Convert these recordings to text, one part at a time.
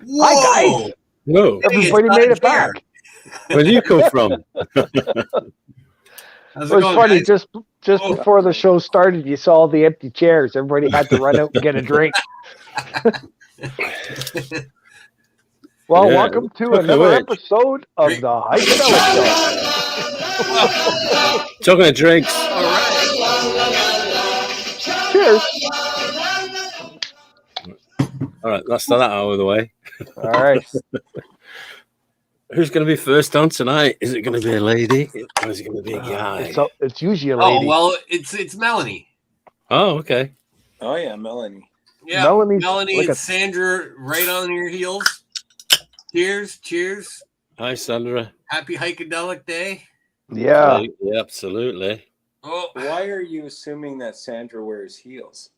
Hi, guys. No. Everybody made it back. Where do you come from? It was funny. Guys? Just before the show started, you saw all the empty chairs. Everybody had to run out and get a drink. Well, welcome to another episode of the Heikadelic Show. Talking of drinks. All right. Cheers. All right, let's start that out of the way. All right. Who's going to be first on tonight? Is it going to be a lady or is it going to be a guy? It's usually a lady. Oh, well, it's Melanie. Oh, okay. Oh, yeah, Melanie. Yeah, Melanie and Sandra right on your heels. Cheers. Hi, Sandra. Happy Heikadelic Day. Yeah. Yeah, absolutely. Oh, why are you assuming that Sandra wears heels?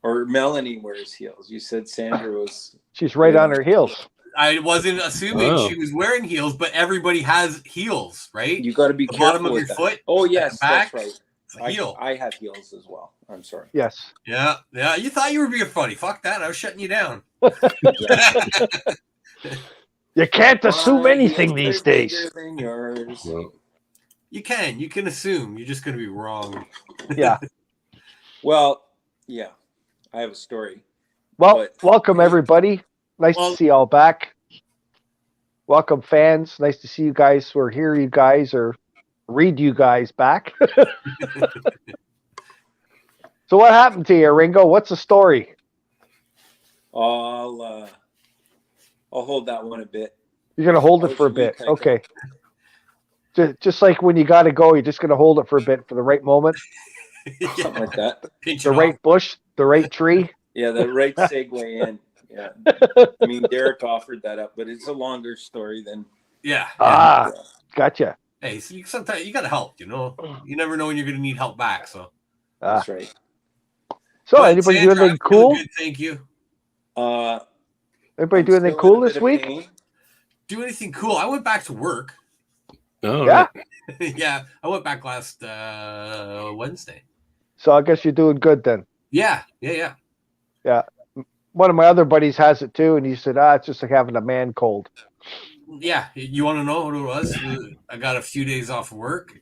Or Melanie wears heels? You said Sandra was... She's right on her heels. I wasn't assuming she was wearing heels, but everybody has heels, right? You got to be careful bottom of your that. foot. Oh, yes, back, that's right. Heel. I have heels as well. I'm sorry. Yes. Yeah. You thought you were being funny. Fuck that. I was shutting you down. You can't assume anything these days. Than yours. Well, You can assume. You're just going to be wrong. Yeah. Well, yeah. I have a story. Well, welcome everybody. Nice to see you all back. Welcome fans. Nice to see you guys or hear you guys or read you guys back. So what happened to you, Ringo? What's the story? I'll hold that one a bit. You're going to hold it for a bit. Okay. Just like when you got to go, you're just going to hold it for a bit for the right moment. Something like that. The right bush, the right tree. Yeah, the right segue in. Yeah. I mean, Derek offered that up, but it's a longer story than... Yeah. Gotcha. Hey, so sometimes you got to help, you know? You never know when you're going to need help back, so... That's right. So, anybody do anything cool? Good, thank you. Everybody do anything cool this week? Do anything cool? I went back to work. oh, Yeah. right. Yeah, I went back last Wednesday. So, I guess you're doing good then. Yeah. One of my other buddies has it too, and he said, it's just like having a man cold. Yeah, you want to know what it was? I got a few days off of work.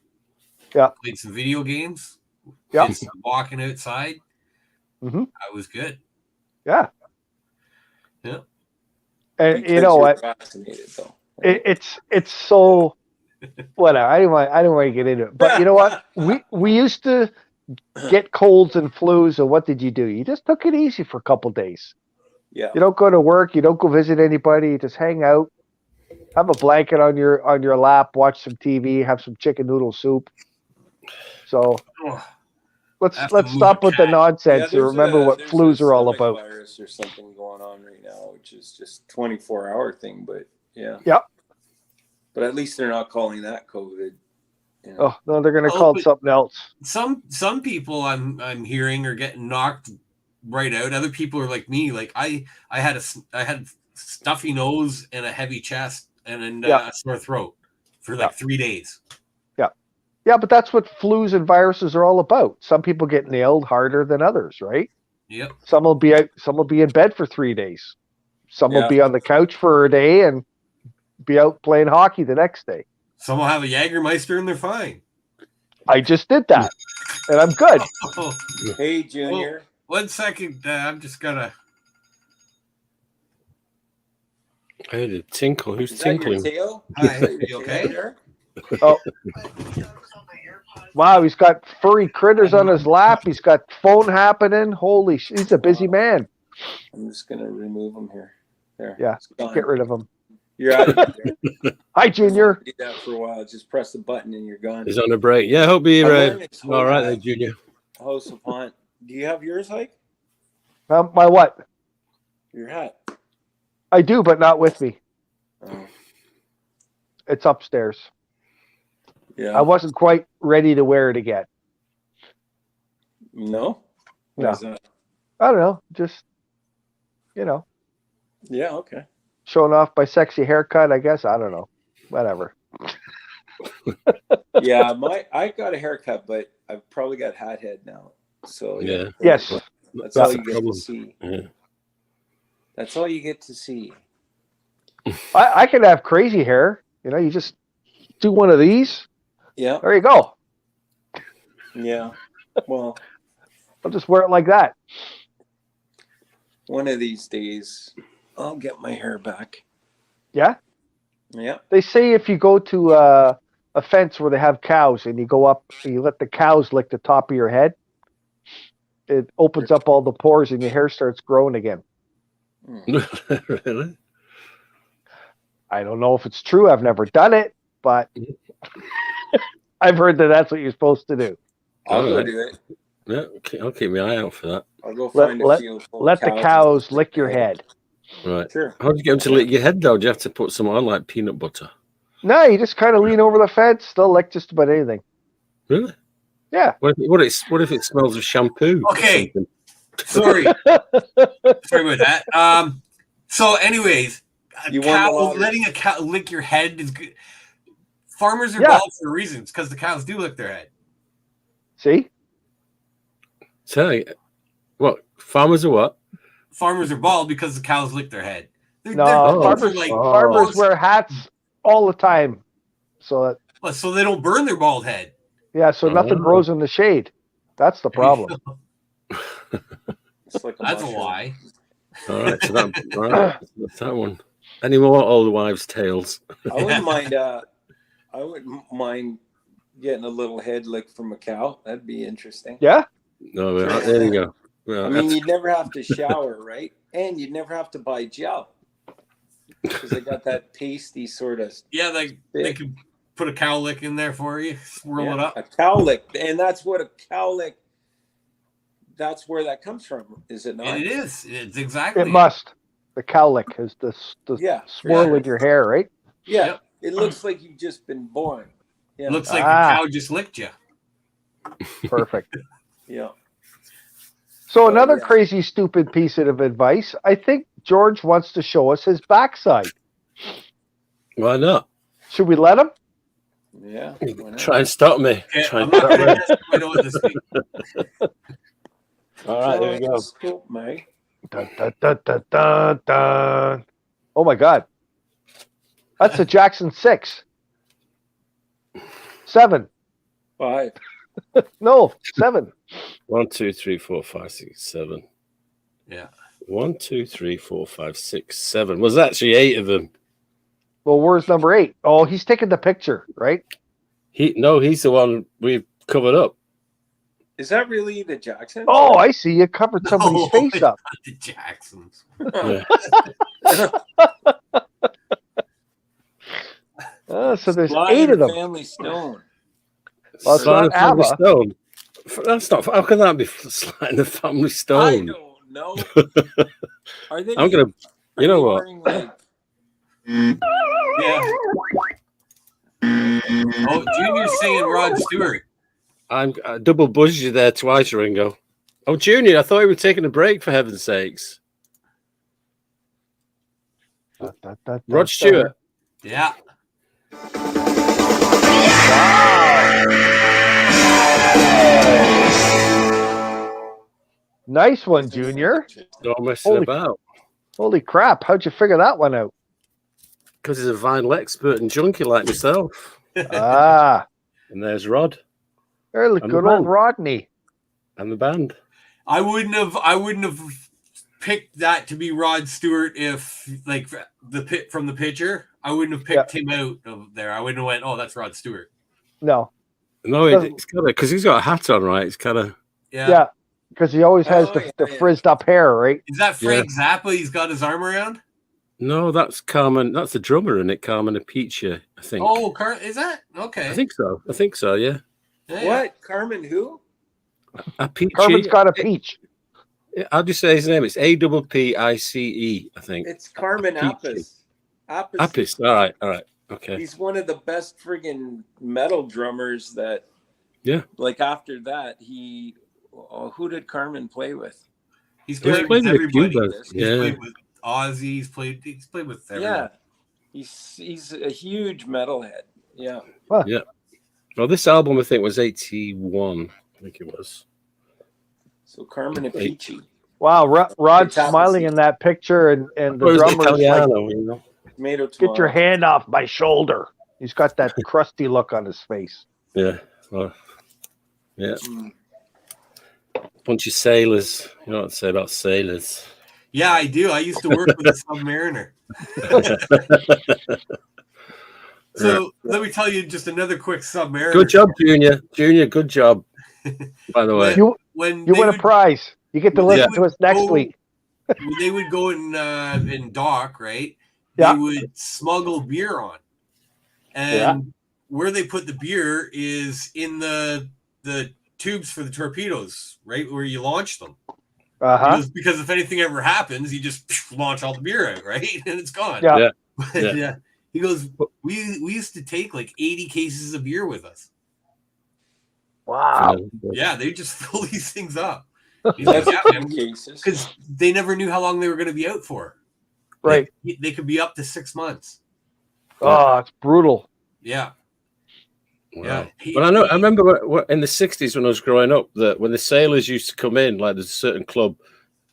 Yeah. Played some video games. Yeah. Did some walking outside. Mm-hmm. I was good. Yeah. Yeah. And Because you know what? Vaccinated, though. It's so whatever. I don't want to get into it. But you know what? We used to get colds and flus, and what did you do? You just took it easy for a couple days. Yeah. You don't go to work. You don't go visit anybody. You just hang out, have a blanket on your lap, watch some TV, have some chicken noodle soup. So let's stop with the nonsense and remember what flus are all about. Virus or something going on right now, which is just 24-hour thing, but yeah. Yep. But at least they're not calling that COVID. You know. Oh no, they're going to call it something else. Some people I'm hearing are getting knocked right out. Other people are like me. Like I had stuffy nose and a heavy chest and a sore throat for like 3 days. Yeah, but that's what flus and viruses are all about. Some people get nailed harder than others, right? Yep. Some will be out, some will be in bed for 3 days. Some will be on the couch for a day and be out playing hockey the next day. Some will have a Jägermeister and they're fine. I just did that, and I'm good. Oh, Hey, Junior. well, 1 second. I'm just gonna. I heard a tinkle. Who's Is that your tinkling? tail? Hi, Is that your you okay? tail, Derek? Oh, wow, he's got furry critters on his lap. He's got phone happening. Holy, he's a busy man. I'm just gonna remove him here. There. Yeah, It's gone. get rid of him. You're out of here. Hi, Junior. Did that for a while. Just press the button and you're gone. He's on a break. Yeah, hope you're all right there, Junior. Host upon. Do you have yours, Hike? My what? Your hat. I do, but not with me. Oh, It's upstairs. yeah. I wasn't quite ready to wear it again. No. What No. is that? I don't know, just Yeah. Okay. showing off my sexy haircut, I guess. I don't know. Whatever. Yeah. I got a haircut, but I've probably got hat head now. So Yeah. Yes. That's That's all the you get problem. to see. Yeah. That's all you get to see. I could have crazy hair. You know, you just do one of these. Yeah. There you go. Yeah. Well, I'll just wear it like that. one of these days, I'll get my hair back. Yeah. Yeah. They say if you go to a fence where they have cows and you go up and you let the cows lick the top of your head, it opens up all the pores and your hair starts growing again. Really? I don't know if it's true. I've never done it, but I've heard that that's what you're supposed to do. I'll go Alright. do it. Yeah, I'll keep my eye out for that. I'll go find a field full Let of the cows cows and lick your head. Right. Sure. How do you get them to lick your head, though? Do you have to put some on, like peanut butter? No, you just kind of lean over the fence. They'll lick just about anything. Really? Yeah. What if it smells of shampoo? or Okay. something? Sorry about that. So, anyways, You won the lottery. letting a cow lick your head is good. Farmers are Yeah. bald for reasons because the cows do lick their head. See? So, what? Farmers are what? Farmers are bald because the cows lick their head. No, both farmers, are like farmers wear hats all the time. So so they don't burn their bald head. yeah, so nothing Oh. grows in the shade. That's the problem. It's like That's a mushroom. lie. All right, so that's that one. Any more old wives' tales? I wouldn't mind. I wouldn't mind getting a little head lick from a cow. That'd be interesting. Yeah? No, there you go. Well, I mean, you'd never have to shower, right? And you'd never have to buy gel because they got that pasty sort of. Yeah, they could put a cow lick in there for you, swirl it up. A cow lick, and that's what a cow lick. That's where that comes from, is it not? And it is. It's exactly. It must. The cowlick is the Yeah, swirl sure. in your hair, right? Yeah, Yep. it looks like you've just been born. Yeah, Looks like Ah. a cow just licked you. Perfect. yeah. So another yeah. crazy, stupid piece of advice. I think George wants to show us his backside. Why not? Should we let him? Yeah. Try and stop me. Okay, Try I'm and not stop me. going to I know what this means. All right, there we go. Scoop, mate. Dun, dun, dun, dun, dun, dun. Oh my God. That's a Jackson 6. 7. 5. No, 7. 1, 2, 3, 4, 5, 6, 7. Yeah. 1, 2, 3, 4, 5, 6, 7. Was actually 8 of them. Well, where's number 8? Oh, he's taking the picture, right? He's the one we've covered up. Is that really the Jackson? Oh, I see. You covered somebody's No, face up. The Jacksons. Yeah. So there's Sly 8 and of the them. Family Stone. Well, it's Sly not and the Family ABBA. Stone. That's not. How can that be Sly and the Family I Stone? don't know. Are they? I'm gonna. are You know they what? wearing, like, Yeah. Oh, Junior's singing Rod Stewart. I double buzzed you there twice, Ringo. Oh, Junior, I thought you were taking a break, for heaven's sakes. Da, da, da, da, Rod Stewart. Yeah. Nice one, Junior. Don't messing Holy- about. Holy crap. How'd you figure that one out? Because he's a vinyl expert and junkie like myself. Ah, And there's Rod early And good the old band. Rodney. and the band. I wouldn't have picked that to be Rod Stewart if like the pit from the picture. I wouldn't have picked him out of there. I wouldn't have went, oh, that's Rod Stewart. No. No, it's kind of because he's got a hat on, right? It's kind of Yeah. Because he always has the frizzed up hair, right? Is that Frank Zappa he's got his arm around? no. That's Carmen. That's the drummer in it, Carmen Apicia, I think. Oh, is that? Okay. I think so. Yeah. Yeah. What? Carmen who? Apici. Carmen's got a peach. How do you say his name? It's APPICE, I think. It's Carmen Apici. Appice. Apis. All right. Okay. He's one of the best friggin' metal drummers that. Yeah. Like after that, who did Carmen play with? He's He's played played with with everybody. Cuba. He's Yeah. played with Ozzy. He's played with everyone. Yeah, he's a huge metalhead. Yeah. Well, this album I think was 81. I think it was. So Carmen Apici. Wow, Rod's It's smiling appleseed. in that picture, and the It was drummer's like, Italiano, you know. Tomato, "Get your tomato. hand off my shoulder." He's got that crusty look on his face. Yeah. Well, yeah. Mm. Bunch of sailors. You know what to say about sailors. Yeah, I do. I used to work with a submariner. So let me tell you just another quick submariner. Good job, Junior. Junior, good job. By the way, You When you they win a would- prize. You get to when they listen to would us next go- week. when they would go in dock, right? Yeah. They would smuggle beer on, and where they put the beer is in the tubes for the torpedoes, right where you launch them. Because if anything ever happens, you just launch all the beer out, right, and it's gone. Yeah. But, yeah. He goes, we used to take like 80 cases of beer with us. Wow. Yeah, they just fill these things up. That's a few cases. Because they never knew how long they were going to be out for. Right. Like, they could be up to 6 months. Oh, it's brutal. Yeah. Wow. Yeah. But I remember in the 60s when I was growing up that when the sailors used to come in, like there's a certain club,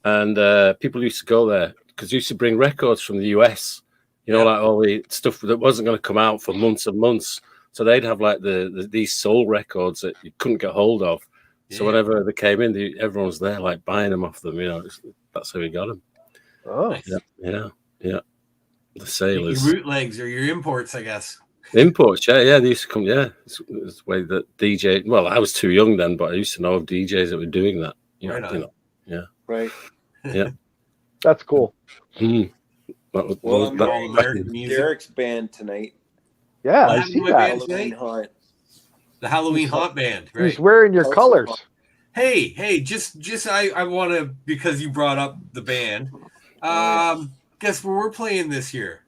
and people used to go there because they used to bring records from the US, you know, like all the stuff that wasn't going to come out for months and months. So they'd have like these soul records that you couldn't get hold of. So whenever they came in, everyone was there like buying them off them. You know, that's how we got them. Oh, nice. Yeah. The sailors. Your bootlegs or your imports, I guess. Imports, yeah, they used to come, it's the way that DJ. Well, I was too young then, but I used to know of DJs that were doing that. Right. Yeah, that's cool. Mm. Well, I'm hearing Derek's band tonight. Yeah, I see that. Halloween Haunt. The Halloween Haunt Band, right? He's wearing your colors. Hey, just I want to, because you brought up the band. Guess where we're playing this year?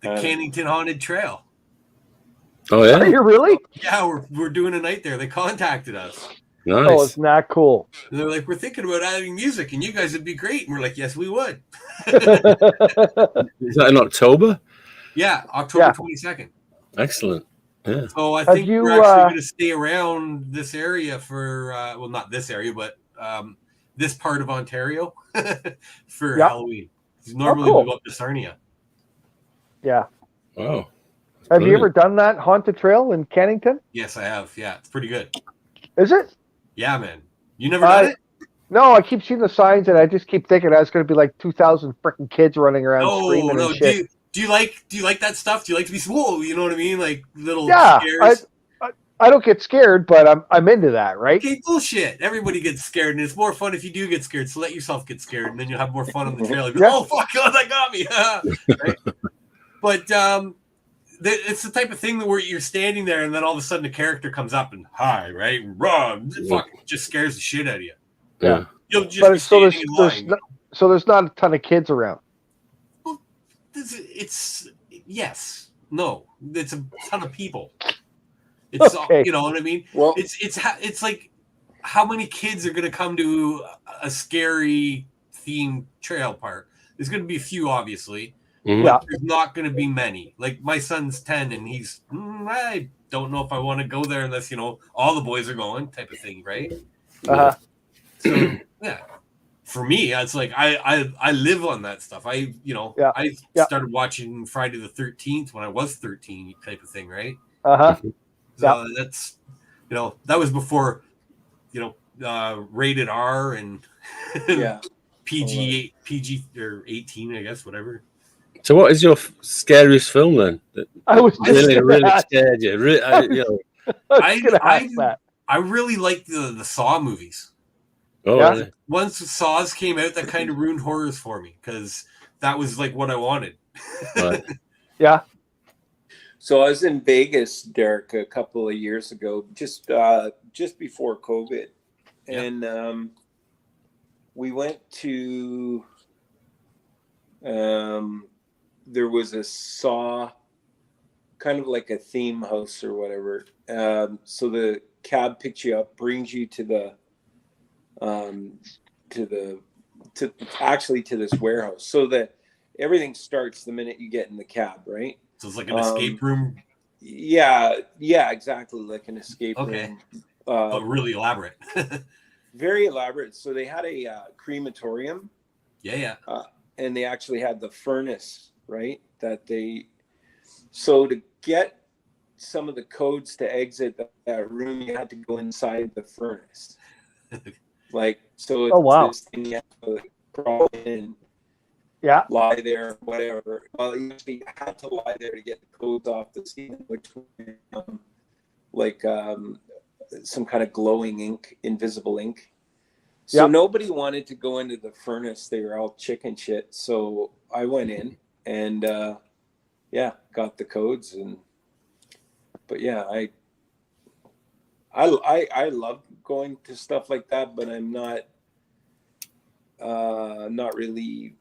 The Cannington Haunted Trail. Oh yeah, are you really? Yeah, we're doing a night there. They contacted us. Nice. Oh, it's not cool. And they're like, we're thinking about adding music, and you guys would be great. And we're like, yes, we would. Is that in October? Yeah, October 22nd. Excellent. Yeah. So I think we're actually going to stay around this area for, well, not this area, but this part of Ontario for Halloween. Normally we go up to Sarnia. Yeah. Wow. Have you ever done that haunted trail in Cannington? Yes, I have. Yeah, it's pretty good. Is it? Yeah, man. You never done it? No, I keep seeing the signs, and I just keep thinking I was going to be like 2,000 freaking kids running around screaming and shit. Do you like that stuff? Do you like to be whoa? You know what I mean? Like little scares. I don't get scared, but I'm into that, right? Okay, bullshit. Everybody gets scared, and it's more fun if you do get scared. So let yourself get scared, and then you'll have more fun on the trail. Like, oh fuck, God, that got me. Right? But it's the type of thing where you're standing there, and then all of a sudden a character comes up and hi, right, run, fucking just scares the shit out of you. Yeah. You'll just be standing in line. So there's not a ton of kids around. Well, it's yes, no, it's a ton of people. It's you know what I mean. Well, it's like how many kids are going to come to a scary themed trail park? There's going to be a few, obviously. But there's not going to be many. Like my son's 10, and he's I don't know if I want to go there unless all the boys are going, type of thing, right? So yeah, for me, it's like I live on that stuff. I started watching Friday the 13th when I was 13, type of thing, right? So that's that was before rated R and PG or 18, I guess, whatever. So, what is your scariest film then? I was just really scared you. I really like the Saw movies. Oh, yeah? Really? Once Saws came out, that kind of ruined horrors for me because that was like what I wanted. Right. Yeah. So I was in Vegas, Derek, a couple of years ago, just before COVID, and we went to. There was a Saw, kind of like a theme house or whatever. So the cab picks you up, brings you to this warehouse. So that everything starts the minute you get in the cab, right? So it's like an escape room. Yeah, exactly, like an escape room. But really elaborate. very elaborate. So they had a crematorium. Yeah. And they actually had the furnace, right? So to get some of the codes to exit that room, you had to go inside the furnace. Like, so it's this thing you have to like, crawl in, lie there, whatever. Well, you actually had to lie there to get the codes off the ceiling, which some kind of glowing ink, invisible ink. So nobody wanted to go into the furnace. They were all chicken shit. So I went in and got the codes. But yeah, I love going to stuff like that, but I'm not really.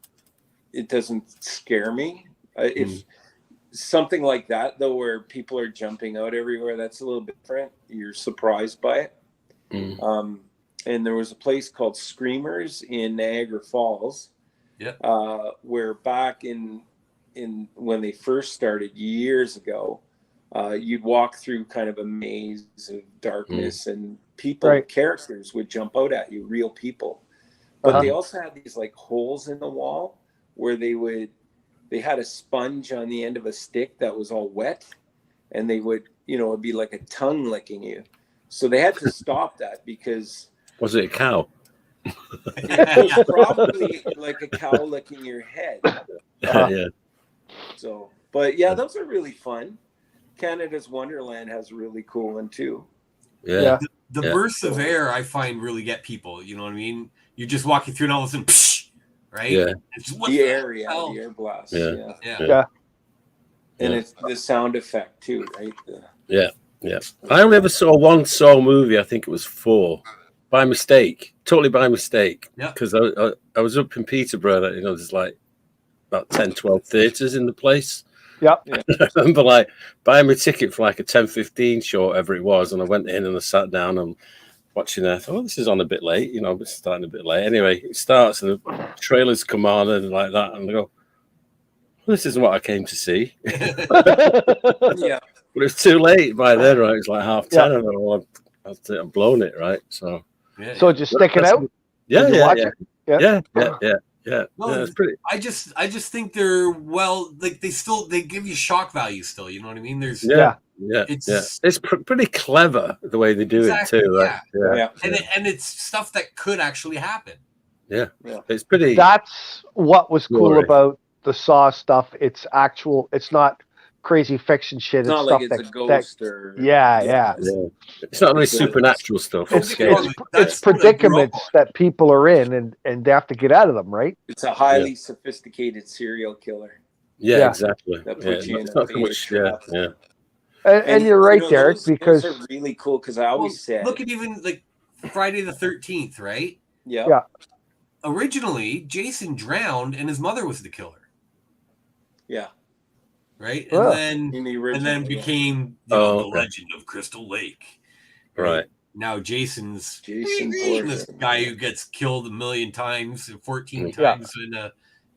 It doesn't scare me. If something like that though, where people are jumping out everywhere, that's a little bit different. You're surprised by it. And there was a place called Screamers in Niagara Falls, where back in when they first started years ago, you'd walk through kind of a maze of darkness, and characters would jump out at you, real people. But they also had these like holes in the wall where they had a sponge on the end of a stick that was all wet, and they would, it'd be like a tongue licking you. So they had to stop that because. Was it a cow? It was probably like a cow licking your head. Yeah. So, but yeah, those are really fun. Canada's Wonderland has a really cool one too. Yeah. The bursts of air I find really get people. You know what I mean? You're just walking through and all of a sudden, psh, right? Yeah. The air blast. Yeah. And it's the sound effect too, right? Yeah. I only ever saw one Saw movie. I think it was 4. By mistake, totally by mistake. Yeah. Because I was up in Peterborough. There's like about 10, 12 theatres in the place. Yeah. I remember like buying my ticket for like a 10:15 show, whatever it was, and I went in and I sat down and watching that. I thought, this is on a bit late. It's starting a bit late. Anyway, it starts and the trailers come on and like that, and I go, this isn't what I came to see. Yeah. But it's too late by then, right? It's like 10:30. And I've blown it, right? So. So just stick it out. Yeah. No, it's pretty. I just think they're they give you shock value still. You know what I mean? There's it's pretty clever the way they do it too. Right? Yeah. And it's stuff that could actually happen. Yeah. It's pretty. That's what was cool about the Saw stuff. It's actual. It's not crazy fiction shit. It's not stuff like it's a ghost or It's not really supernatural stuff. It's predicaments that people are in and they have to get out of them, right? It's a highly sophisticated serial killer. Yeah, exactly. That puts you in a big trap. And you're right, Derek, because those are really cool. Because I always said, look at even like Friday the 13th, right? Yeah. Originally, Jason drowned, and his mother was the killer. Yeah. Right, and then became the Legend of Crystal Lake. Right now, Jason this guy who gets killed 1,000,000 times, 14 times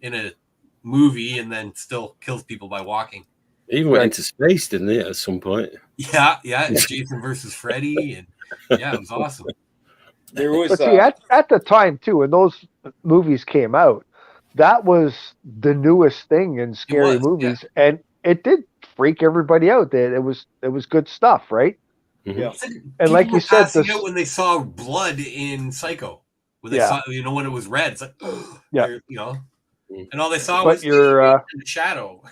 in a movie, and then still kills people by walking. He even went into space, didn't he? At some point. Yeah. Jason versus Freddy, and it was awesome. There was, but see, at the time too, when those movies came out, that was the newest thing in scary movies, and it did freak everybody out. That it was good stuff, right? Mm-hmm. Yeah. And like you said, when they saw blood in Psycho, when they saw, when it was red, it's like, and all they saw was in the shadow.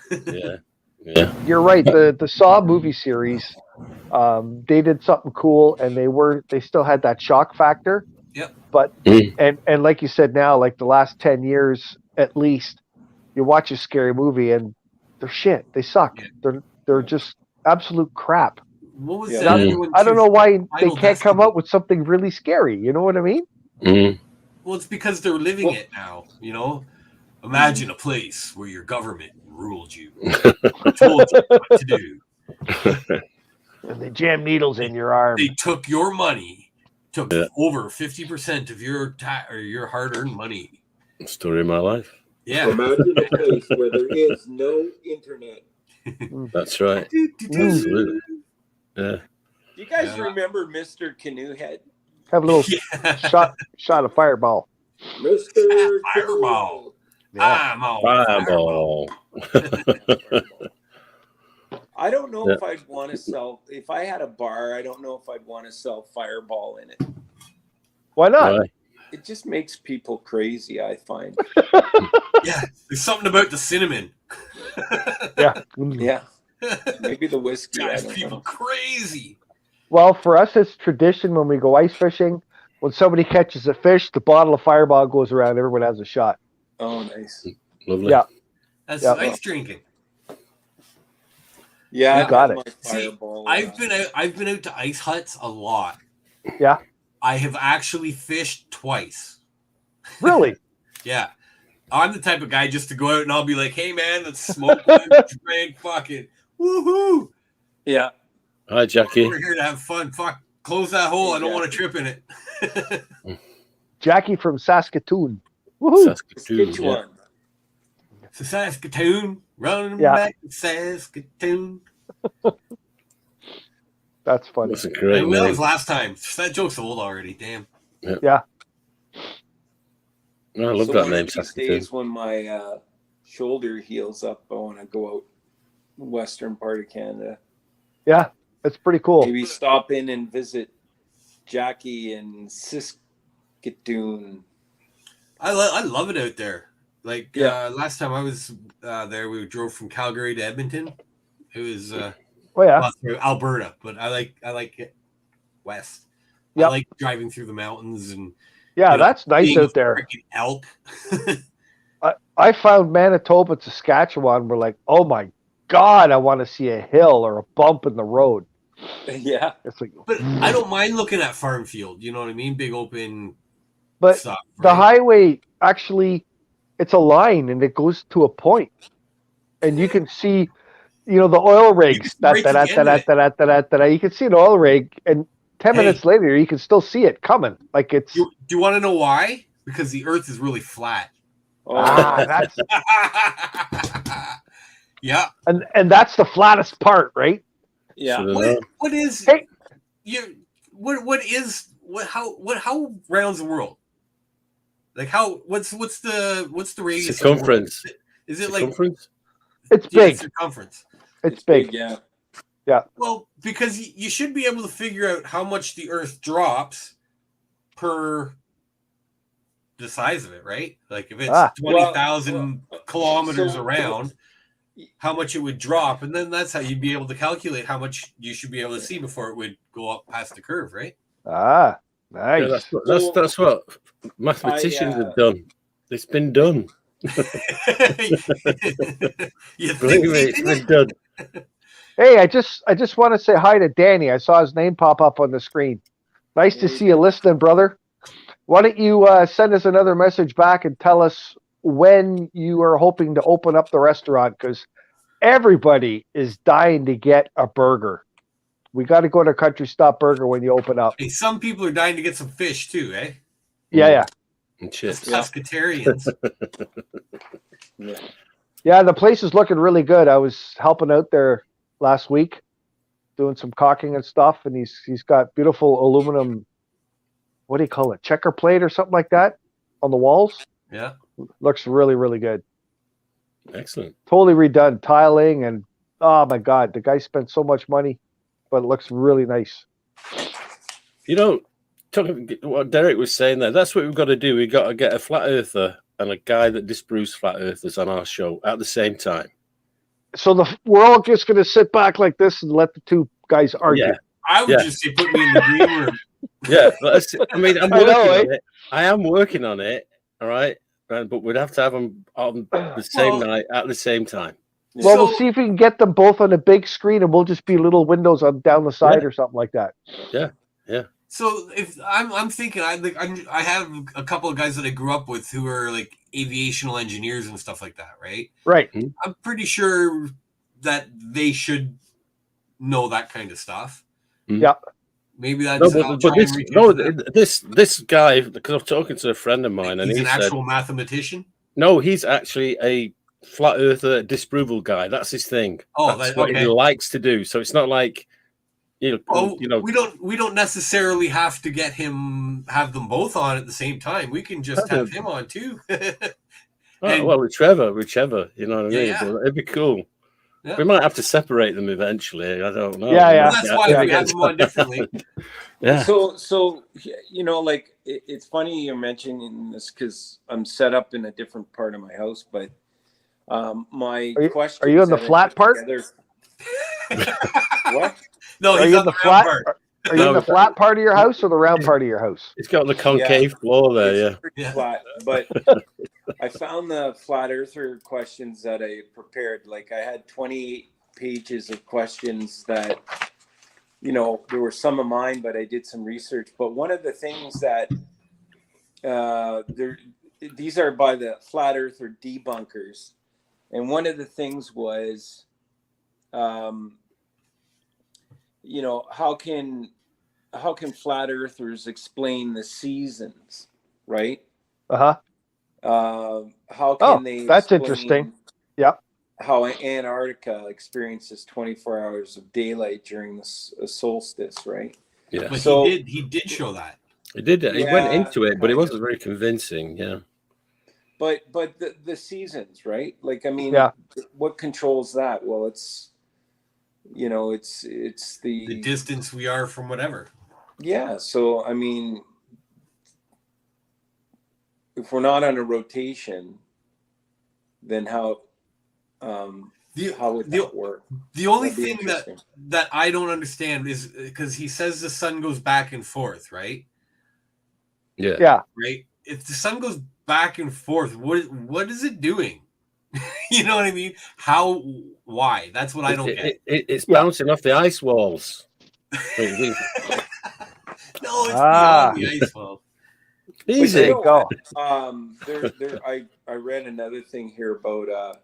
Yeah. You're right. The Saw movie series, they did something cool, and they still had that shock factor. Yep. But and like you said, now like the last 10 years at least, you watch a scary movie and they're shit. They suck. They're just absolute crap. What was that? I don't know why they can't come up with something really scary. You know what I mean? Mm-hmm. Well, it's because they're living it now. Imagine a place where your government ruled you, told you what to do, and they jam needles in your arm. They took your money, over 50% of your hard-earned money. Story of my life. Yeah. Imagine a place where there is no internet. That's right. Absolutely. Yeah. Do you guys remember Mr. Canoe Head? Have a little shot of Fireball. Mr. Fireball. Yeah. I'm on Fireball. I don't know if I'd want to sell. If I had a bar, I don't know if I'd want to sell Fireball in it. Why not? Right. It just makes people crazy, I find. Yeah, there's something about the cinnamon. Yeah. Yeah. Maybe the whiskey. I Drives don't people know. crazy. Well, for us, it's tradition when we go ice fishing. When somebody catches a fish, the bottle of Fireball goes around. Everyone has a shot. Oh, nice. Lovely. Yeah. That's Yeah. ice drinking. Yeah, You got I it. have my See, Fireball. I've been out to ice huts a lot. Yeah. I have actually fished twice. Really? Yeah. I'm the type of guy just to go out and I'll be like, hey man, let's smoke one, drink, fucking woohoo. Yeah. Hi, Jackie. We're here to have fun. Fuck. Close that hole. I don't want to trip in it. Jackie from Saskatoon. Woohoo. Saskatoon, Which yeah. one? Saskatoon. Running Yeah. back to Saskatoon. That's funny. That's a great That name. was last time. That joke's old already. Damn. Yeah. I love So that one name, of these Saskatoon. days when my shoulder heals up, I want to go out western part of Canada. Yeah. That's pretty cool. Maybe stop in and visit Jackie in Saskatoon. I love it out there. Like Yeah. last time I was there, we drove from Calgary to Edmonton. It was Oh, yeah. well, through Alberta, but I like it west. I Yep. like driving through the mountains and Yeah, you know, that's nice seeing out there. freaking elk. I found Manitoba and Saskatchewan were like, oh my God, I want to see a hill or a bump in the road. Yeah. It's like, But I don't mind looking at farm field. You know what I mean? Big open but stuff. the right? highway actually, it's a line and it goes to a point, and you can see, the oil rigs. can see right to the end of it. You can see an oil rig, and 10 Hey. minutes later, you can still see it coming. Like it's Do you want to know why? Because the Earth is really flat. Oh, that's Yeah. and that's the flattest part, right? yeah. What is Hey. how rounds the world? Like what's the radius? of the world? Circumference. Is it like Circumference? It's yeah, big. circumference? It's big. Yeah. Well, because you should be able to figure out how much the Earth drops per the size of it, right? Like if it's 20,000 kilometers so- around, how much it would drop, and then that's how you'd be able to calculate how much you should be able to see before it would go up past the curve, right? Ah, nice. Yeah, that's what mathematicians have done. It's been done. You Believe think me, it's been done. Hey, I just want to say hi to Danny. I saw his name pop up on the screen. Nice to see you listening, brother. Why don't you send us another message back and tell us when you are hoping to open up the restaurant, because everybody is dying to get a burger. We got to go to Country Stop Burger when you open up. Hey, some people are dying to get some fish too, eh? Yeah. And chips. Pescatarians. Yeah, the place is looking really good. I was helping out there last week, doing some caulking and stuff, and he's got beautiful aluminum, what do you call it, checker plate or something like that on the walls. Yeah. Looks really, really good. Excellent. Totally redone tiling, and oh my God, the guy spent so much money, but it looks really nice. Talking what Derek was saying there, that's what we've got to do. We've got to get a flat earther and a guy that disproves flat earthers on our show at the same time. So we're all just going to sit back like this and let the two guys argue. Yeah. I would just say put me in the green room. Yeah, I'm working know, on it. I am working on it. All right, but we'd have to have them on the same night at the same time. Well, we'll see if we can get them both on a big screen, and we'll just be little windows down the side or something like that. Yeah. So if I'm thinking, I have a couple of guys that I grew up with who are like aviational engineers and stuff like that, right? Right. I'm pretty sure that they should know that kind of stuff. Yeah. Maybe that's this guy, because I'm talking to a friend of mine, and he's he an actual mathematician. No, he's actually a flat earther disproval guy. That's his thing. Oh, that's what he likes to do. So it's not like You know, we don't necessarily have to have them both on at the same time. We can just have him on too. Well, whichever, you know what I mean? Yeah. But it'd be cool. Yeah. We might have to separate them eventually. I don't know. Yeah, Well, that's why we have them on differently. Yeah. So you know, like it's funny you're mentioning this because I'm set up in a different part of my house, but my question: Are you in the flat part? What? No, Are he's you on in the round flat? part. Are you in the flat part of your house or the round part of your house? It's got the concave floor there, It's pretty flat, but I found the flat earther questions that I prepared. Like I had 28 pages of questions that, you know, there were some of mine, but I did some research. But one of the things that these are by the flat earther debunkers, and one of the things was, you know, how can flat earthers explain the seasons, right? How can they that's explain interesting. Yeah. How Antarctica experiences 24 hours of daylight during the solstice, right? Yeah. But so he did show that. He did. He went into it, but it kind wasn't very convincing. Yeah. But the seasons, right? Like, I mean, what controls that? Well, it's, you know, it's the distance we are from whatever. Yeah. So, I mean, if we're not on a rotation, then how would that work? The only thing that I don't understand is because he says the sun goes back and forth, right? Yeah. Yeah. Right. If the sun goes back and forth, what is it doing? You know what I mean? Why? That's what I don't get. It's bouncing off the ice walls. No, it's beyond the ice wall. Easy. There you go. I read another thing here about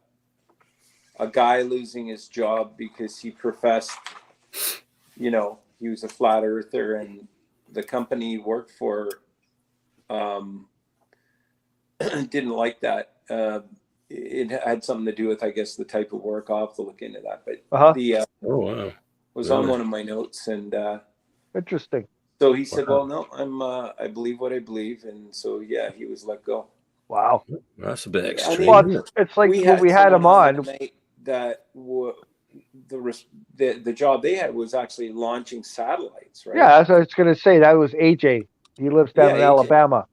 a guy losing his job because he professed, you know, he was a flat earther, and the company he worked for didn't like that. It had something to do with, I guess, the type of work. I'll have to look into that. But was on one of my notes, and interesting. So he said, "Well, no, I believe what I believe," and so he was let go. Wow, that's a bit extreme. Well, it's like when we had him on. That the job they had was actually launching satellites, right? Yeah, that's what I was going to say. That was AJ. He lives down in Alabama,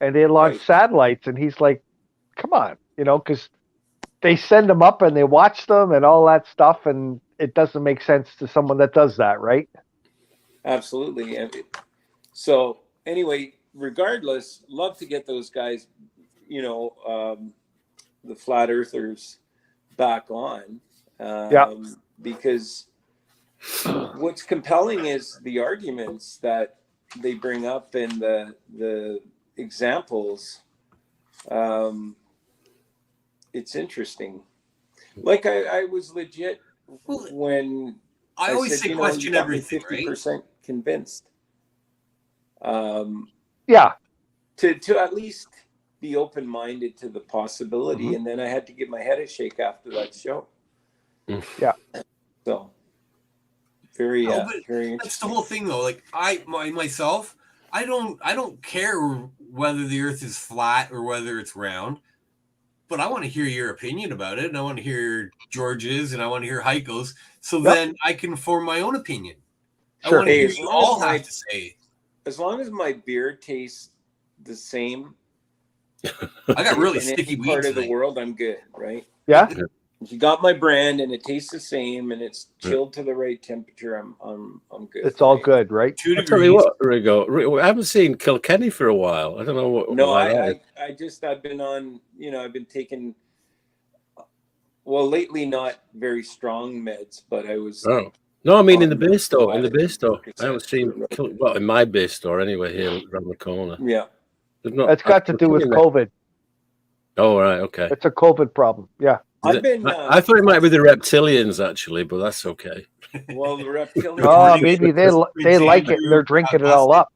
and they launched satellites, and he's like, "Come on," you know, because they send them up and they watch them and all that stuff, and it doesn't make sense to someone that does that, right? Absolutely. So anyway, regardless, love to get those guys, you know, the flat earthers back on. Because what's compelling is the arguments that they bring up and the examples. It's interesting. Like I was legit when I always say question everything, 50% convinced. To at least be open-minded to the possibility, and then I had to give my head a shake after that show. Yeah. So very interesting. That's the whole thing, though. Like myself, I don't care whether the Earth is flat or whether it's round, but I want to hear your opinion about it, and I want to hear George's, and I want to hear Heiko's, so then I can form my own opinion. Sure. I want to hear you all have to say. As long as my beer tastes the same, I got really sticky weed part of the world, I'm good, right? Yeah. If you got my brand and it tastes the same and it's chilled to the right temperature, I'm good. It's all good, right? 2 degrees. I'll tell you what, Rigo, I haven't seen Kilkenny for a while. I don't know what. No, I've been on. You know, I've been taking. Well, lately not very strong meds, but I was. Oh. No, I mean in the beer store. In the beer store, I haven't seen. Well, in my beer store anyway, here around the corner. Yeah. It's got to do with COVID. Oh, right, okay. It's a COVID problem. Yeah. I thought it might be the reptilians actually, but that's okay. Well, the reptilians. Oh, maybe they like it and they're drinking it all up.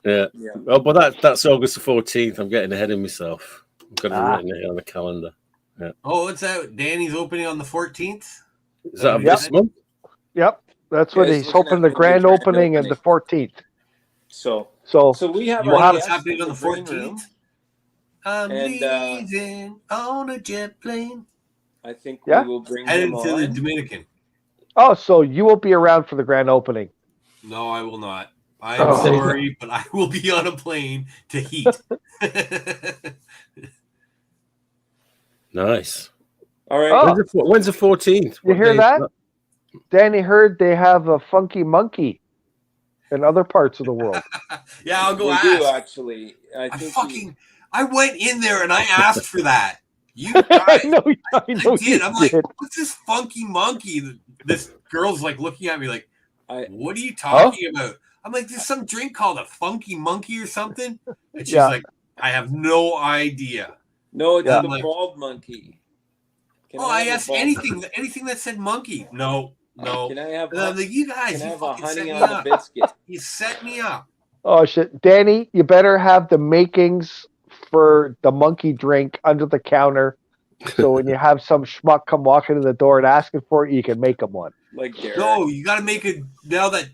Yeah. Oh, but that's August the 14th. I'm getting ahead of myself. I've got it written here on the calendar. Yeah. Oh, what's that? Danny's opening on the 14th. Is that this month? Yep. That's what Guys he's looking hoping at the the grand grand opening and the opening. 14th. So So we have You We'll know our have- what's guest happening in on the the green room. 14th? I'm And, leaving on a jet plane. I think Yeah? we will bring Headed him to the on. Dominican. oh, so you won't be around for the grand opening. No, I will not. I'm Oh. sorry, but I will be on a plane to Heat. Nice. All right. Oh. When's the 14th? You What hear day is that? Danny heard they have a funky monkey in other parts of the world. Yeah, I'll go we ask. do actually. I went in there and I asked for that. You I guys, know I you did. I'm like, did. what's this funky monkey? This girl's like looking at me like, I- what are you talking about? I'm like, there's some drink called a funky monkey or something. And she's Yeah. like, I have no idea. No, it's Yeah. the I'm like, bald monkey. Can I have a asked bald- anything that said monkey. No. Can I have? And I'm like, you guys, Can I you have a fucking set honey me on a up. biscuit? You set me up. Oh shit, Danny, you better have the makings for the monkey drink under the counter. So when you have some schmuck come walking in the door and asking for it, you can make them one. Like Derek. No, you got to make it now that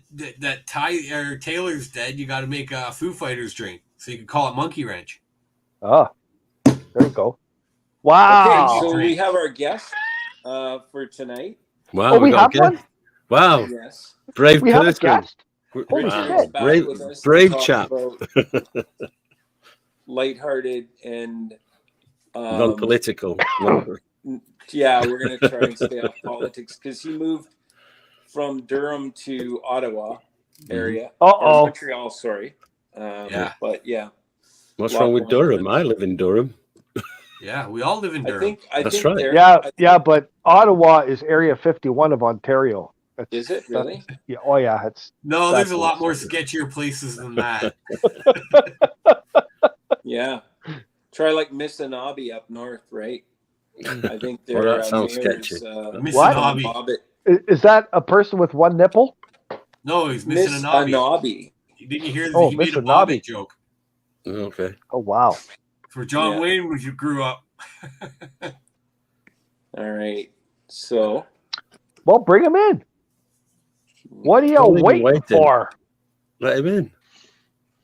Taylor's dead. You got to make a Foo Fighters drink, so you can call it Monkey Wrench. Oh, there you go. Wow. Okay, so we have our guest for tonight. Wow, Oh, we have got a guest. one? Wow, Yes. brave We have a person. guest? Holy Wow. shit. Back Brave, with us to brave talk chap. about lighthearted and Non-political. yeah, we're gonna try and stay off politics because he moved from Durham to Ottawa area. Or Uh-oh. Montreal, sorry. Yeah. But yeah, What's wrong with Durham? I live in Durham. Yeah, we all live in Durham. I That's think right. there- Yeah, I think- yeah, but Ottawa is Area 51 of Ontario. Is it really? Yeah, oh yeah, it's No, there's a That's lot more awesome. sketchier places than that. Yeah. Try like Missinaibi up north, right? I think Well, their that sounds mayor's, sketchy. Missinaibi. Bobbitt. is that a person with one nipple? No, he's missing a knobby. Missinaibi. Didn't you hear that Oh, he made a Mr. Bobby Nobby. joke Okay. Oh wow. for John Yeah. Wayne when you grew up? All right. So Well, bring him in. What are you Call him waiting waiting. for? Let him in.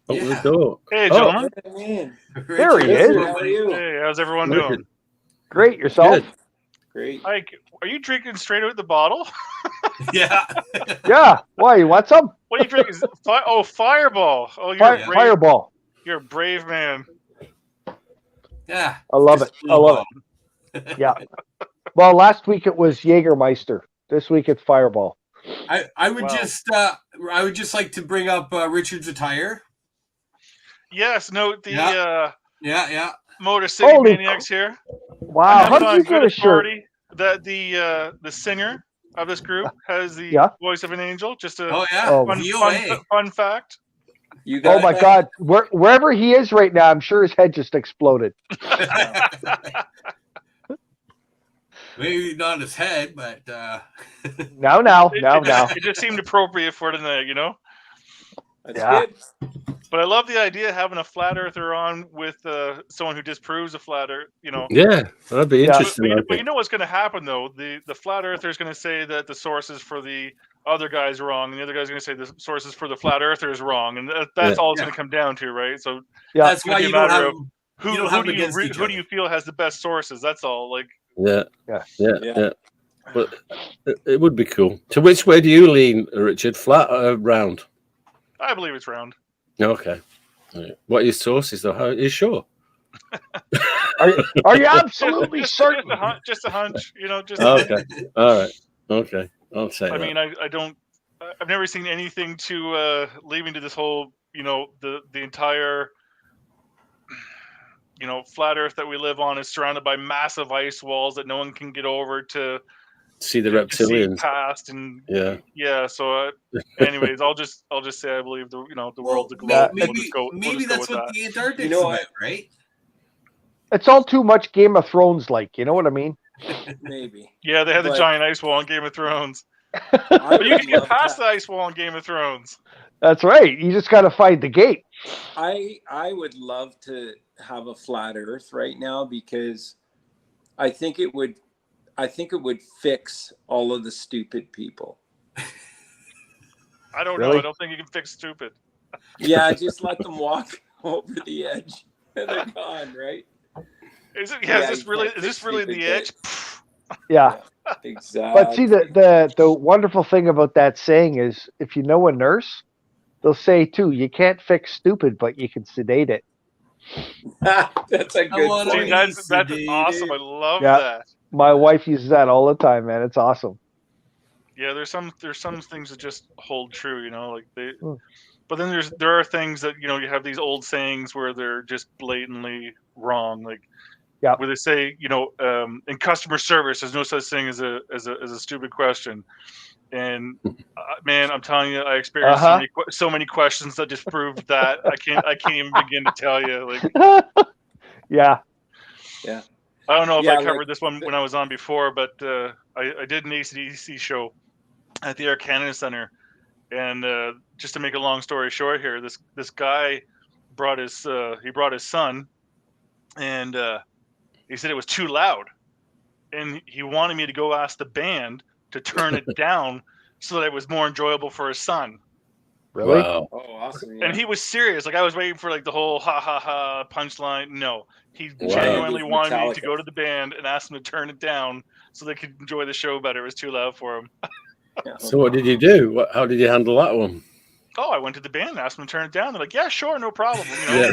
Open Yeah. the door. Hey, Oh, gentlemen. man, There he is. how are you? Hey, how's everyone Richard. doing? Great, yourself? Good. Great. Mike, are you drinking straight out the bottle? Yeah. Yeah. Why, you want some? What are you drinking? Fireball. Oh, Fire, Fireball. You're a brave man. Yeah. I love it. I love it. Yeah. Well, last week it was Jägermeister. This week it's Fireball. I would Wow. I would just like to bring up Richard's attire. Yes, note the Yeah. Yeah. Motor City Holy Maniacs here. Wow. How did on you get good a shirt? authority that the singer of this group has the Yeah. voice of an angel. Just a Oh yeah. Oh. VOA. fun fact. You Oh got my God. Wherever he is right now, I'm sure his head just exploded. Maybe not his head, but Now. It just seemed appropriate for tonight, you know. That's Yeah. good. But I love the idea of having a flat earther on with someone who disproves a flat earth, you know. Yeah, that'd be Yeah. interesting. I But you think. know what's going to happen, though? The flat earther is going to say that the sources for the other guy's wrong, and the other guy's going to say the sources for the flat earther is wrong. And that's all it's going to come down to, right? So Yeah. that's why It's you gonna don't be a have matter You don't have them against each who do other. you feel has the best sources? That's all. Like, Yeah. Yeah. But it would be cool. So which way do you lean, Richard? Flat or round? I believe it's round. Okay. Right. What are your sources, though? Are you sure? Are you absolutely Just certain? just a hunch, you know. Just Okay. All right. Okay. I'll take I that. mean, I don't. I've never seen anything to leading to this whole, you know, the entire, you know, flat Earth that we live on is surrounded by massive ice walls that no one can get over to See the to see reptilians. past, and Yeah. So, anyways, I'll just say I believe the the Well, world's a globe. maybe We'll just go that's with what that. the Antarctic's You know about, what? right? It's all too much Game of Thrones like. You know what I mean? Maybe. Yeah, they had the But- giant ice wall in Game of Thrones, I but you would can get love past to- the ice wall in Game of Thrones. That's right. You just got to find the gate. I would love to have a flat Earth right now because I think it would fix all of the stupid people. I don't know. Really? I don't think you can fix stupid. Yeah, just let them walk over the edge and they're gone, right? Is it? Yeah, Yeah, is you this can't really fix the stupid edge? Yeah. Exactly. But see, the wonderful thing about that saying is, if you know a nurse, they'll say too, you can't fix stupid, but you can sedate it. That's a good wanna See, point. that's sedated. awesome. I love Yeah. that. My wife uses that all the time, man. It's awesome. Yeah, there's some things that just hold true, like they. Hmm. But then there are things that you have these old sayings where they're just blatantly wrong, like Yeah. where they say in customer service there's no such thing as a stupid question, and man, I'm telling you, I experienced so many questions that just proved that I can't even begin to tell you. Like, Yeah. Yeah. I don't know if I Yeah, covered this one when I was on before, but I did an AC/DC show at the Air Canada Center, and just to make a long story short here, this guy brought his son, and he said it was too loud, and he wanted me to go ask the band to turn it down so that it was more enjoyable for his son. Really? Wow. Oh, awesome. Yeah. And he was serious. Like, I was waiting for like the whole ha ha ha punchline. No, he Wow. genuinely wanted me to Metallica. go to the band and ask them to turn it down so they could enjoy the show better. It was too loud for him. Yeah. So what did you do? How did you handle that one? Oh, I went to the band and asked them to turn it down. They're like, yeah, sure, no problem. Yeah.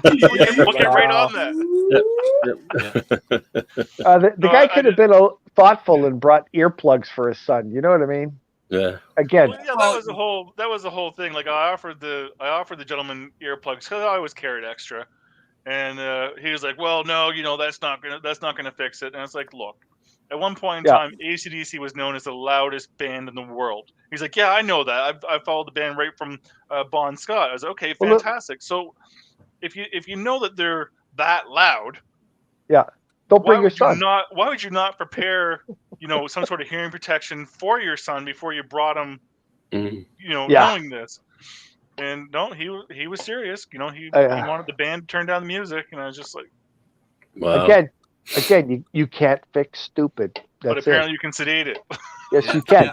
We'll get right on that. The guy could have been thoughtful and brought earplugs for his son. You know what I mean? Yeah. Again. Well, yeah, that was the whole thing. Like, I offered the gentleman earplugs because I always carried extra, and he was like, well, no, that's not gonna fix it. And I was like, look, at one point in time, AC/DC was known as the loudest band in the world. He's like, yeah, I know that. I've followed the band right from Bon Scott. I was like, okay, fantastic. So if you know that they're that loud, Don't bring your son. Why would you not prepare, some sort of hearing protection for your son before you brought him, knowing this? And no, he was serious. He wanted the band to turn down the music, and I was just like, Wow. Again, you can't fix stupid. but apparently you can sedate it. Yes, you can.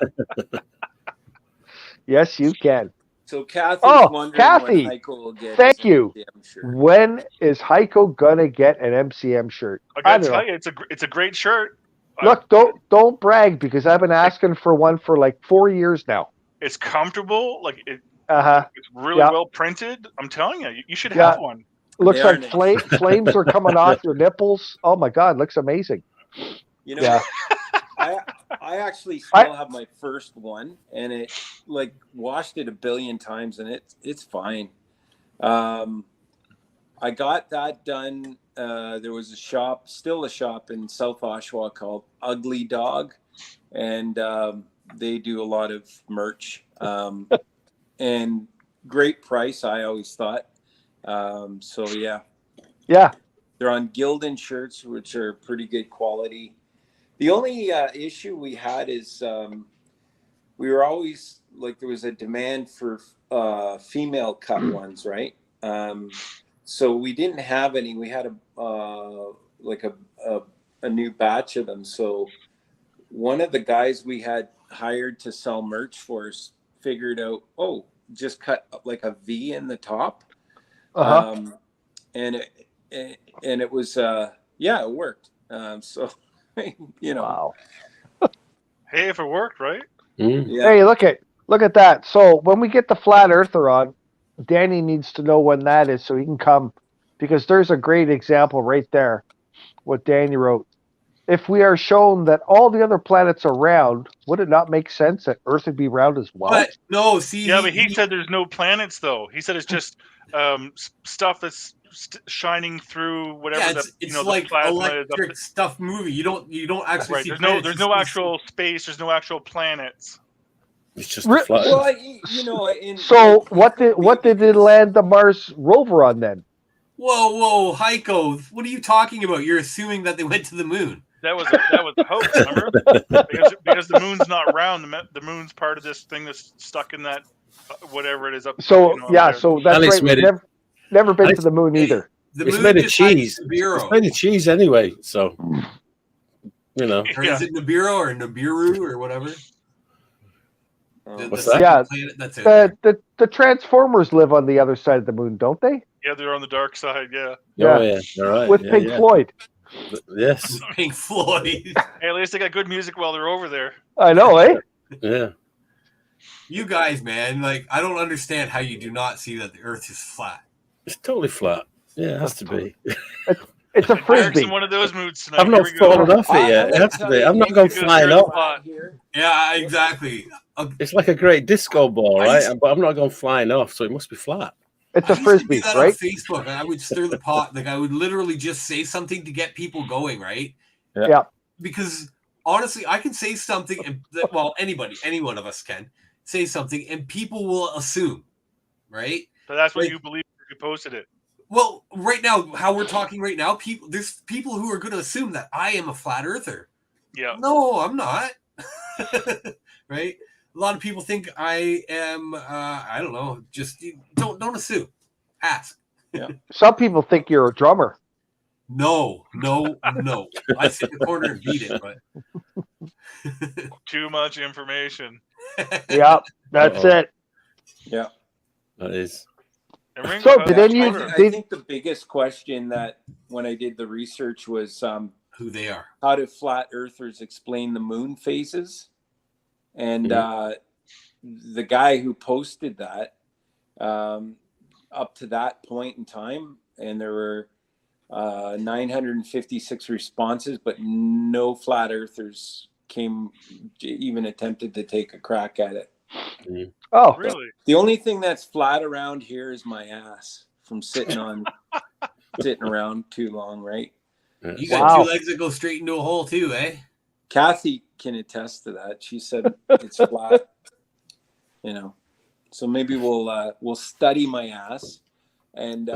Yes, you can. So Kathy's wondering Kathy, when Heiko will get thank his you. MCM shirt. When is Heiko gonna get an MCM shirt? I gotta tell you, it's a great shirt. Look, don't brag, because I've been asking for one for like 4 years now. It's comfortable. Like it's really well printed. I'm telling you, you should have one. Looks like flames are coming off your nipples. Oh my God, looks amazing. I actually still have my first one, and it washed it a billion times, and it's fine. I got that done. There was still a shop in South Oshawa called Ugly Dog, and they do a lot of merch, and great price, I always thought. So yeah, they're on Gildan shirts, which are pretty good quality. The only issue we had is we were always there was a demand for female cut ones, right? So we didn't have any. We had a new batch of them. So one of the guys we had hired to sell merch for us figured out, just cut like a V in the top. And it was it worked. So Wow. Hey, if it worked, right? Yeah. Hey, look at that. So when we get the Flat Earther on, Danny needs to know when that is so he can come, because there's a great example right there. What Danny wrote. If we are shown that all the other planets are round, would it not make sense that Earth would be round as well? But no, see. Yeah, but he said there's no planets, though. He said it's just stuff that's shining through whatever it's the like plasma electric stuff moving. You don't actually see there's no actual space. There's no actual planets. It's just a flat. Well, so what did it land the Mars rover on then? Whoa, Heiko! What are you talking about? You're assuming that they went to the moon. That was a hoax, remember? because the moon's not round. The moon's part of this thing that's stuck in that whatever it is up. So so that's right. Never been to the moon either. It's made of cheese. It's made of cheese anyway. So Or is it Nibiru or Nibiru or whatever? What's that? Yeah, planet that's out there. the Transformers live on the other side of the moon, don't they? Yeah, they're on the dark side. Yeah. Oh yeah, all right. With yeah, Pink yeah. Floyd. Yes. Pink Floyd. Hey, at least they got good music while they're over there. I know, eh? Yeah. You guys, man, like I don't understand how you do not see that the Earth is flat. It's totally flat. Yeah, it has to be. It's a Eric's frisbee. in one of those moods tonight. I've not Here we go. fallen off it yet. It has to be. I'm not going flying off. Yeah, exactly. It's like a great disco ball, right? But I'm not going flying off, so it must be flat. It's I a used to do frisbee, that right? on Facebook. I would stir the pot. Like I would literally just say something to get people going, right? Yeah. Because honestly, I can say something, and well, any one of us can say something, and people will assume, right? So that's what Like- you believe if you posted it. Well, right now, how we're talking right now, there's people who are going to assume that I am a flat earther. Yeah. No, I'm not. Right? A lot of people think I am. I don't know. Just don't assume. Ask. Some people think you're a drummer. No. I sit in the corner and beat it, but Too much information. Yeah, that's it. Yeah. That is. And Ringo So, has did a any of Twitter. you- I think the biggest question that when I did the research was who they are. how do flat earthers explain the moon phases? And the guy who posted that up to that point in time, and there were 956 responses, but no flat earthers even attempted to take a crack at it. Oh, Really? The only thing that's flat around here is my ass from sitting around too long, right? You got Wow. two legs that go straight into a hole too, eh? Kathy can attest to that. She said it's flat. So maybe we'll study my ass, and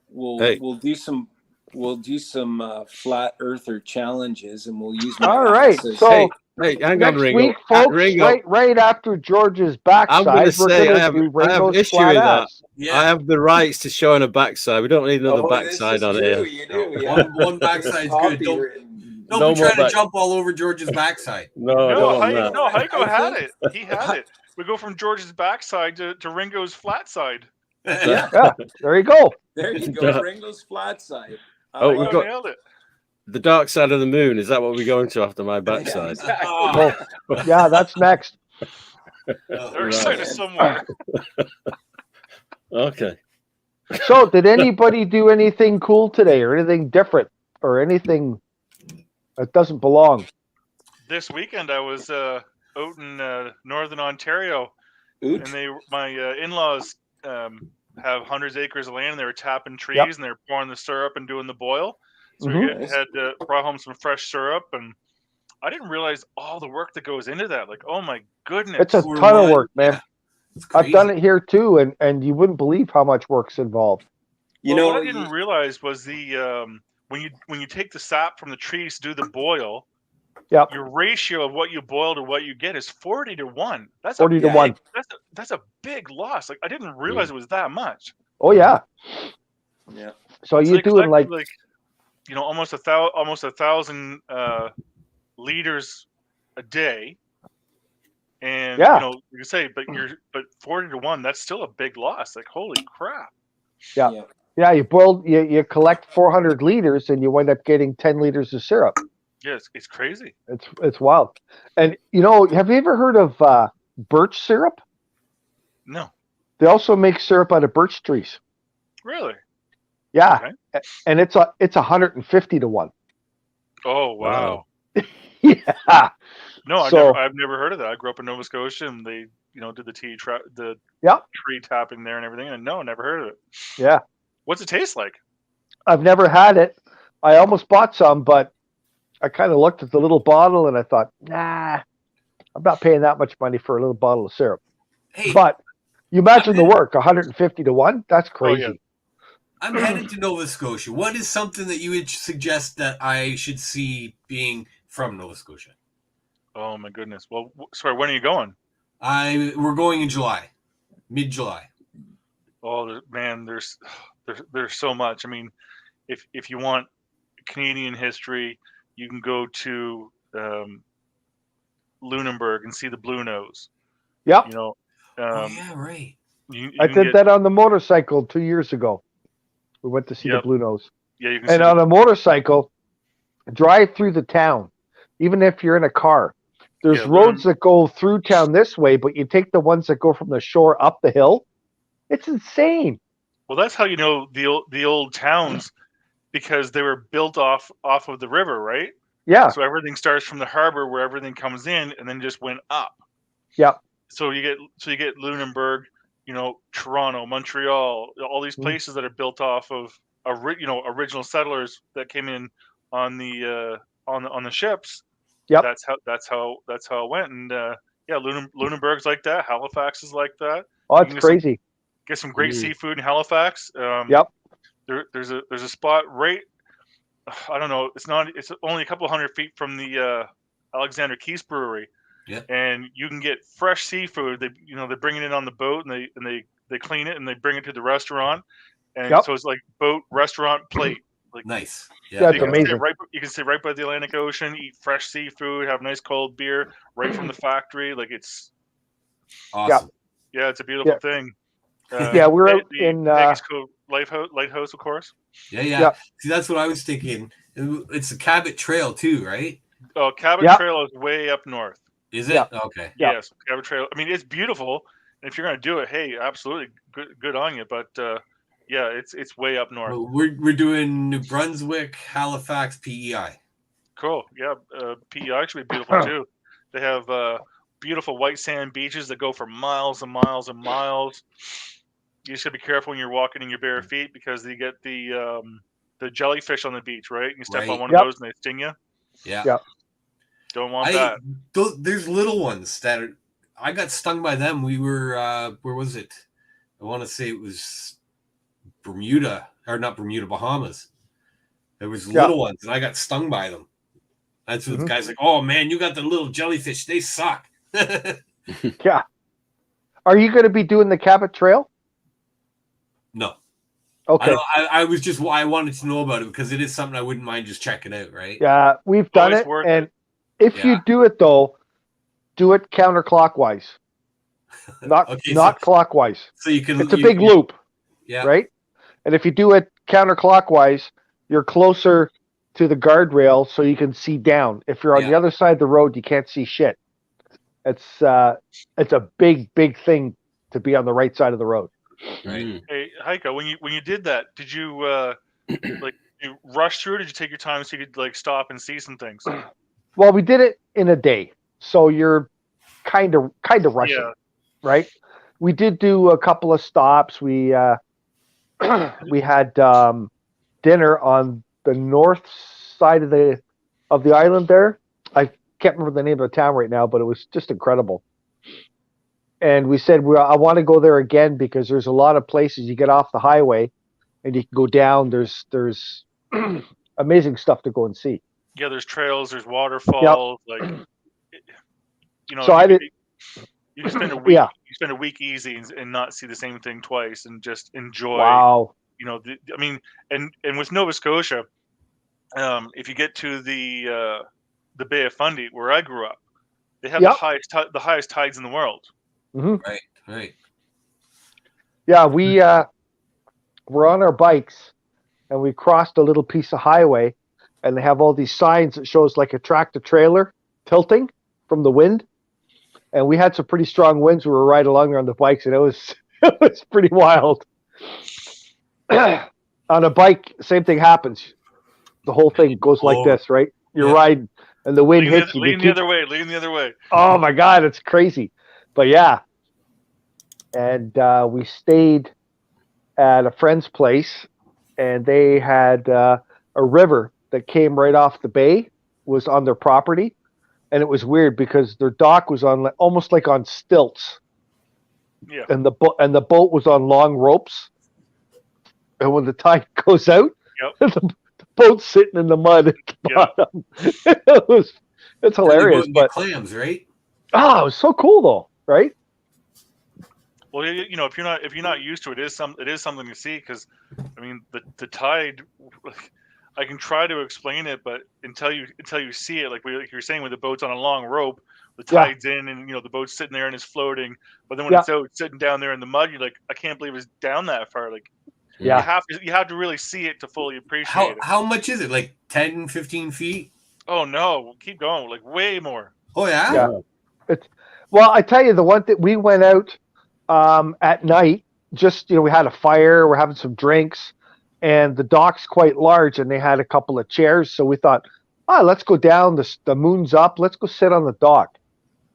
we'll do some flat earther challenges, and we'll use my all right. ass as- So Hey, hang on, next Ringo. week, folks, Ringo, right after George's I'm going backside, to we're say going I to have, do I have Ringo's issue flat with that. ass. I have the rights to showing a backside. We don't need another Oh, this backside is on true, here. You do, yeah. One backside's good. Don't No be trying more to jump all over George's backside. No, I No, don't want that. Heiko I had think- it. He had it. We go from George's backside to Ringo's flat side. Yeah, Yeah, there you go. there you go. Ringo's flat side. Oh, we've Heiko got- nailed it. The dark side of the moon. Is that what we're going to after my Yeah, backside? exactly. Oh, Yeah, that's next. They're Right. excited somewhere. Okay. So, did anybody do anything cool today, or anything different, or anything that doesn't belong? This weekend I was out in northern Ontario, Oot. and my in-laws have hundreds of acres of land. And they were tapping trees, Yep. and they were pouring the syrup and doing the boil. So Mhm. we had brought home some fresh syrup, and I didn't realize all the work that goes into that. Like, oh my goodness! It's a Or ton of one. work, man. it's I've crazy. done it here too, and you wouldn't believe how much work's involved. What I didn't realize was the when you take the sap from the trees to do the boil, Yep. your ratio of what you boil to what you get is 40-1. That's 40 to 1. That's a big loss. Like I didn't realize it was that much. Oh yeah. Yeah. So So you're they doing collect, like almost 1,000 liters a day, and Yeah. you can say, but 40-1, that's still a big loss. Like holy crap! Yeah. yeah, you collect 400 liters and you wind up getting 10 liters of syrup. Yeah, it's crazy. It's wild. And have you ever heard of birch syrup? No, They also make syrup out of birch trees. really. Yeah, and it's 150 to 1. Oh wow. Yeah. No, I've never heard of that. I grew up in Nova Scotia, and they, did the tree tapping there and everything. And no, never heard of it. Yeah. What's it taste like? I've never had it. I almost bought some, but I kind of looked at the little bottle and I thought, nah, I'm not paying that much money for a little bottle of syrup. Hey, But you imagine the work, 150 to 1? That's crazy. yeah. I'm headed to Nova Scotia. What is something that you would suggest that I should see being from Nova Scotia? Oh my goodness. Well, sorry. When are you going? We're going in July, mid-July. Oh man, there's so much. I mean, if you want Canadian history, you can go to Lunenburg and see the Blue Nose. Yep. You know, Oh yeah, right. I did that on the motorcycle 2 years ago. We went to see the Yep. Blue Nose. Yeah, you can And see on a motorcycle, drive through the town, even if you're in a car. There's Yeah, roads that go through town this way, but you take the ones that go from the shore up the hill. It's insane. well, that's how you know the old towns, because they were built off of the river, right? Yeah. So everything starts from the harbor where everything comes in, and then just went up. Yeah. So you get Lunenburg, you know, Toronto, Montreal, all these Mhm. places that are built off of original settlers that came in on the ships. Yep. That's how it went. And yeah, Lunenburg's like that. Halifax is like that. Oh, You it's can crazy. get some great seafood in Halifax. Yep. There's a spot right. I don't know. It's only a couple hundred feet from the Alexander Keith's Brewery. Yeah. And you can get fresh seafood. They bring it in on the boat, and they clean it and they bring it to the restaurant. And Yep. so it's like boat, restaurant, plate. Like Nice. Yeah, it's you can amazing. you can sit right by the Atlantic Ocean, eat fresh seafood, have nice cold beer right from the factory. Like it's Awesome. yeah, it's a beautiful thing. Yeah, we're out in Vegas Cove Lighthouse, of course. Yeah. Yeah. See, that's what I was thinking. It's a Cabot Trail too, right? Oh, Cabot Yeah. Trail is way up north. Is it? Yeah. Okay. Yeah. Yes, Cabot Trail. I mean, it's beautiful. And if you're going to do it, hey, absolutely, good on you. But yeah, it's way up north. Well, we're doing New Brunswick, Halifax, PEI. Cool. Yeah, PEI should be beautiful too. They have beautiful white sand beaches that go for miles and miles and miles. You just gotta be careful when you're walking in your bare feet, because you get the jellyfish on the beach, right? You step on one Yep. of those and they sting you. Yeah. Yep. Don't want that. There's little ones that I got stung by them. We were where was it? I want to say it was Bermuda, or not Bermuda, Bahamas. There was little ones, and I got stung by them. That's what the guy's like, "Oh man, you got the little jellyfish. They suck." Yeah. Are you going to be doing the Cabot Trail? No. Okay. I was just, I wanted to know about it because it is something I wouldn't mind just checking out, right? Yeah, we've done Always it, worth and it. if you do it though, do it counterclockwise, not Okay, not clockwise. So you can. It's a big loop, Yeah. right? And if you do it counterclockwise, you're closer to the guardrail, so you can see down. If you're on the other side of the road, you can't see shit. It's a big thing to be on the right side of the road. Right. Hey, Heiko, when you did that, did you like you rush through? Or did you take your time so you could like stop and see some things? Well, we did it in a day, so you're kind of rushing, right? We did do a couple of stops. We we had dinner on the north side of the island there. I can't remember the name of the town right now, but it was just incredible. And we said, I want to go there again because there's a lot of places you get off the highway and you can go down. There's amazing stuff to go and see. Yeah, there's trails, there's waterfalls, like So you can spend a week. Yeah. You spend a week easy and not see the same thing twice and just enjoy. Wow. I mean, and with Nova Scotia, if you get to the Bay of Fundy where I grew up, they have the highest tides in the world. Mm-hmm. Right. Yeah, we were on our bikes and we crossed a little piece of highway, and they have all these signs that shows like a tractor trailer tilting from the wind. And we had some pretty strong winds. We were right along there on the bikes, and it was pretty wild. On a bike, same thing happens. The whole thing goes like this, right? You're riding, and the wind hits you. Lean the other way. Oh my God, it's crazy. But yeah, and we stayed at a friend's place, and they had a river that came right off the bay, was on their property. And it was weird because their dock was on almost like on stilts. Yeah. And the boat was on long ropes. And when the tide goes out, the boat's sitting in the mud at the bottom. It's hilarious. But clams, right? Oh, it was so cool though, right? Well, if you're not used to it, it is something to see, because I mean the tide. I can try to explain it, but until you see it, like you're saying, with the boat's on a long rope, the tide's in, and the boat's sitting there and it's floating. But then when it's out sitting down there in the mud, you're like, I can't believe it's down that far. Like, you have to really see it to fully appreciate it. How much is it? Like 10, 15 feet? Oh no, keep going. Like way more. Oh yeah. Yeah. Well, I tell you, the one that we went out at night, just we had a fire, we're having some drinks, and the dock's quite large, and they had a couple of chairs, so we thought, let's go down. The moon's up. Let's go sit on the dock.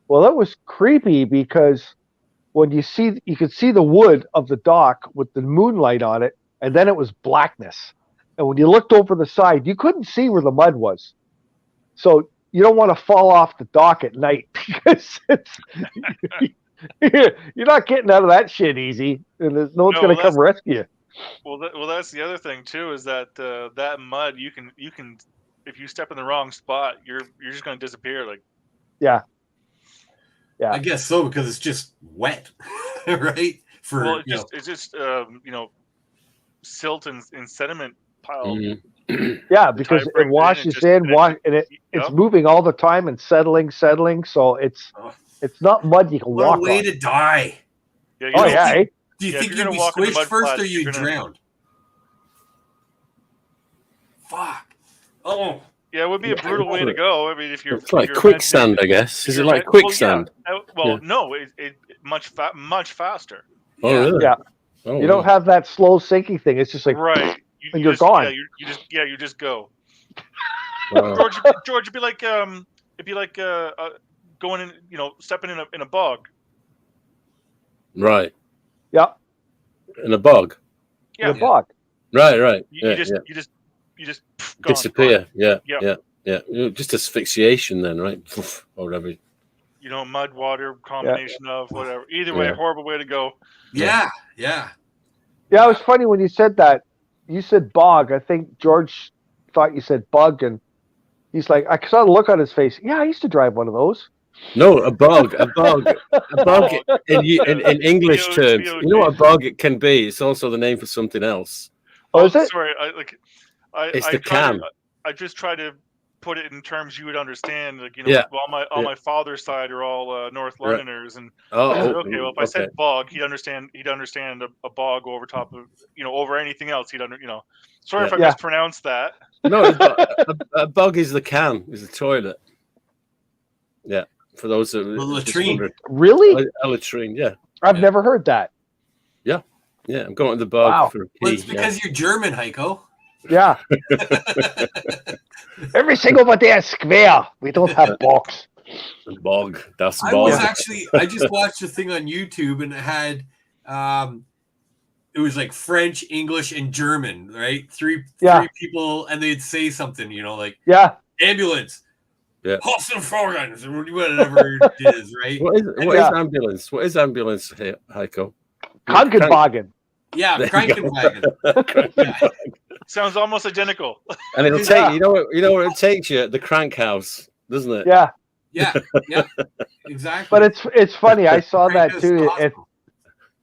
Well, it was creepy because when you could see the wood of the dock with the moonlight on it, and then it was blackness. And when you looked over the side, you couldn't see where the mud was. So you don't want to fall off the dock at night because you're not getting out of that shit easy, and no one's going to come rescue you. Well, that's the other thing too, is that that mud, you can if you step in the wrong spot, you're just going to disappear. Like, yeah. I guess so, because it's just wet, right? It's just silt and sediment pile. Yeah, because it washes in, and it's moving all the time and settling. So it's not mud you can walk on. What a way to die! Yeah, Do you think you'd be squished first, or you drowned? Fuck! Oh. Yeah, it would be a brutal way to go. I mean, it's like quicksand, I guess. Is it like quicksand? No, it much faster. Oh, really? Yeah. Oh, you don't have that slow sinking thing. It's just like right. And you're gone. Yeah, you just go. Wow. George, it'd be like going in, stepping in a bog. Right. Yeah. In a bog. Yeah. In a bog. Right. You just disappear. Gone. Yeah. Just asphyxiation then, right? Or whatever. Mud, water, combination of whatever. Either way, horrible way to go. Yeah. Yeah, it was funny when you said that. You said bog. I think George thought you said bug, and he's like, I saw the look on his face. Yeah, I used to drive one of those. No, a bog in English terms. You know what a bog it can be? It's also the name for something else. Oh, is it? Sorry, it's the cam. I just try to put it in terms you would understand. Like, all my father's side are all North Londoners, and okay. Well, if I said bog, he'd understand a bog over top of over anything else. Sorry if I mispronounced that. No, a bog is the cam, is the toilet. Yeah, for those that the latrine. Really? A latrine. Yeah. I've never heard that. Yeah. I'm going to the bog for a pee. Well, it's because you're German, Heiko. Yeah. Everything over there is square. We don't have bogs. Bog. That's bog. I just watched a thing on YouTube, and it had it was like French, English, and German, right? Three people, and they'd say something, like ambulance. Yeah. Hosenfogans, or whatever it is, right? What is ambulance? What is ambulance, Heiko? Krankenwagen. Yeah, Krankenwagen. Sounds almost identical. And it'll take you know what it takes you? The crank house, doesn't it? Yeah. Yeah, exactly. But it's funny. I saw that too.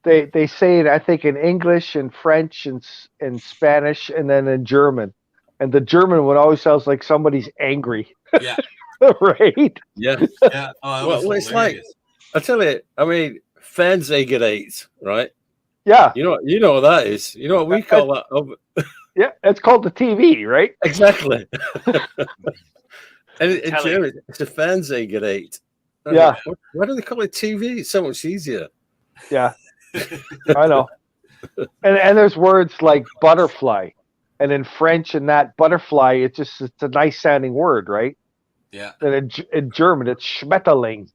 They say it, I think, in English and French and Spanish, and then in German. And the German one always sounds like somebody's angry. Yeah. Right? Yeah. Yeah. Well, it's like, I tell you, I mean, Fernsehgerät, right? Yeah. You know what that is. You know what we call that? Yeah, it's called the TV, right? Exactly. And in German, it's a Fernsehgerät. Yeah. Why do they call it TV? It's so much easier. Yeah. I know. And there's words like butterfly. And in French, and that butterfly, it's a nice sounding word, right? Yeah. And in German, it's Schmetterling.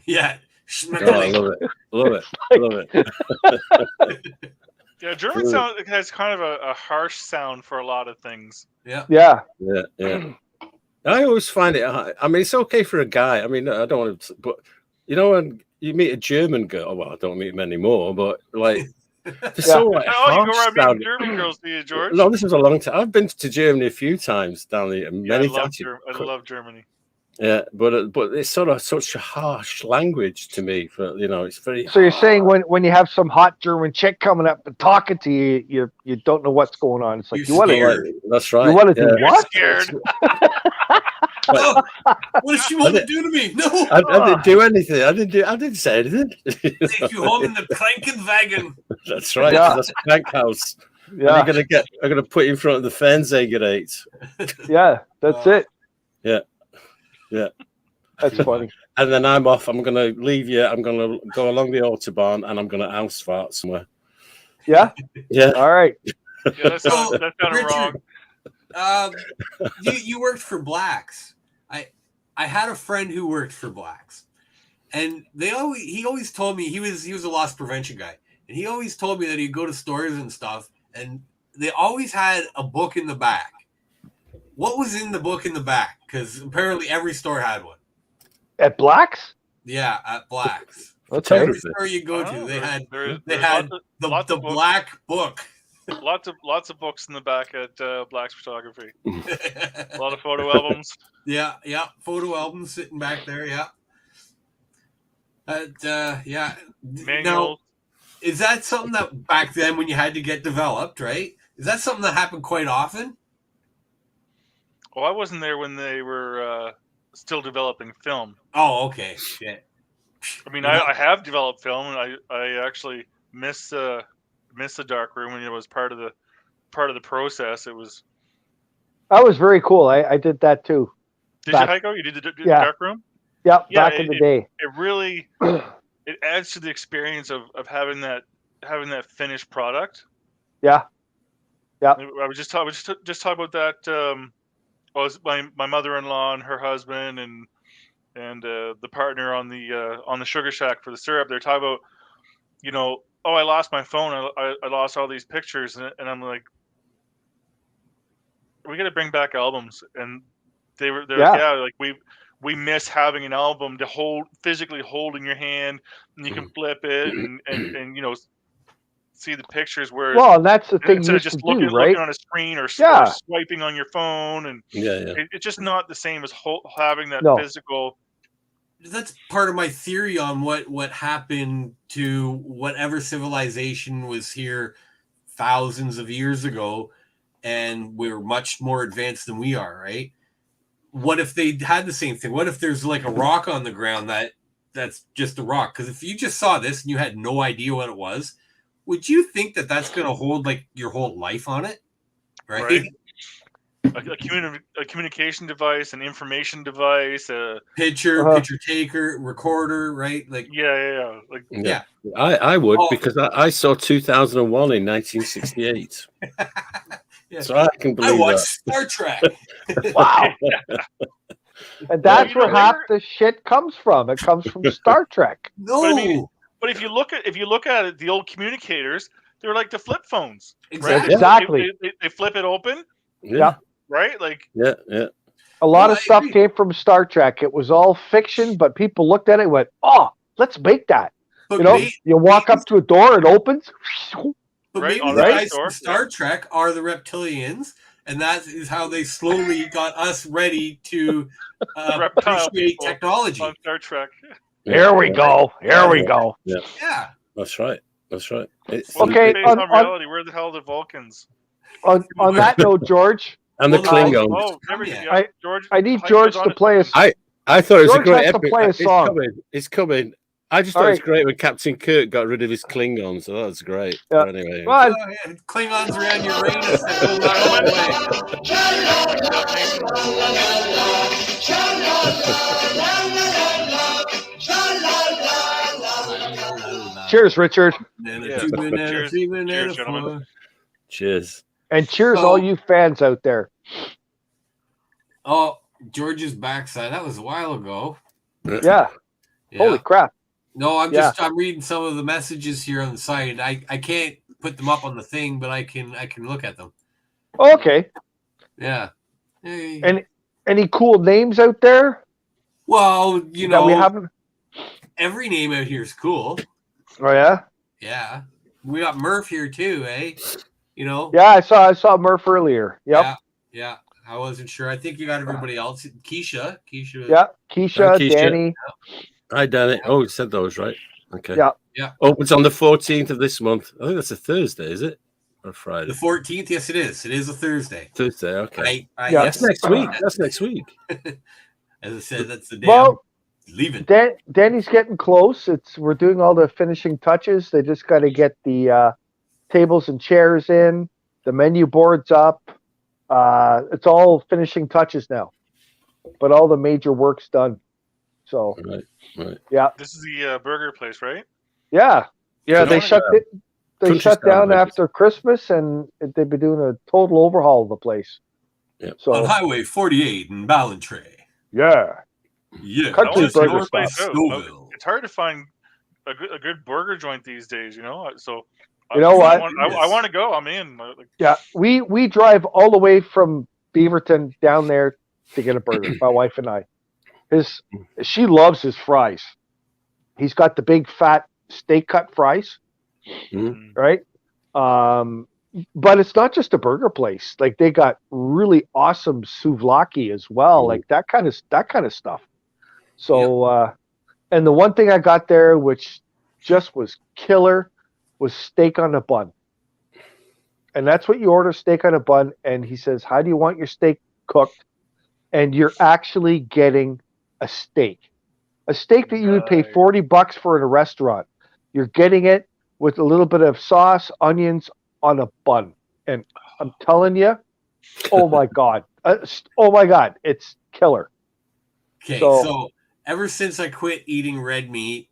Yeah. Oh, I love it. Yeah, German sound has kind of a harsh sound for a lot of things. Yeah. Yeah. I always find it. I mean, it's okay for a guy. I mean, I don't want to, but when you meet a German girl, well, I don't meet them anymore, but like, they're so like you go around meeting German girls, do you, George? No, this was a long time. I've been to Germany a few times down there. Many times. I love Germany. Yeah, but it's sort of such a harsh language to me. For it's very. So you're saying when you have some hot German chick coming up and talking to you, you don't know what's going on. It's like You're you want to. scared. That's right. You want to do You're what? scared. Oh, what does she want to do to me? No. I didn't do anything. I didn't say anything. Take you home in the Krankenwagen. That's right. Yeah. That's a crank house. Yeah, I'm gonna put you in front of the Fernsehgerät. yeah, that's it. Yeah. That's funny. And then I'm off. I'm gonna leave you. I'm gonna go along the autobahn, and I'm gonna house fart somewhere. Yeah. Yeah. All right. Yeah, that sounded wrong. Richard, you worked for Blacks. I had a friend who worked for Blacks, and he always told me he was a loss prevention guy, and he always told me that he'd go to stores and stuff, and they always had a book in the back. What was in the book in the back? Because apparently every store had one. At Blacks? Yeah, at Blacks. Okay. Every store you go to, they had the black book. Lots of books in the back at Black's Photography. A lot of photo albums. Yeah, photo albums sitting back there. Yeah. Yeah. Manuals. Now, is that something that back then when you had to get developed, right? Is that something that happened quite often? Oh, I wasn't there when they were still developing film. Oh, okay. Shit. I mean, I have developed film, and I actually miss the dark room, and it was part of the process. It was. That was very cool. I did that too. Did you, Heiko? You did the dark room? Yeah, Yeah, back in the day. It really it adds to the experience of having that finished product. Yeah. Yeah. I was just talking about that. Was my mother-in-law and her husband and the partner on the Sugar Shack for the syrup. They're talking about, oh, I lost my phone. I lost all these pictures, and I'm like, we got to bring back albums. And they're like, we miss having an album to hold, physically hold in your hand, and you can flip it and see the pictures. Whereas, well, that's the thing instead you of just used to looking do, right? on a screen or Yeah. swiping on your phone, and it's just not the same as having that physical. That's part of my theory on what happened to whatever civilization was here thousands of years ago, and we're much more advanced than we are, right? What if they had the same thing? What if there's like a rock on the ground that's just a rock? Because if you just saw this and you had no idea what it was, would you think that that's going to hold like your whole life on it? Right? A communication device, an information device, a picture taker, recorder, right? Like yeah. I would because I saw 2001 in 1968. Yeah. So I can believe I watched that. Star Trek. Wow. And that's where half the shit comes from. It comes from Star Trek. No. But if you look at it, the old communicators, they're like the flip phones. Exactly. Right? Exactly. They flip it open. Yeah. Right? Like yeah. A lot of stuff came from Star Trek. It was all fiction, but people looked at it and went, "Oh, let's make that." But you walk up to a door, it opens. But Right, maybe the guys from Star Trek are the reptilians, and that is how they slowly got us ready to appreciate technology. On Star Trek. Here we go. Here we go. Yeah. That's right. Okay. Based on reality, where the hell are the Vulcans? On that note, George. And the Klingons. Oh, George. I need George to play us. I thought it was George a great has to epic. play a song. It's coming. I just thought it was great when Captain Kirk got rid of his Klingons. So that was great. Yeah. But anyway. Well, Klingons around Uranus that go that way. Cheers, Richard. Cheers, gentlemen. Cheers. And cheers, all you fans out there. Oh, George's backside. That was a while ago. Yeah. Holy crap. No, I'm reading some of the messages here on the site. I can't put them up on the thing, but I can look at them. Okay. Yeah. And any cool names out there? Well, that we haven't. Every name out here is cool. Oh yeah. Yeah. We got Murph here too, eh? Yeah, I saw Murph earlier. Yep. Yeah. I wasn't sure. I think you got everybody else. Keisha. Yeah, Keisha, Hi, Keisha. Danny. Hi, Danny. Oh, you said those, right? Okay. Yeah. Opens on the 14th of this month. I think that's a Thursday, is it? Or Friday? The 14th. Yes, it is. It is a Thursday. Thursday, okay. Yeah. That's next week. That's next week. As I said, that's the day Well, I'm leaving. Danny's getting close. We're doing all the finishing touches. They just got to get the tables and chairs in, the menu boards up. It's all finishing touches now, but all the major work's done. So, right. Yeah. This is the burger place, right? Yeah. They shut it. They shut down after Christmas, and they've been doing a total overhaul of the place. Yeah. So On Highway 48 in Ballantrae. Yeah. Country burger stuff. It's hard to find a good burger joint these days, you know. So you know what? I want to go. I'm in. Yeah, we drive all the way from Beaverton down there to get a burger. My wife and I. She loves his fries. He's got the big fat steak cut fries, right? But it's not just a burger place. Like they got really awesome souvlaki as well, like that kind of stuff. So, and the one thing I got there, which just was killer, was steak on a bun. And that's what you order, steak on a bun. And he says, how do you want your steak cooked? And you're actually getting a steak that you would pay $40 for in a restaurant. You're getting it with a little bit of sauce, onions on a bun. And I'm telling you, oh my God, it's killer. Okay, so ever since I quit eating red meat,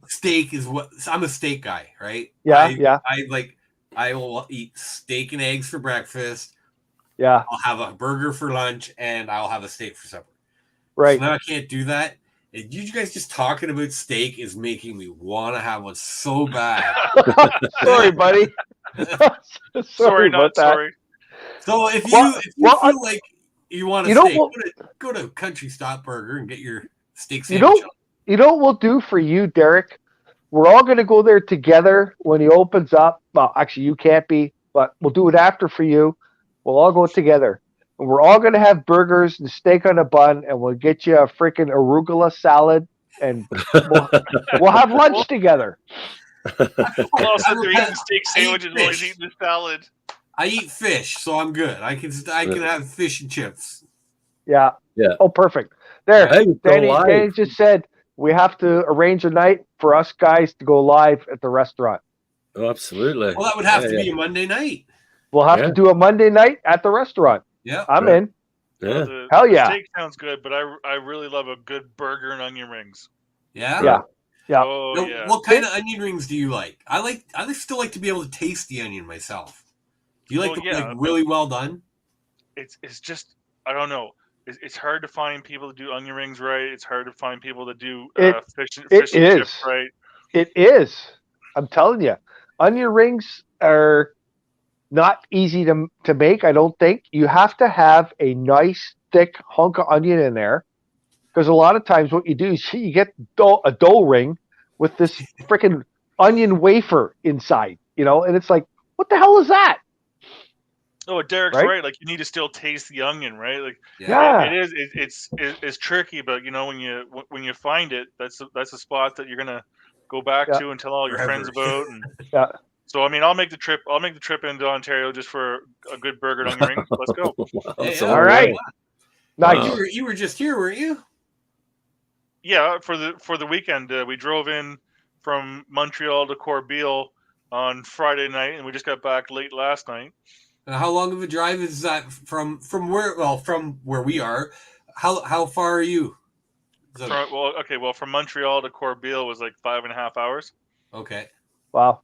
steak is what I'm a steak guy, right? I will eat steak and eggs for breakfast. Yeah. I'll have a burger for lunch and I'll have a steak for supper. Right. So now I can't do that. And you guys just talking about steak is making me want to have one so bad. Sorry, buddy. sorry, not that. sorry. So if you feel like you want a steak, go to Country Stop Burger and get your steak sandwich. You know what we'll do for you, Derek? We're all going to go there together when he opens up. Well, actually, you can't be, but we'll do it after for you. We'll all go together. And we're all going to have burgers and steak on a bun, and we'll get you a freaking arugula salad, and we'll have lunch together. We'll all sit there eating steak sandwiches while he's eating the salad. I eat fish, so I'm good. I can have fish and chips. Yeah. Oh, perfect. There, Danny just said we have to arrange a night for us guys to go live at the restaurant. Oh, absolutely. Well, that would have to be a Monday night. We'll have to do a Monday night at the restaurant. Yeah, I'm in. Yeah. Hell yeah. The steak sounds good, but I really love a good burger and onion rings. Yeah. Oh, yeah. What kind of onion rings do you like? I still like to be able to taste the onion myself. Do you like them really well done? It's just, I don't know. It's hard to find people that do onion rings right. It's hard to find people that do fish and chips right. It is. I'm telling you, onion rings are not easy to make. I don't think you have to have a nice thick hunk of onion in there, because a lot of times what you do is you get a dough ring with this freaking onion wafer inside, and it's like, what the hell is that? Oh, Derek's right. Like you need to still taste the onion, right? Like it's tricky, but when you find it, that's a spot that you're gonna go back to and tell all your friends about. And so I mean, I'll make the trip into Ontario just for a good burger and onion ring. Let's go. All right. Nice. You were just here, weren't you? Yeah, for the weekend, we drove in from Montreal to Corbeil on Friday night, and we just got back late last night. How long of a drive is that from where? Well, from where we are. How far are you? From Montreal to Corbeil was like 5.5 hours. Okay. Wow.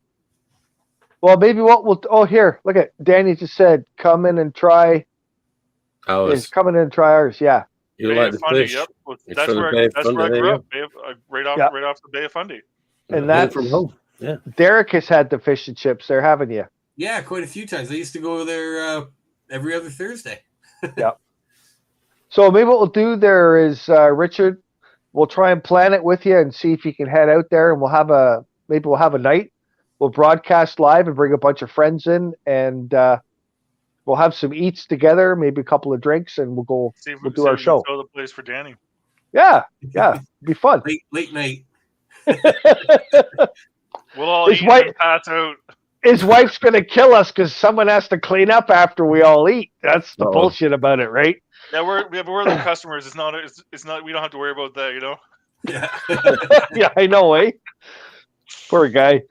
Well, maybe what we'll. Oh, here, look at Danny just said, come in and try. Ours. Coming in and try ours. Yeah. You Bay like the Fundy, fish? Yep. That's where I grew up. Right off the Bay of Fundy. And that's from home. Yeah. Derek has had the fish and chips there, haven't you? Yeah, quite a few times. I used to go there every other Thursday. Yeah. So maybe what we'll do there is, Richard, we'll try and plan it with you and see if you can head out there, and we'll have a night. We'll broadcast live and bring a bunch of friends in, and We'll have some eats together, maybe a couple of drinks, and we'll do our show. Throw the place for Danny. Yeah, be fun. Late night. We'll all His eat wife- and pass out. His wife's gonna kill us because someone has to clean up after we all eat. That's the bullshit about it, right? Yeah, we're the customers. It's not. We don't have to worry about that, you know. Yeah. Yeah, I know, eh? Poor guy.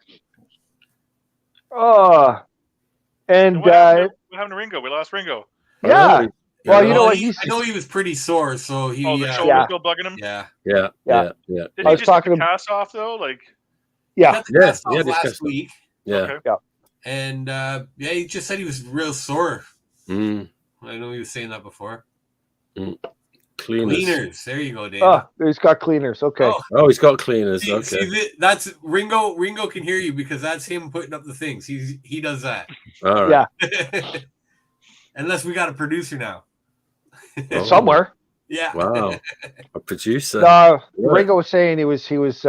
Oh, and What happened to Ringo? We lost Ringo. yeah. Well, you know what? I know he was pretty sore, so he. Oh, the shoulder was still bugging him. Yeah. Yeah. Yeah. Did I he was just talking get the to- cast off though? Like, Yeah. Got the cast off yeah, last discussed it. week, Yeah. okay. and he just said he was real sore. Mm. I know he was saying that before. Cleaners. There you go, Dave. Oh, he's got cleaners. Okay. Oh, he's got cleaners. See, Okay. that's Ringo. Ringo can hear you because that's him putting up the things. He does that. All right. Yeah. Unless we got a producer now. Oh. Somewhere. Yeah. Wow. A producer. Ringo was saying he was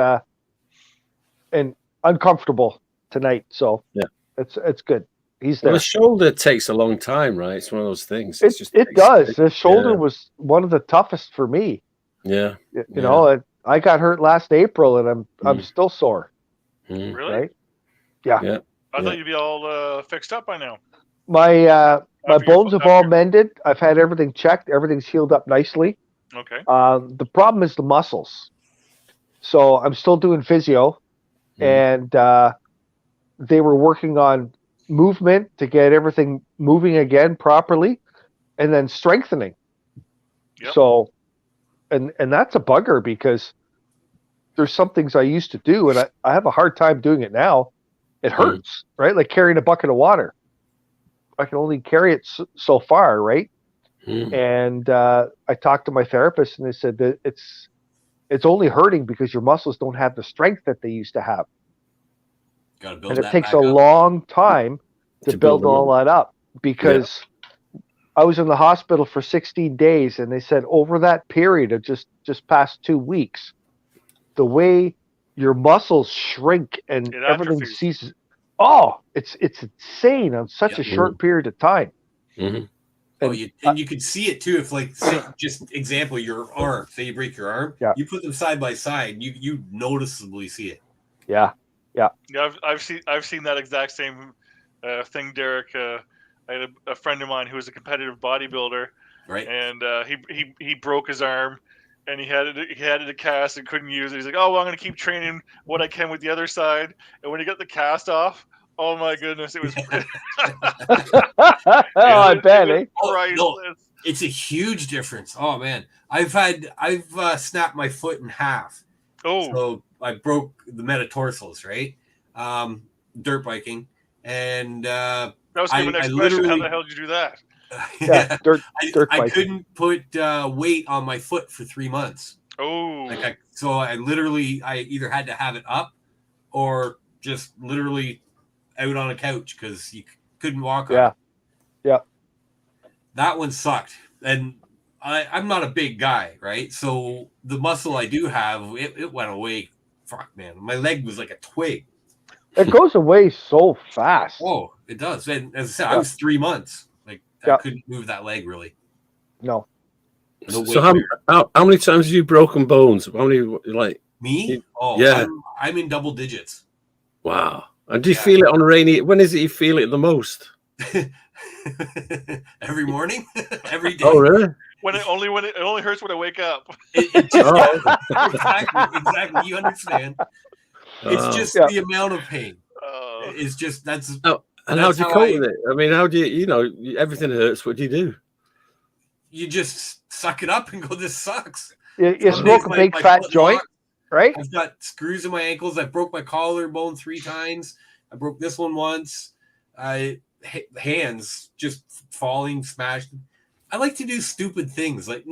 uncomfortable tonight, so Yeah. it's good. He's Well, there. the shoulder takes a long time, right? It's one of those things. It does. The shoulder was one of the toughest for me. Yeah. You know, I got hurt last April, and I'm still sore. Mm. Really? Right? Yeah. Yeah. I thought you'd be all fixed up by now. My After your bones foot have all doctor. mended. I've had everything checked. Everything's healed up nicely. Okay. The problem is the muscles. So I'm still doing physio, and they were working on movement to get everything moving again properly, and then strengthening. Yep. So, and that's a bugger because there's some things I used to do, and I have a hard time doing it now. It hurts, right? Like carrying a bucket of water. I can only carry it so far, right? Mm. And I talked to my therapist, and they said that it's only hurting because your muscles don't have the strength that they used to have. Gotta build And it that takes back a up. long time to build them all that up because I was in the hospital for 16 days, and they said over that period of just past 2 weeks, the way your muscles shrink and It everything atrophies. ceases. Oh, it's insane on such a short period of time. Mhm. And you could see it too if, like, say, just example, your arm. Say you break your arm, Yeah. you put them side by side, you noticeably see it. Yeah. Yeah, I've seen that exact same thing, Derek. I had a friend of mine who was a competitive bodybuilder, Right. and he broke his arm, and he had it a cast and couldn't use it. He's like, oh, well, I'm going to keep training what I can with the other side. And when he got the cast off, oh my goodness, it was. I bet, eh? Oh, no, it's a huge difference. Oh man, I've snapped my foot in half. Oh, So I broke the metatarsals, right? Dirt biking, and that was my I next question. How literally- the hell did you do that? Yeah, dirt I bike. couldn't put weight on my foot for 3 months. Oh, So I either had to have it up or just literally out on a couch because you couldn't walk on it. Yeah. That one sucked. And I'm not a big guy, right? So the muscle I do have, it went away. Fuck, man. My leg was like a twig. It goes away so fast. Oh, it does. And as I said, I was 3 months. Like, I couldn't move that leg really. No. No So weight there. how many times have you broken bones? How many, like? Me? Oh, Yeah. I'm in double digits. Wow. And do you feel it on rainy? When is it you feel it the most? Every morning, every day. Oh, really? when it only hurts when I wake up. It just, Oh. exactly. You understand. It's Oh. just the amount of pain. Uh, It's just that's. And how That's do you how cope I- with it? I mean, how do you, everything hurts. What do you do? You just suck it up and go. This sucks. You Some smoke days a my- big my fat foot joint, locks. right? I've got screws in my ankles. I broke my collarbone 3 times. I broke this one once. Hands just falling, smashed. I like to do stupid things, like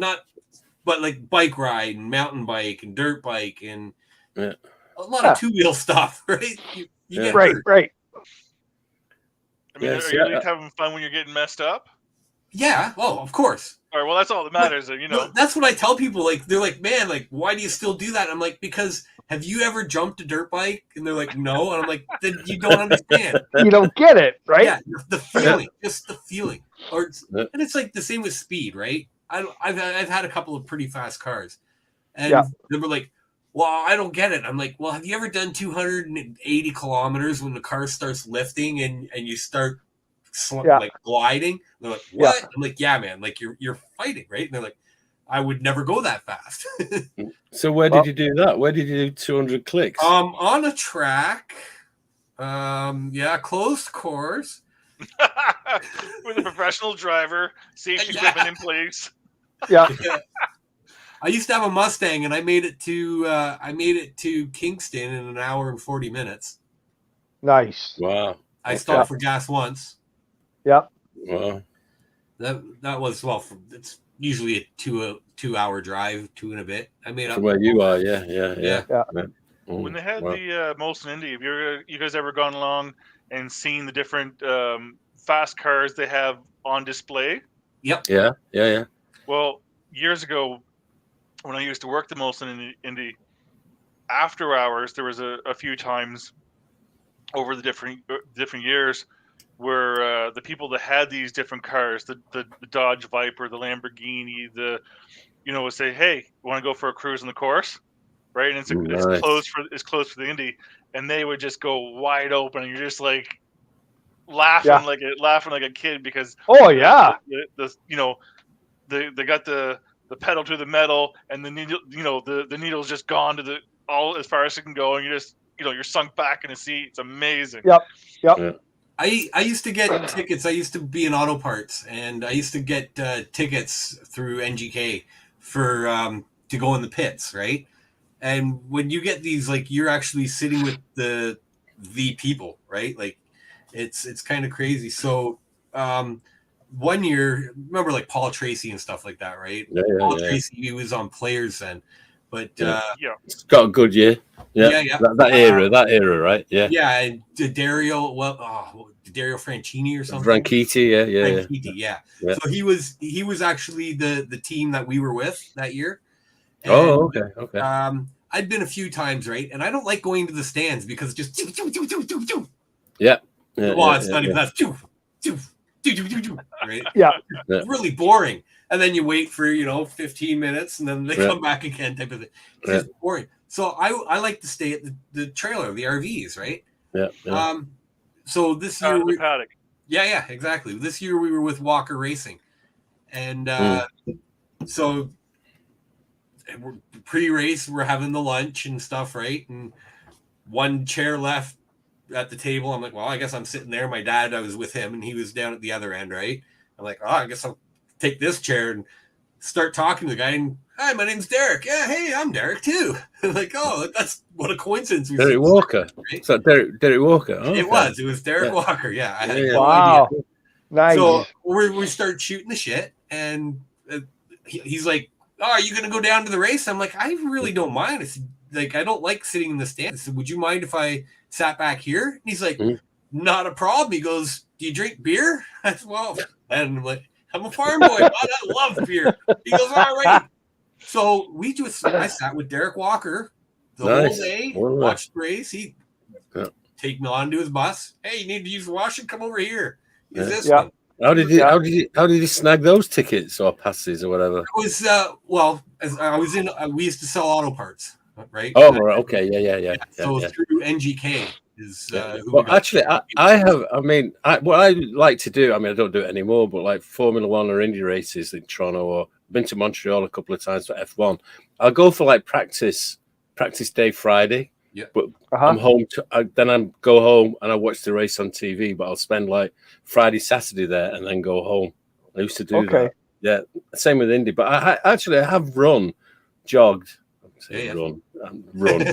like bike ride and mountain bike and dirt bike and Yeah. a lot of 2-wheel stuff, right? You get Right, hurt. right. I mean, Yeah, are see, you at least having fun when you're getting messed up? Yeah. Oh, of course. All right, well, that's all that matters. You know, No, that's what I tell people. Like, they're like, man, like, why do you still do that? I'm like, because have you ever jumped a dirt bike? And they're like, no. And I'm like, then you don't understand. You don't get it, right? Yeah, the feeling, just the feeling. And it's like the same with speed, right? I've had a couple of pretty fast cars, and they were like, "Well, I don't get it." I'm like, "Well, have you ever done 280 kilometers when the car starts lifting and you start like gliding?" And they're like, "What?" I'm like, "Yeah, man. Like you're fighting, right?" And they're like, "I would never go that fast." So where did you do that? Where did you do 200 clicks? On a track. Closed course. With a professional driver, safety equipment in place. Yeah. I used to have a Mustang, and I made it to Kingston in an hour and 40 minutes. Nice. Wow. I stopped for gas once. Yeah. Wow. That was it's usually a 2 hour drive, 2 and a bit. I made up from where you are. Yeah. When they had the Molson Indy, have you guys ever gone along and seen the different fast cars they have on display? Yep. Yeah. Well, years ago, when I used to work the Molson Indy, after hours, there was a few times over the different years where the people that had these different cars, the Dodge Viper, the Lamborghini, would say, "Hey, want to go for a cruise on the course?" Right, and it's closed for the Indy, and they would just go wide open, and you're just like laughing like a kid because they got the pedal to the metal, and the needle, the needle's just gone to all as far as it can go, and you're just you're sunk back in a seat. It's amazing. Yep. Yeah. I used to get tickets. I used to be in auto parts, and I used to get tickets through NGK for to go in the pits, right? And when you get these, like, you're actually sitting with the people, right? Like, it's kind of crazy. So, 1 year, remember like Paul Tracy and stuff like that, right? Paul Tracy, he was on Players then, but it's got a good year. Yeah. That era, right? Yeah. Yeah, and Dario Franchitti or something. Franchitti, yeah. So he was actually the team that we were with that year. And, okay. I'd been a few times, right? And I don't like going to the stands because it's just it's not even that. Right? Yeah. It's really boring. And then you wait for 15 minutes, and then they come back again, type of thing. It's just boring. So I like to stay at the trailer, the RVs, right? Yeah. So this year the paddock. Yeah, exactly. This year we were with Walker Racing, and so pre-race we're having the lunch and stuff, right? And one chair left at the table. I'm like, well, I guess I'm sitting there. My dad, I was with him, and he was down at the other end, right? I'm like, I guess I'll take this chair and start talking to the guy. And, hi, my name's Derek. Yeah, hey, I'm Derek too. I'm like, that's what a coincidence. Derek Walker. Right? So Derek Walker. Oh, it was Derek Walker. Yeah. I had no idea. Nice. So we start shooting the shit, and he's like, "Oh, are you going to go down to the race?" I'm like, "I really don't mind. It's like, I don't like sitting in the stands. So would you mind if I sat back here?" And he's like, "Not a problem." He goes, "Do you drink beer?" I said, "Well," and I'm like, "I'm a farm boy. I love beer." He goes, "All right." So I sat with Derek Walker the whole day, watched the race. He take me on to his bus. "Hey, you need to use the washroom? Come over here. Use this one." How did you snag those tickets or passes or whatever? It was we used to sell auto parts, right? Oh, right. Okay, yeah. So through NGK is well, actually, what I like to do. I mean, I don't do it anymore, but like Formula One or Indy races in Toronto, or been to Montreal a couple of times for F1. I'll go for like practice day Friday. Yeah, but I'm home. Then I go home and I watch the race on TV. But I'll spend like Friday, Saturday there, and then go home. I used to do that. Yeah, same with Indy. But I have jogged. Run. Right?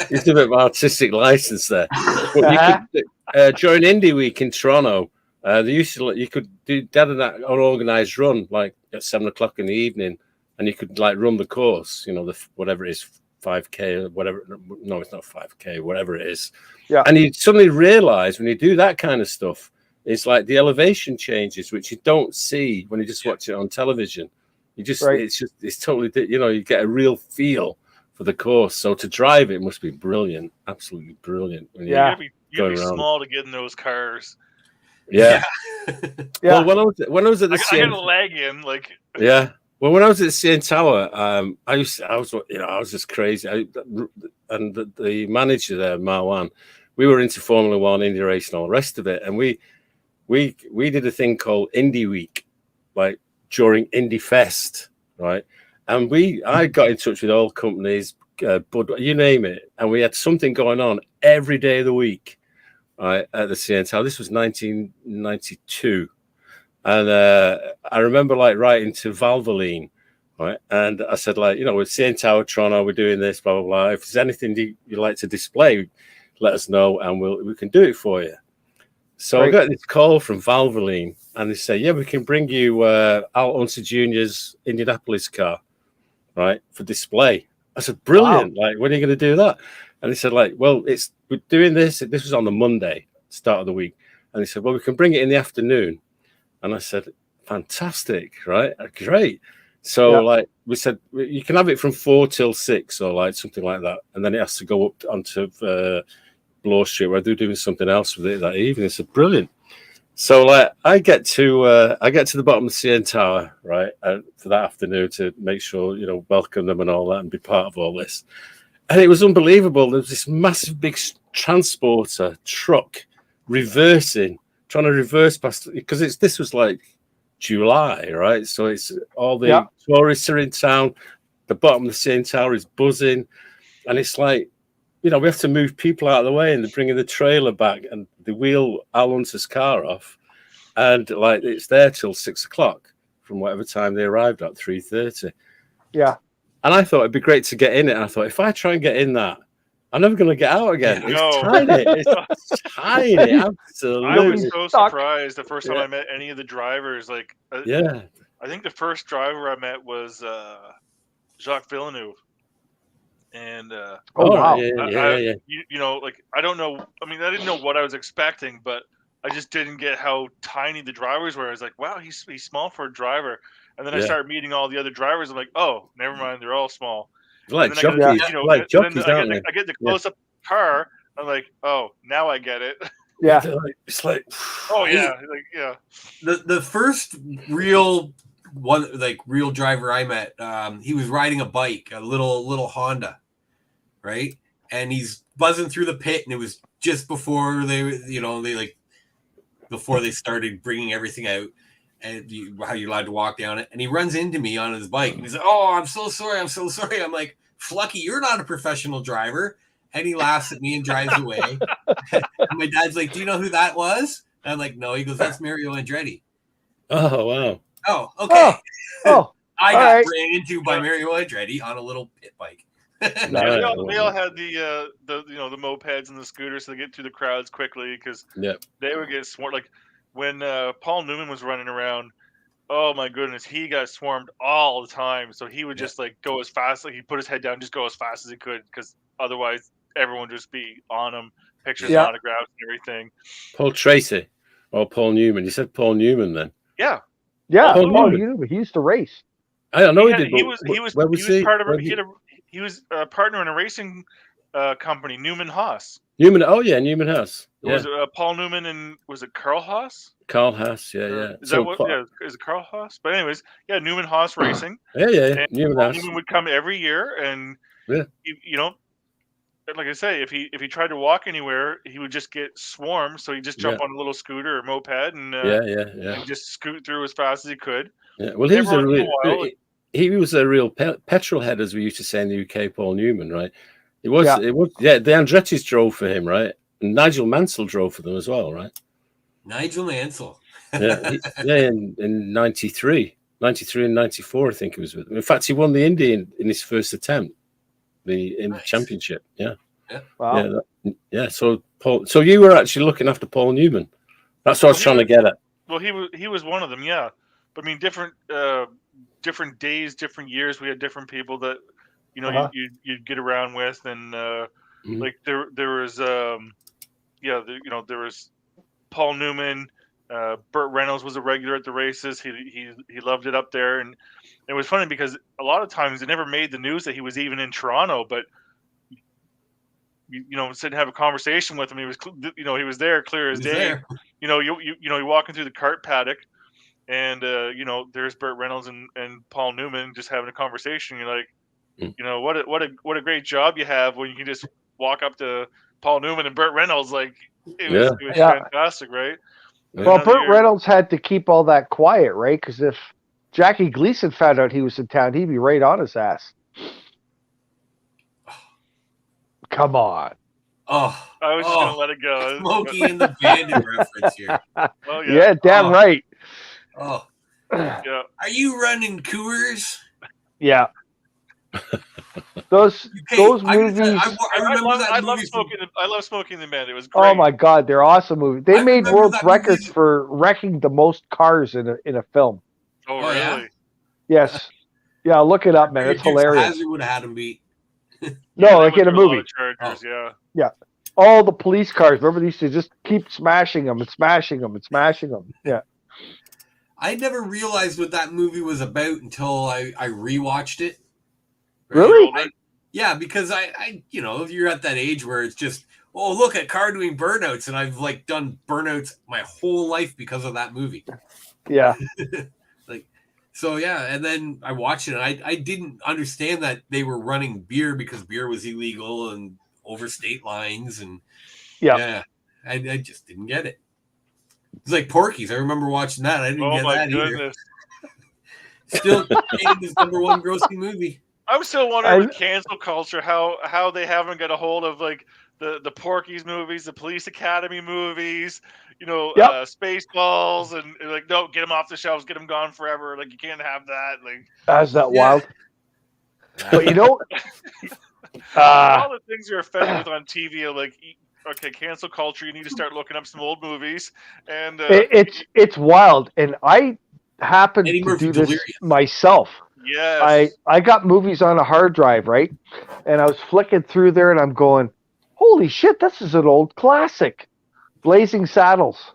It's a bit of artistic license there. But you could, during Indy Week in Toronto, you could do Dad and that unorganized run like at 7:00 in the evening, and you could like run the course. Whatever it is. 5K or whatever. No, it's not 5K, whatever it is. Yeah. And you suddenly realize when you do that kind of stuff, it's like the elevation changes, which you don't see when you just watch it on television. It's totally, you get a real feel for the course. So to drive it must be brilliant, absolutely brilliant. You'd be small to get in those cars. Yeah. Yeah. Well, when I was at the I got a lag in, like. Yeah. Well, when I was at CN Tower, I was just crazy. And the manager there, Marwan, we were into Formula One, Indy racing, all the rest of it, and we did a thing called Indy Week, like during Indy Fest, right? And I got in touch with all companies, Bud, you name it, and we had something going on every day of the week, right, at the CN Tower. This was 1992. And I remember like writing to Valvoline, right? And I said, like, we're CN Tower, Toronto, we're doing this, blah, blah, blah. If there's anything you'd like to display, let us know and we can do it for you. So I got this call from Valvoline and they say, yeah, we can bring you Al Unser Jr.'s Indianapolis car, right, for display. I said, brilliant. Wow. Like, when are you going to do that? And they said, like, well, we're doing this. This was on the Monday, start of the week. And they said, well, we can bring it in the afternoon. And I said, fantastic, right? Great. So like we said, you can have it from 4 till 6 or like something like that. And then it has to go up onto Bloor Street where they're doing something else with it that evening. It's brilliant. So like I get to the bottom of the CN Tower, right, for that afternoon to make sure, welcome them and all that and be part of all this. And it was unbelievable. There was this massive big transporter truck reversing, trying to reverse past, because this was like July, right? So it's all the tourists are in town. The bottom of the CN Tower is buzzing, and it's like, we have to move people out of the way, and they're bringing the trailer back, and they wheel Al Unser's car off, and like it's there till 6 o'clock from whatever time they arrived at, 3:30. Yeah. And I thought it'd be great to get in it. And I thought, if I try and get in that, I'm never going to get out again. It's tiny. It's tiny. Absolutely. I was so surprised the first time I met any of the drivers. Like, I think the first driver I met was Jacques Villeneuve. And wow. Yeah. Like, I don't know. I mean, I didn't know what I was expecting, but I just didn't get how tiny the drivers were. I was like, wow, he's small for a driver. And then I started meeting all the other drivers. I'm like, oh, never mind, they're all small. Like jockeys, jockeys, aren't they? I get the close up car. I'm like, oh, now I get it. Yeah, it's like, oh yeah, like yeah. The first real real driver I met, he was riding a bike, a little Honda, right? And he's buzzing through the pit, and it was just before before they started bringing everything out. And how you're allowed to walk down it. And he runs into me on his bike. And he's like, oh, I'm so sorry. I'm like, Flucky, you're not a professional driver. And he laughs at me and drives away. And my dad's like, do you know who that was? And I'm like, no. He goes, that's Mario Andretti. Oh, wow. Oh, okay. I got ran into by Yeah. Mario Andretti on a little pit bike. We all had the mopeds and the scooters to get through the crowds quickly because they would get swarmed. Like when Paul Newman was running around, oh my goodness, he got swarmed all the time. So he would just like go as fast, like he put his head down, just go as fast as he could, because otherwise everyone would just be on him, pictures and autographs and everything. Paul Tracy or Paul Newman? You said Paul Newman then? Yeah. Paul Newman. He used to race. I know he did. He was a partner in a racing company, Newman Haas. Newman, Newman Haas. Yeah. Was it Paul Newman and was it Carl Haas? Carl Haas, yeah. Is that what? Yeah, is it Carl Haas? But anyways, Newman Haas Racing. Yeah. And Newman Haas. Newman would come every year, and like I say, if he tried to walk anywhere, he would just get swarmed. So he'd just jump on a little scooter or moped and and just scoot through as fast as he could. Yeah, well, he was a real petrol head, as we used to say in the UK. Paul Newman, right? It was. The Andretti's drove for him, right? And Nigel Mansell drove for them as well, right? Nigel Mansell. in 93 and 94, I think it was with him. In fact, he won the Indy in his first attempt, the championship. Yeah. Wow. So Paul, so you were actually looking after Paul Newman. That's what I was trying to get at. Well, he was one of them, yeah. But I mean, different days, different years. We had different people that you'd get around with, and like there was there was Paul Newman. Burt Reynolds was a regular at the races. He loved it up there, and it was funny because a lot of times it never made the news that he was even in Toronto. But sit and have a conversation with him. He was, he was there, clear as day. There. You're walking through the cart paddock, and there's Burt Reynolds and Paul Newman just having a conversation. You're like, what a great job you have when you can just walk up to Paul Newman and Burt Reynolds. Like it was fantastic, right? Well, Burt Reynolds had to keep all that quiet, right? Because if Jackie Gleason found out he was in town, he'd be right on his ass. Come on. Oh, I was just gonna let it go. Smokey and the Bandit reference here. Oh yeah. Yeah, damn right. Oh, Yeah. Are you running Coors? Yeah. Those movies. I love Smokey and the Bandit. It was great. Oh my God, they're awesome movies. They made world records for wrecking the most cars in a film. Oh really? Yeah? Yes. Yeah, look it up, man. It's hilarious. Hazard would have had him beat. No, like in a movie. Chargers, Yeah. All the police cars. Remember, they used to just keep smashing them and smashing them and smashing them. Yeah. I never realized what that movie was about until I rewatched it. Really? Yeah, because I you're at that age where it's just, oh, look at car doing burnouts, and I've like done burnouts my whole life because of that movie. Yeah. So yeah, and then I watched it, and I didn't understand that they were running beer because beer was illegal and over state lines, and I just didn't get it. It's like Porky's. I remember watching that. I didn't get that either. Still his #1 grossing movie. I'm still wondering with cancel culture how they haven't got a hold of like the Porky's movies, the Police Academy movies, Spaceballs, and like, no, get them off the shelves, get them gone forever. Like, you can't have that. Like, is that wild? But all the things you're offended with on TV are like, okay, cancel culture. You need to start looking up some old movies, and it's wild. And I happen to do this myself. Yes. I got movies on a hard drive, right? And I was flicking through there, and I'm going, holy shit, this is an old classic. Blazing Saddles.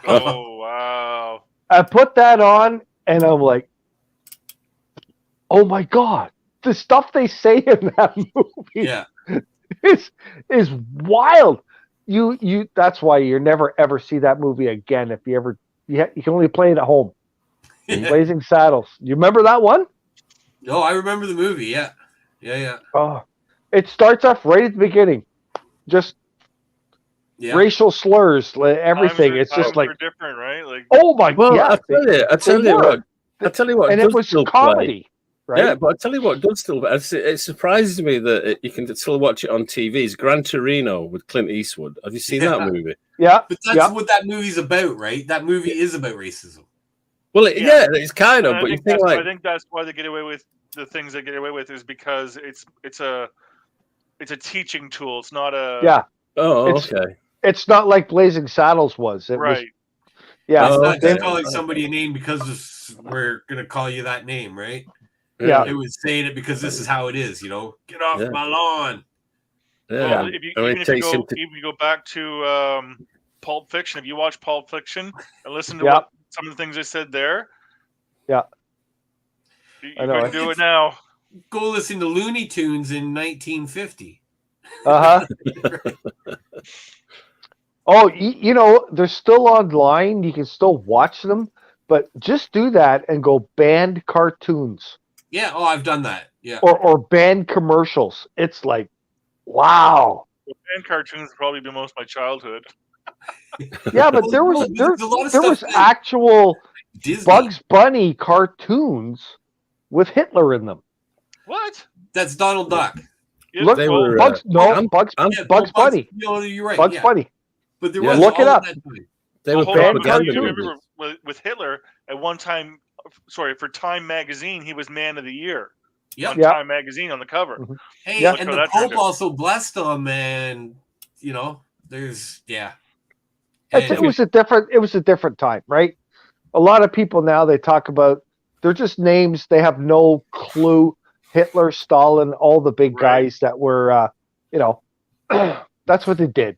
Oh, wow. I put that on, and I'm like, oh my God, the stuff they say in that movie is wild. You that's why you never ever see that movie again if you ever you can only play it at home. Blazing Saddles. You remember that one? No, I remember the movie. Yeah. Oh, it starts off right at the beginning, just racial slurs, everything. It's just like different, right? Like, oh my God! I tell you what, and it was comedy, right? Yeah, but I tell you what, does still. It surprises me that you can still watch it on TV. It's Gran Torino with Clint Eastwood. Have you seen that movie? Yeah, but that's what that movie's about, right? That movie is about racism. Well, it's kind of. But you think I think that's why they get away with the things they get away with is because it's a teaching tool. It's not a okay. It's not like Blazing Saddles was. It was, yeah. It's not just calling somebody a name because we're gonna call you that name, right? Yeah. It was saying it because this is how it is. Get off my lawn. Yeah. Well, if you go back to Pulp Fiction, if you watch Pulp Fiction and listen to what some of the things they said there. Yeah. You can do it now. Go listen to Looney Tunes in 1950. Oh, they're still online. You can still watch them, but just do that and go banned cartoons. Yeah. Oh, I've done that. Yeah. Or banned commercials. It's like, wow. Banned cartoons probably been most of my childhood. Yeah, but there was actual Disney. Bugs Bunny cartoons with Hitler in them. What? That's Donald Duck. Look, Bugs Bunny. No, you're right. Bugs Bunny. But there was look it up. They were propaganda. With Hitler at one time. Sorry, for Time magazine, he was Man of the Year. Yep. Time magazine on the cover. Mm-hmm. Hey, and the Pope also blessed him, and there's It was a different time, right? A lot of people now, they talk about, they're just names. They have no clue. Hitler, Stalin, all the big guys that were, that's what they did.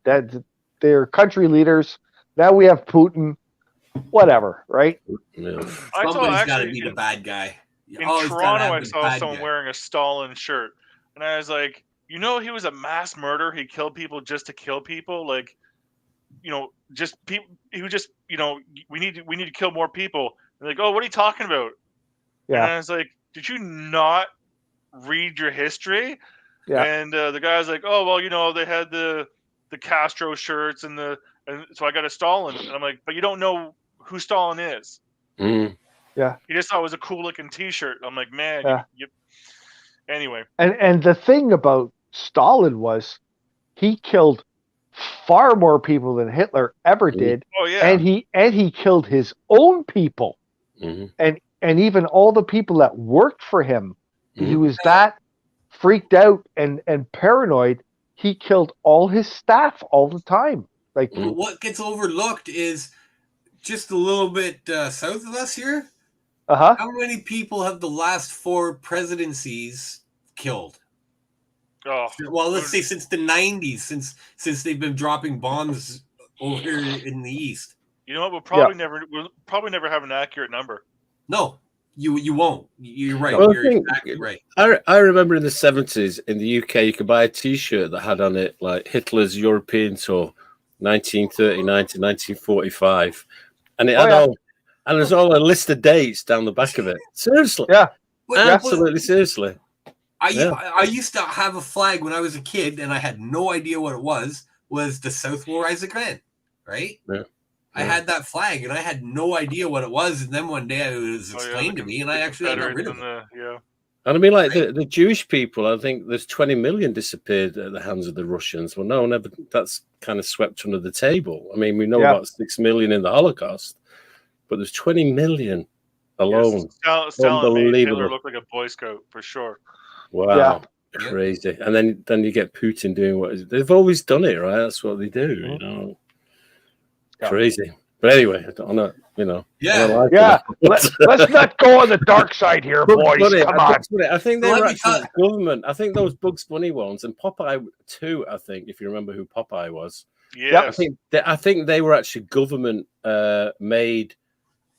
They're country leaders. Now we have Putin, whatever, right? Yeah. Somebody's got to be the bad guy. In Toronto, I saw someone wearing a Stalin shirt. And I was like, you know, he was a mass murderer. He killed people just to kill people. Like, you know, just people. He was just, you know, we need to kill more people. And like, oh, what are you talking about? Yeah. And I was like, did you not read your history? Yeah. And the guy was like, oh, well, you know, they had the Castro shirts and so I got a Stalin. And I'm like, but you don't know who Stalin is. Mm. Yeah. You just thought it was a cool looking T-shirt. I'm like, man, Yeah. Anyway. And the thing about Stalin was he killed far more people than Hitler ever did. Oh yeah. And he killed his own people. Mm-hmm. And even all the people that worked for him. Mm-hmm. He was that freaked out and paranoid. He killed all his staff all the time. Like, what gets overlooked is just a little bit south of us here. Uh-huh. How many people have the last 4 presidencies killed? Oh, well, let's say since the 90s, since they've been dropping bombs over here in the East. You know what? We'll probably never have an accurate number. No, you won't. You're right. Well, You're exactly right. I remember in the 70s in the UK, you could buy a T-shirt that had on it like Hitler's European Tour, 1939 to 1945, and it had all, and there's all a list of dates down the back of it. Seriously, yeah, absolutely, seriously. I used to have a flag when I was a kid, and I had no idea what it was the South will rise again, right? Yeah. I had that flag, and I had no idea what it was. And then one day it was explained to me, and I actually got rid of it. And I mean, like the Jewish people, I think there's 20 million disappeared at the hands of the Russians. Well, no one ever, that's kind of swept under the table. I mean, we know about 6 million in the Holocaust, but there's 20 million alone. Yes, Stalin made Hitler look like a Boy Scout for sure. Wow. Yeah. Crazy. And then you get Putin doing they've always done it, right? That's what they do, you know. Yeah. Crazy. But anyway, I don't know, you know. Yeah. Let's not go on the dark side here, boys. Come on. I think they were actually government. I think those Bugs Bunny ones and Popeye too, I think, if you remember who Popeye was. Yeah. I think they were actually government made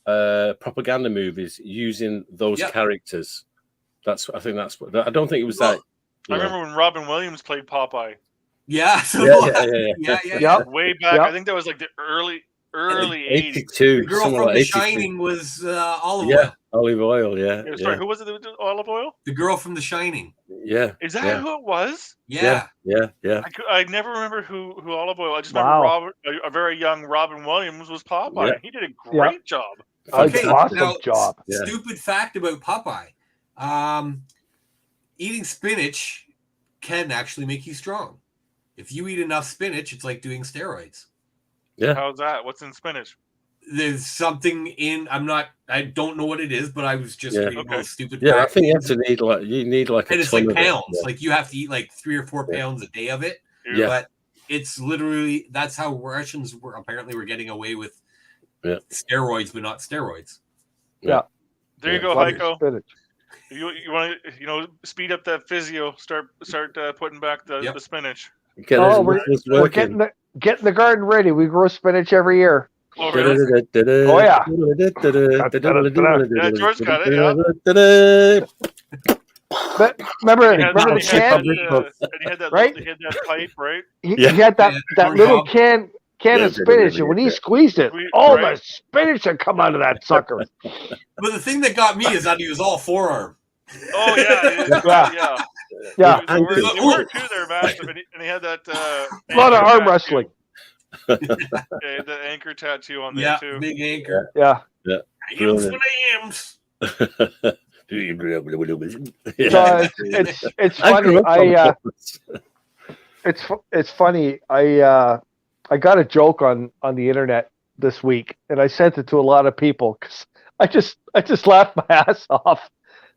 propaganda movies using those characters. I don't think it was that. I remember when Robin Williams played Popeye. Yeah. Yeah. Way back. I think that was like the early 80s. 82. The girl from The Shining was olive oil. Olive oil, yeah. Sorry, who was it that did olive oil? The girl from The Shining. Yeah. Is that who it was? Yeah. I never remember who olive oil. I just remember a very young Robin Williams was Popeye. Yeah. He did a great job. Okay, awesome job. Stupid fact about Popeye. Eating spinach can actually make you strong. If you eat enough spinach, it's like doing steroids. Yeah. How's that? What's in spinach? There's something in. I don't know what it is, but I was just reading those stupid. Yeah, I think you need like and a it's like pounds. Yeah. Like you have to eat like 3 or 4 pounds a day of it. Yeah. But it's literally that's how Russians were getting away with steroids, but not steroids. Yeah. There you go, Heiko. If you want to speed up that physio, start putting back the spinach. We're getting the garden ready. We grow spinach every year. Oh, really? Oh yeah. Yeah, George got it. But remember the can? And he had that pipe, right? He had that little can of spinach, and when he squeezed it, the spinach had come out of that sucker. But the thing that got me is that he was all forearm. Oh yeah. You were too there, Master, and he had that a lot of arm wrestling. The anchor tattoo on there too. Big anchor. Yeah. Hams for the hams. It's funny. It's funny. I got a joke on the internet this week, and I sent it to a lot of people because I just laughed my ass off.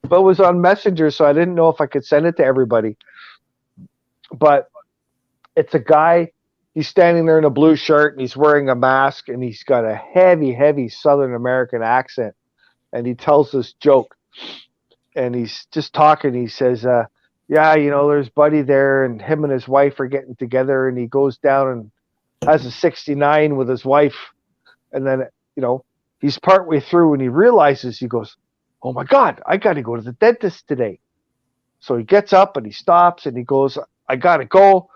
But it was on Messenger, so I didn't know if I could send it to everybody. But it's a guy. He's standing there in a blue shirt, and he's wearing a mask, and he's got a heavy, heavy Southern American accent. And he tells this joke, and he's just talking. He says, there's Buddy there, and him and his wife are getting together, and he goes down and has a 69 with his wife. And then, he's partway through, and he realizes, he goes, oh my God, I got to go to the dentist today. So he gets up and he stops and he goes, I gotta go.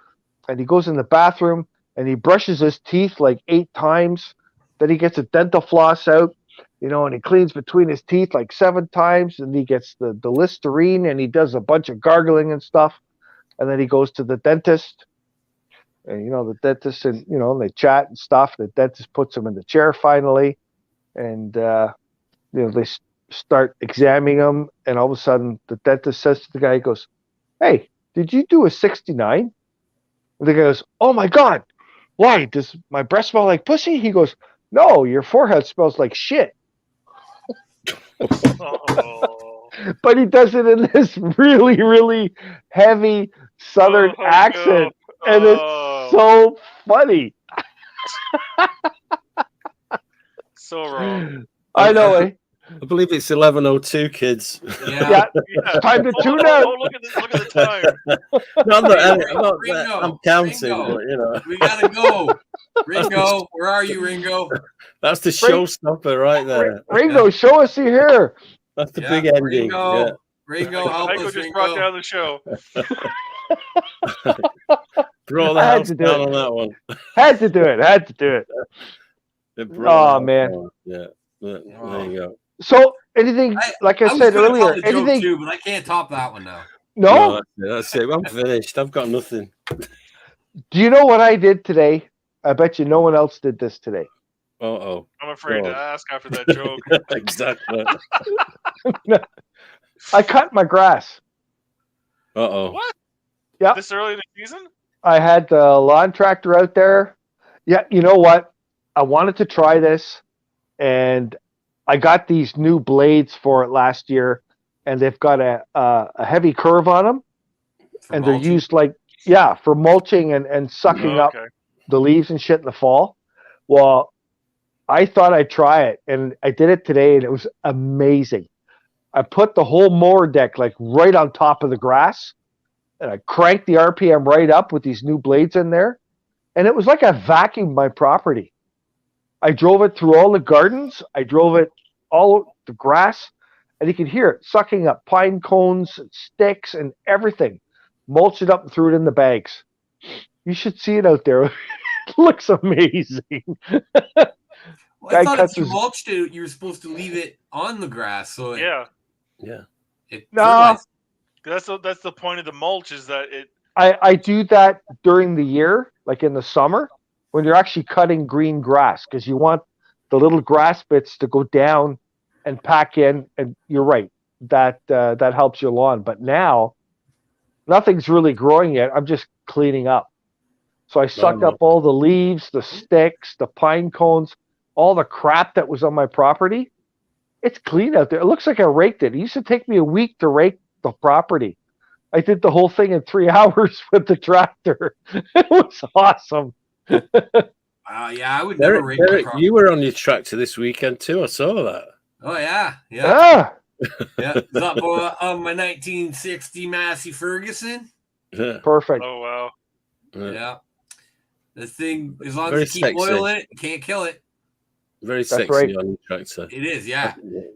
And he goes in the bathroom and he brushes his teeth like 8 times. Then he gets a dental floss out, and he cleans between his teeth like 7 times. And he gets the Listerine and he does a bunch of gargling and stuff. And then he goes to the dentist. And, the dentist and, they chat and stuff. The dentist puts him in the chair finally. And, they start examining him. And all of a sudden the dentist says to the guy, he goes, "Hey, did you do a 69? And the guy goes, "Oh my God, why? Does my breath smell like pussy?" He goes, "No, your forehead smells like shit." Oh. But he does it in this really, really heavy Southern accent. God. And it's so funny. So wrong. I know, eh? I believe it's 11:02, kids. Yeah. It's time to tune out. Oh, look at the time. I'm counting, Ringo. but We gotta go. Ringo, where are you, Ringo? that's the showstopper right there. Ringo, show us you here. That's the big ending. Ringo, Yeah. Ringo, help Heiko us, just brought Ringo. down the show. Throw the I had house to do down it. on that one. Had to do it. It brought the house man. down. Yeah. There you go. So anything, like I was said gonna tell earlier, the joke anything? too, but I can't top that one now. No? That's it. I'm finished. I've got nothing. Do you know what I did today? I bet you no one else did this today. Uh-oh. I'm afraid to God. ask after that joke. Exactly. I cut my grass. Uh-oh. What? Yeah. This early in the season? I had the lawn tractor out there. Yeah, you know what? I wanted to try this, and I got these new blades for it last year, and they've got a heavy curve on them, For and they're mulching. used for mulching and sucking up Okay. the leaves and shit in the fall. Well, I thought I'd try it, and I did it today, and it was amazing. I put the whole mower deck right on top of the grass, and I cranked the RPM right up with these new blades in there, and it was like I vacuumed my property. I drove it through all the gardens. I drove it all the grass, and you could hear it sucking up pine cones and sticks and everything. Mulched it up and threw it in the bags. You should see it out there. It looks amazing. Well, I Guy thought cuts if you his- mulched it, you were supposed to leave it on the grass, so it, Yeah. it No. fertilized. That's the point of the mulch is that it. I do that during the year, like in the summer, when you're actually cutting green grass, because you want the little grass bits to go down and pack in. And you're right, that helps your lawn. But now, nothing's really growing yet. I'm just cleaning up. So I sucked up all the leaves, the sticks, the pine cones, all the crap that was on my property. It's clean out there. It looks like I raked it. It used to take me a week to rake the property. I did the whole thing in 3 hours with the tractor. It was awesome. Yeah, I would never rake my Derek, property. you were on your tractor this weekend too. I saw that. Oh yeah. Ah, It's up on my 1960 Massey Ferguson. Yeah. perfect. Oh wow. Yeah. This thing, as long Very as you keep sexy. oil in it, you can't kill it. Very That's sexy right. on your tractor. It is, yeah.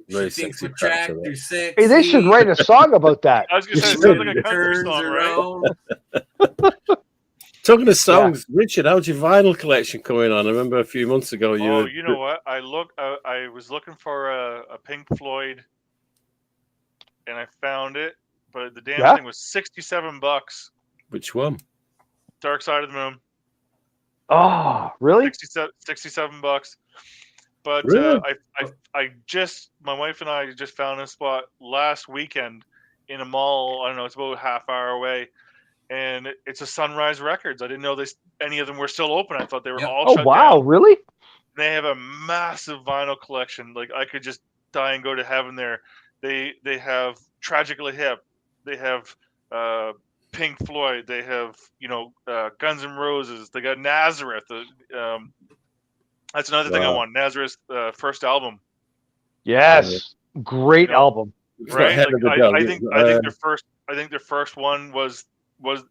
Very She thinks sexy with tractor. tractor that. sexy. Hey, they should write a song about that. I was gonna say it You sounds should. like a country Turns song, right? around. Talking of songs, Richard, how's your vinyl collection coming on? I remember a few months ago you Oh, were, you know what? I was looking for a Pink Floyd, and I found it, but the damn Yeah? thing was $67. which one? Dark Side of the Moon, Oh, really? $67. But Really? I just, my wife and I just found a spot last weekend in a mall. I don't know, it's about a half hour away, and it's a Sunrise Records. I didn't know any of them were still open. I thought they were Yep. all Oh, shut wow, down. really? They have a massive vinyl collection. Like I could just die and go to heaven there. They have Tragically Hip. They have Pink Floyd. They have Guns N' Roses. They got Nazareth. That's another thing I Wow. want. Nazareth's first album, Yes. Great You know, album. It's not right? Head of the Like, Dog, I it's, think their first one was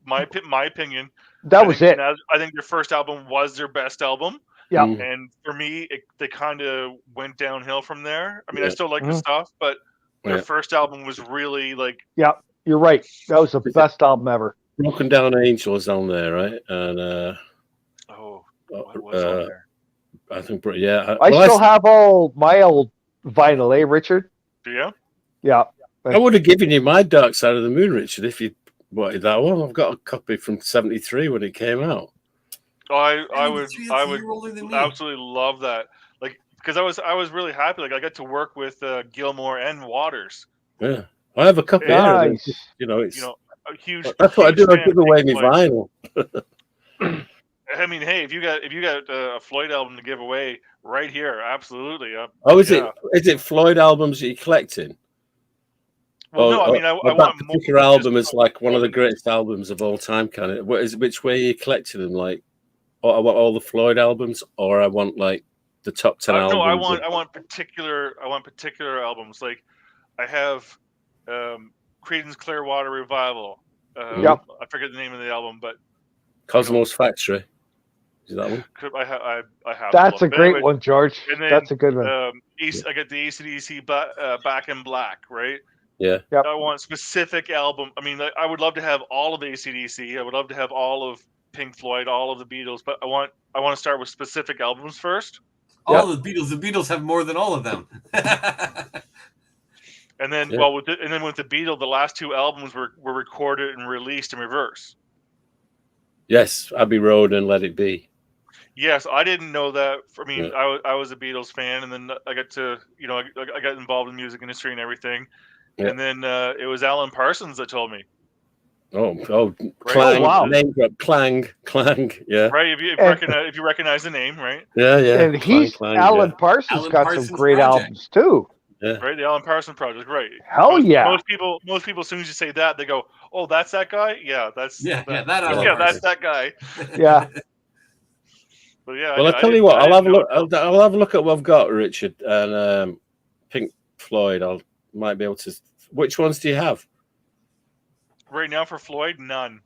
my opinion. That was it. I think their first album was their best album. Yeah. And for me, they kind of went downhill from there. I mean, I Yeah. still like the stuff, but their Yeah. first album was really like, Yeah, you're right. That was the best album ever. Broken Down Angels on there, right? And what was on there? I think, yeah. I still have all my old vinyl, Richard? Do you? Yeah. I would have given you my Dark Side of the Moon, Richard, if you wanted that one. I've got a copy from '73 when it came out. Oh, I would absolutely love that. Like, because I was really happy. Like, I got to work with Gilmore and Waters. Yeah, I have a copy. Nice. Here. You know, it's a huge. That's what I do. I give away my vinyl. I mean, hey, if you got a Floyd album to give away right here, absolutely. Is it Floyd albums that you're collecting? Well, no, I mean, I want that particular album is like one of the greatest albums of all time. Kind of. Which way are you collecting them? Like, I want all the Floyd albums, or I want like the top 10 albums. No, I want particular albums. Like, I have Creedence Clearwater Revival. I forget the name of the album, but Cosmos Factory. Is that one? I have. That's a great one, George. Then, that's a good one. I got the AC/DC Back in Black, right? Yeah. Yep. I want specific album. I mean, I would love to have all of AC/DC. I would love to have all of Pink Floyd, all of the Beatles, but I want to start with specific albums first. All of the Beatles. The Beatles have more than all of them. And then, with the Beatles, the last two albums were recorded and released in reverse. Yes, Abbey Road and Let It Be. Yes, I didn't know that. I mean, I was a Beatles fan, and then I got to, I got involved in the music industry and everything. Yeah. And then it was Alan Parsons that told me. Oh, right? Clang! Wow. Name drop, Clang! Yeah. Right. If you recognize the name, right? Yeah. And Alan Parsons got some great albums too. Yeah. Right, the Alan Parsons Project, right? Hell yeah! Most people, as soon as you say that, they go, "Oh, that's that guy." Yeah, that's that guy. Yeah. But yeah. Well, I'll tell you what. I'll have a look. I'll have a look at what I've got, Richard, and Pink Floyd. I might be able to. Which ones do you have? Right now for Floyd, none.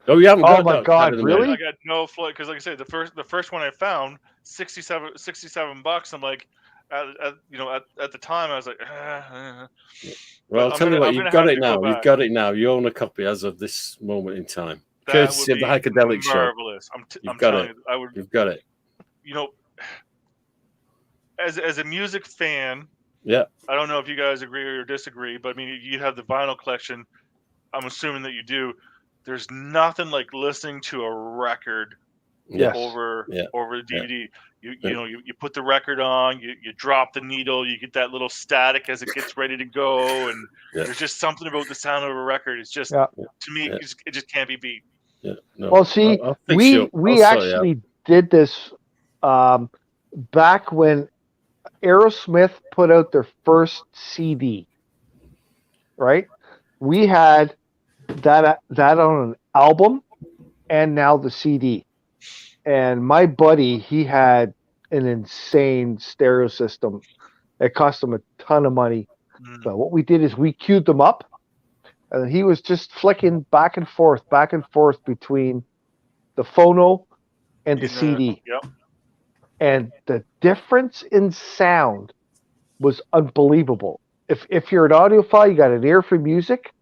Oh, you haven't got. Oh my God, really? I got no Floyd because, like I said, the first one I found, $67. I'm like. At the time, I was like, Well, I'll tell you what, you've got it now. You've got it now. You own a copy as of this moment in time. Courtesy of the Heikadelic show. You've got it. You've got it. As a music fan, yeah. I don't know if you guys agree or disagree, but I mean, you have the vinyl collection. I'm assuming that you do. There's nothing like listening to a record over the DVD. You put the record on, you drop the needle, you get that little static as it gets ready to go, and there's just something about the sound of a record. It's just to me, it just can't be beat. Yeah. No, well, see, we actually did this back when Aerosmith put out their first CD. Right, we had that on an album, and now the CD. And my buddy, he had an insane stereo system. It cost him a ton of money. So what we did is we queued them up, and he was just flicking back and forth between the phono and the CD. Yep. And the difference in sound was unbelievable. If you're an audiophile, you got an ear for music,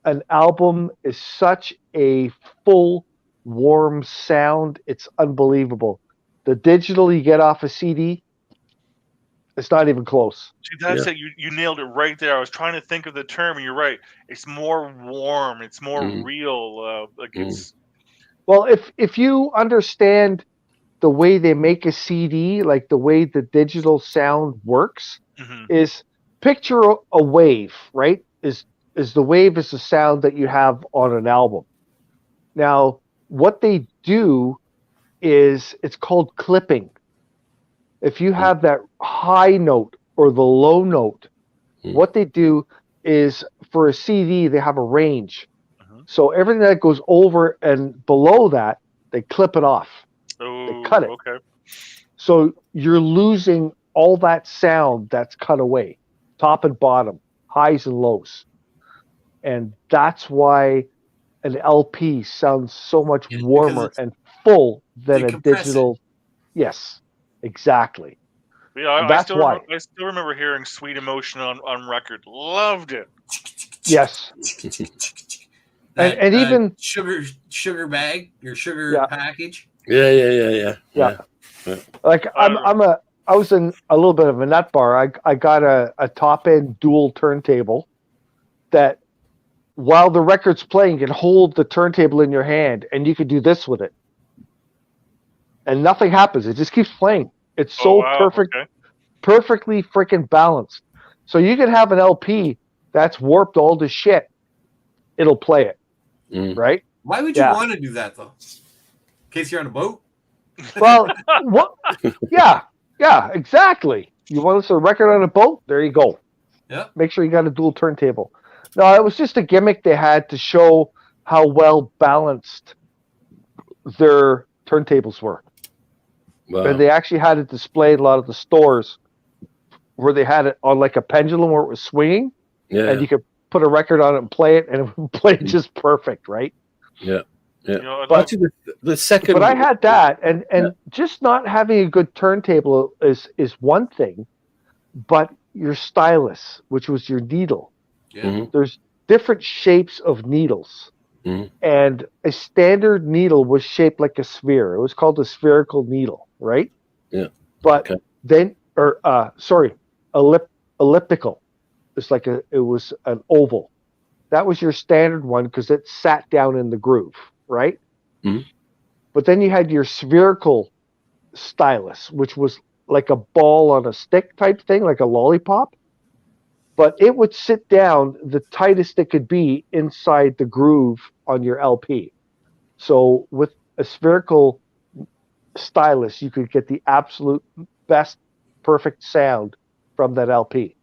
an album is such a full, warm sound. It's unbelievable. The digital you get off a CD, it's not even close. See, that's it. You nailed it right there. I was trying to think of the term, and you're right. It's more warm. It's more real. Well, if you understand the way they make a CD, like the way the digital sound works, is picture a wave, right? Is the wave is the sound that you have on an album. Now, what they do is it's called clipping. If you have that high note or the low note, what they do is for a CD, they have a range. So everything that goes over and below that, they clip it off. They cut it. Okay. So you're losing all that sound that's cut away, top and bottom, highs and lows. And that's why an LP sounds so much warmer and full than a digital. Yes, exactly. Yeah, I still remember hearing Sweet Emotion on record. Loved it. Yes. and even sugar bag, your sugar package. Yeah. Like I was in a little bit of a nut bar. I got a top end dual turntable that while the record's playing, you can hold the turntable in your hand and you can do this with it. And nothing happens. It just keeps playing. It's so perfect, perfectly freaking balanced. So you can have an LP that's warped all to shit. It'll play it, right? Why would you want to do that though? In case you're on a boat. Well, what? Yeah, exactly. You want to listen to a record on a boat? There you go. Yeah. Make sure you got a dual turntable. No, it was just a gimmick they had to show how well balanced their turntables were. Wow. And they actually had it displayed a lot of the stores where they had it on like a pendulum where it was swinging. Yeah. And you could put a record on it and play it, and it would play just perfect, right? Yeah. Yeah. You know, but the second. But I had that, and just not having a good turntable is one thing, but your stylus, which was your needle. Yeah. Mm-hmm. There's different shapes of needles. Mm-hmm. And a standard needle was shaped like a sphere. It was called a spherical needle, right? Yeah. But then, elliptical. It's like it was an oval. That was your standard one because it sat down in the groove, right? Mm-hmm. But then you had your spherical stylus, which was like a ball on a stick type thing, like a lollipop. But it would sit down the tightest it could be inside the groove on your LP. So with a spherical stylus, you could get the absolute best, perfect sound from that LP.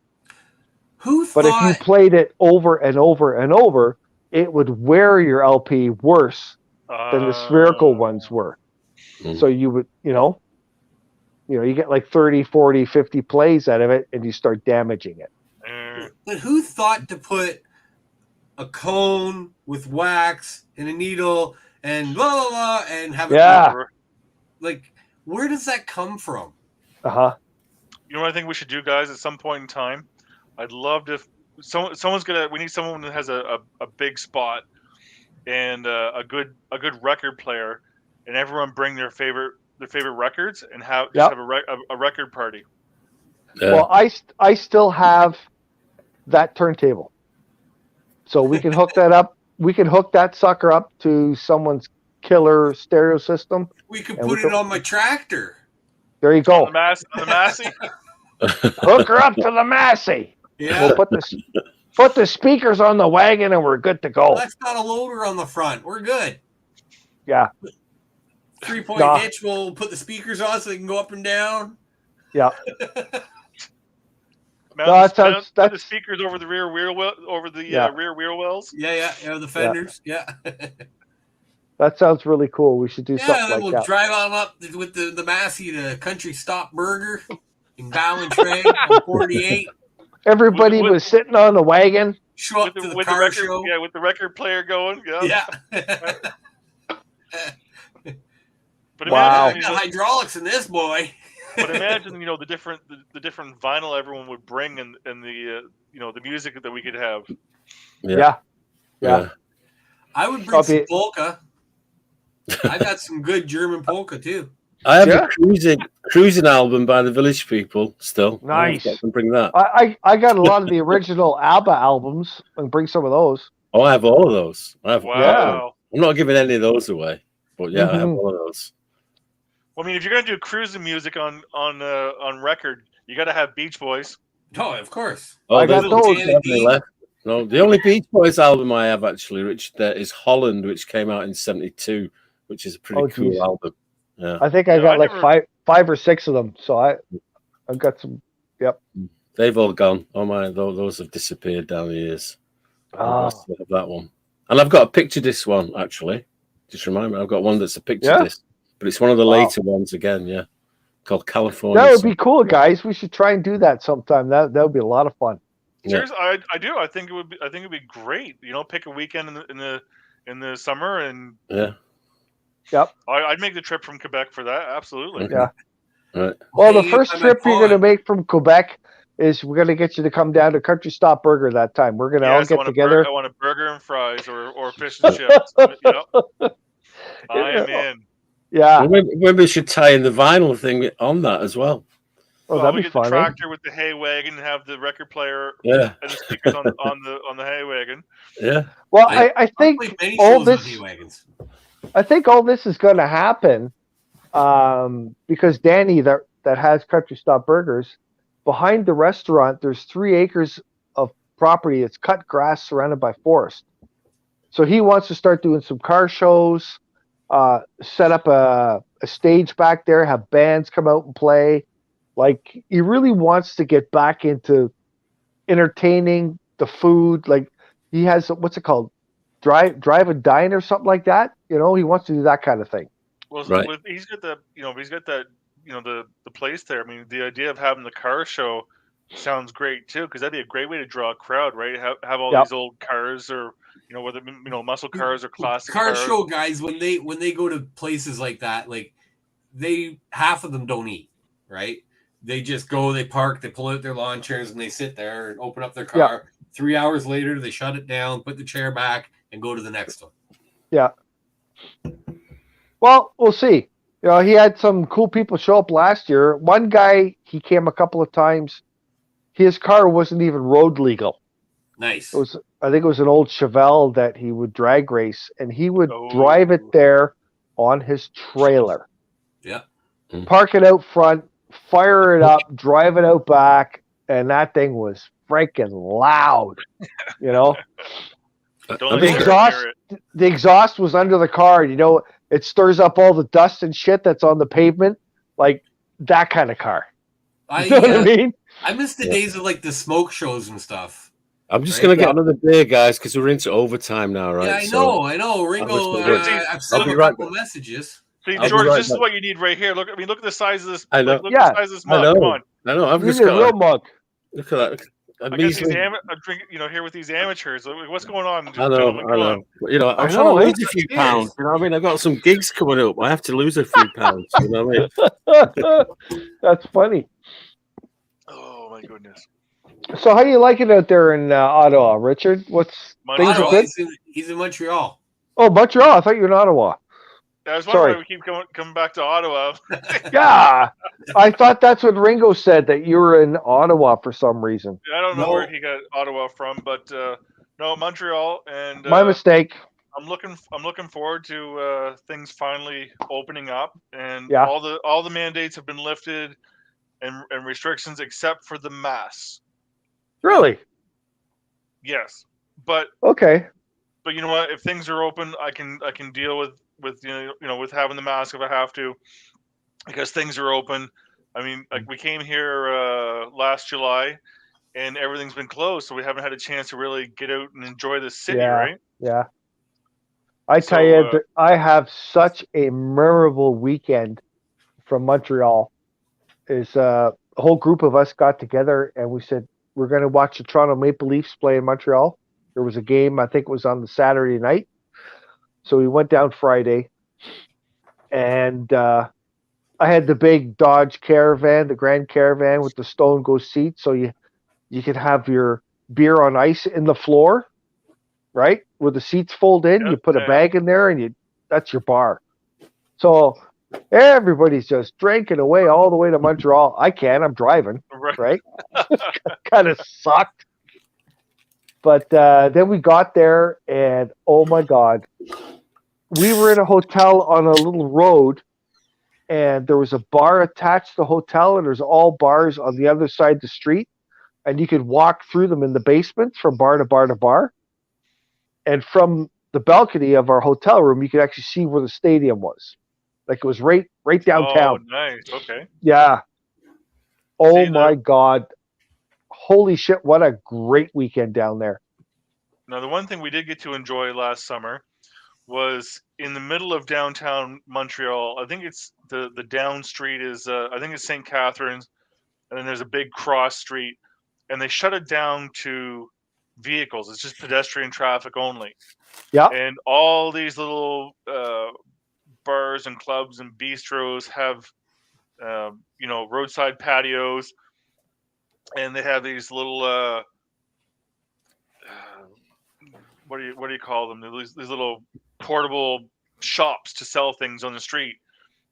But if you played it over and over and over, it would wear your LP worse than the spherical ones were. So you would, you get like 30, 40, 50 plays out of it, and you start damaging it. But who thought to put a cone with wax and a needle and blah, blah, blah, and have it over? Like, where does that come from? Uh-huh. You know what I think we should do, guys, at some point in time? I'd love to... we need someone that has a big spot and a good record player, and everyone bring their favorite records and have a record party. Yeah. Well, I still have that turntable, so we can hook that up. We can hook that sucker up to someone's killer stereo system. We could put it on my tractor. There you go. On the Massey. Hook her up to the Massey. Yeah. We'll put the speakers on the wagon, and we're good to go. That's not a loader on the front. We're good. Yeah. 3-point hitch. We'll put the speakers on so they can go up and down. Yeah. That's the speakers over the rear wheel rear wheel wells. Yeah, the fenders. Yeah. That sounds really cool. We should do something like that. Yeah, we'll drive on up with the Massey to Country Stop Burger in Ballantrae on 48. Everybody was sitting on the wagon. Show up to the car show. Yeah, with the record player going. Yeah. But imagine, got hydraulics in this boy. But imagine, the different vinyl everyone would bring and the the music that we could have. Yeah. I would bring some polka. I got some good German polka too. I have a cruising album by the Village People still. Nice. I can bring that. I got a lot of the original ABBA albums and bring some of those. Oh, I have all of those. Wow. I'm not giving any of those away, but I have all of those. Well, I mean, if you're gonna do cruising music on record, you got to have Beach Boys. Oh, of course. Oh, I got those. Left. No, the only Beach Boys album I have actually, Rich, is Holland, which came out in '72, which is a pretty cool album. Yeah. I think I got five or six of them. So I've got some. Yep. They've all gone. Oh my, those have disappeared down the years. I still have that one, and I've got a picture disc one actually. Just remind me, I've got one that's a picture disc, but it's one of the later ones again. Yeah, called California. That would be cool, guys. We should try and do that sometime. That would be a lot of fun. Seriously, I do. I think it'd be great. Pick a weekend in the summer and Yep. I'd make the trip from Quebec for that. Absolutely. Yeah. Right. Well, the first trip you're going to make from Quebec is we're gonna get you to come down to Country Stop Burger that time. We're gonna all get together. I want a burger and fries or fish and chips. Yep. I am in. Yeah. Well, maybe we should tie in the vinyl thing on that as well. Oh, Well, that'd we be get fun. the tractor with the hay wagon and have the record player Yeah. and the speakers on the hay wagon. Yeah. Well, I think all this. I think all this is going to happen because Danny that has Country Stop Burgers, behind the restaurant, there's 3 acres of property. It's cut grass surrounded by forest. So he wants to start doing some car shows, set up a stage back there, have bands come out and play. Like, he really wants to get back into entertaining, the food. Like, he has, what's it called? Drive and dine or something like that. You know, he wants to do that kind of thing. Well, right. He's got that, the place there. I mean, the idea of having the car show sounds great too, because that'd be a great way to draw a crowd, right? Have all these old cars, or whether muscle cars or classic car cars. show guys, when they go to places like that, like half of them don't eat, right? They just go, they park, they pull out their lawn chairs, and they sit there and open up their car. 3 hours later, they shut it down, put the chair back, and go to the next one. Yeah. Well, we'll see. He had some cool people show up last year. One guy, he came a couple of times. His car wasn't even road legal. Nice. I think it was an old Chevelle that he would drag race, and he would drive it there on his trailer. Yeah. Park it out front, fire it up, drive it out back, and that thing was freaking loud. The exhaust was under the car. It stirs up all the dust and shit that's on the pavement, like that kind of car. You know what I mean? I miss the days of like the smoke shows and stuff. I'm just gonna get another beer, guys, because we're into overtime now, right? Yeah, I know. Ringo, I've sent him a couple of messages. See, George, this is what you need right here. Look at the size of this. I know. Look at the size of this mug. Come on. I know. I've This just is a got real mug. Look at that. I'm drinking, here with these amateurs. What's going on? I know. I'm trying to lose a few pounds. You know what I mean? I've got some gigs coming up. I have to lose a few pounds. You know what I mean? That's funny. Oh my goodness. So, how do you like it out there in Ottawa, Richard? Things are good? He's in Montreal. Oh, Montreal. I thought you were in Ottawa. I was wondering why we keep coming back to Ottawa. Yeah, I thought that's what Ringo said, that you were in Ottawa for some reason. I don't know where he got Ottawa from, but no, Montreal. And my mistake. I'm looking forward to things finally opening up, and all the mandates have been lifted, and restrictions except for the masks. Really? Yes, but okay. But you know what? If things are open, I can deal with with having the mask if I have to, because things are open. I mean, like, we came here last July, and everything's been closed, so we haven't had a chance to really get out and enjoy the city, right? Yeah. I tell you, I have such a memorable weekend from Montreal. A whole group of us got together and we said we're going to watch the Toronto Maple Leafs play in Montreal. There was a game, I think it was on the Saturday night. So we went down Friday, and I had the big Dodge Caravan, the Grand Caravan with the stone go seat, so you could have your beer on ice in the floor, right? Where the seats fold in, you put a bag in there, and that's your bar. So everybody's just drinking away all the way to Montreal. I'm driving, right? Kind of sucked. But then we got there, and oh my God, we were in a hotel on a little road, and there was a bar attached to the hotel, and there's all bars on the other side of the street, and you could walk through them in the basements from bar to bar to bar. And from the balcony of our hotel room, you could actually see where the stadium was. Like, it was right downtown. Oh, nice. Okay. Yeah. Oh my God. Holy shit, what a great weekend down there. Now, the one thing we did get to enjoy last summer was in the middle of downtown Montreal. I think it's the down street is, I think it's St. Catharines, and then there's a big cross street, and they shut it down to vehicles. It's just pedestrian traffic only. Yeah. And all these little bars and clubs and bistros have, roadside patios. and they have these little what do you call them? These little portable shops to sell things on the street.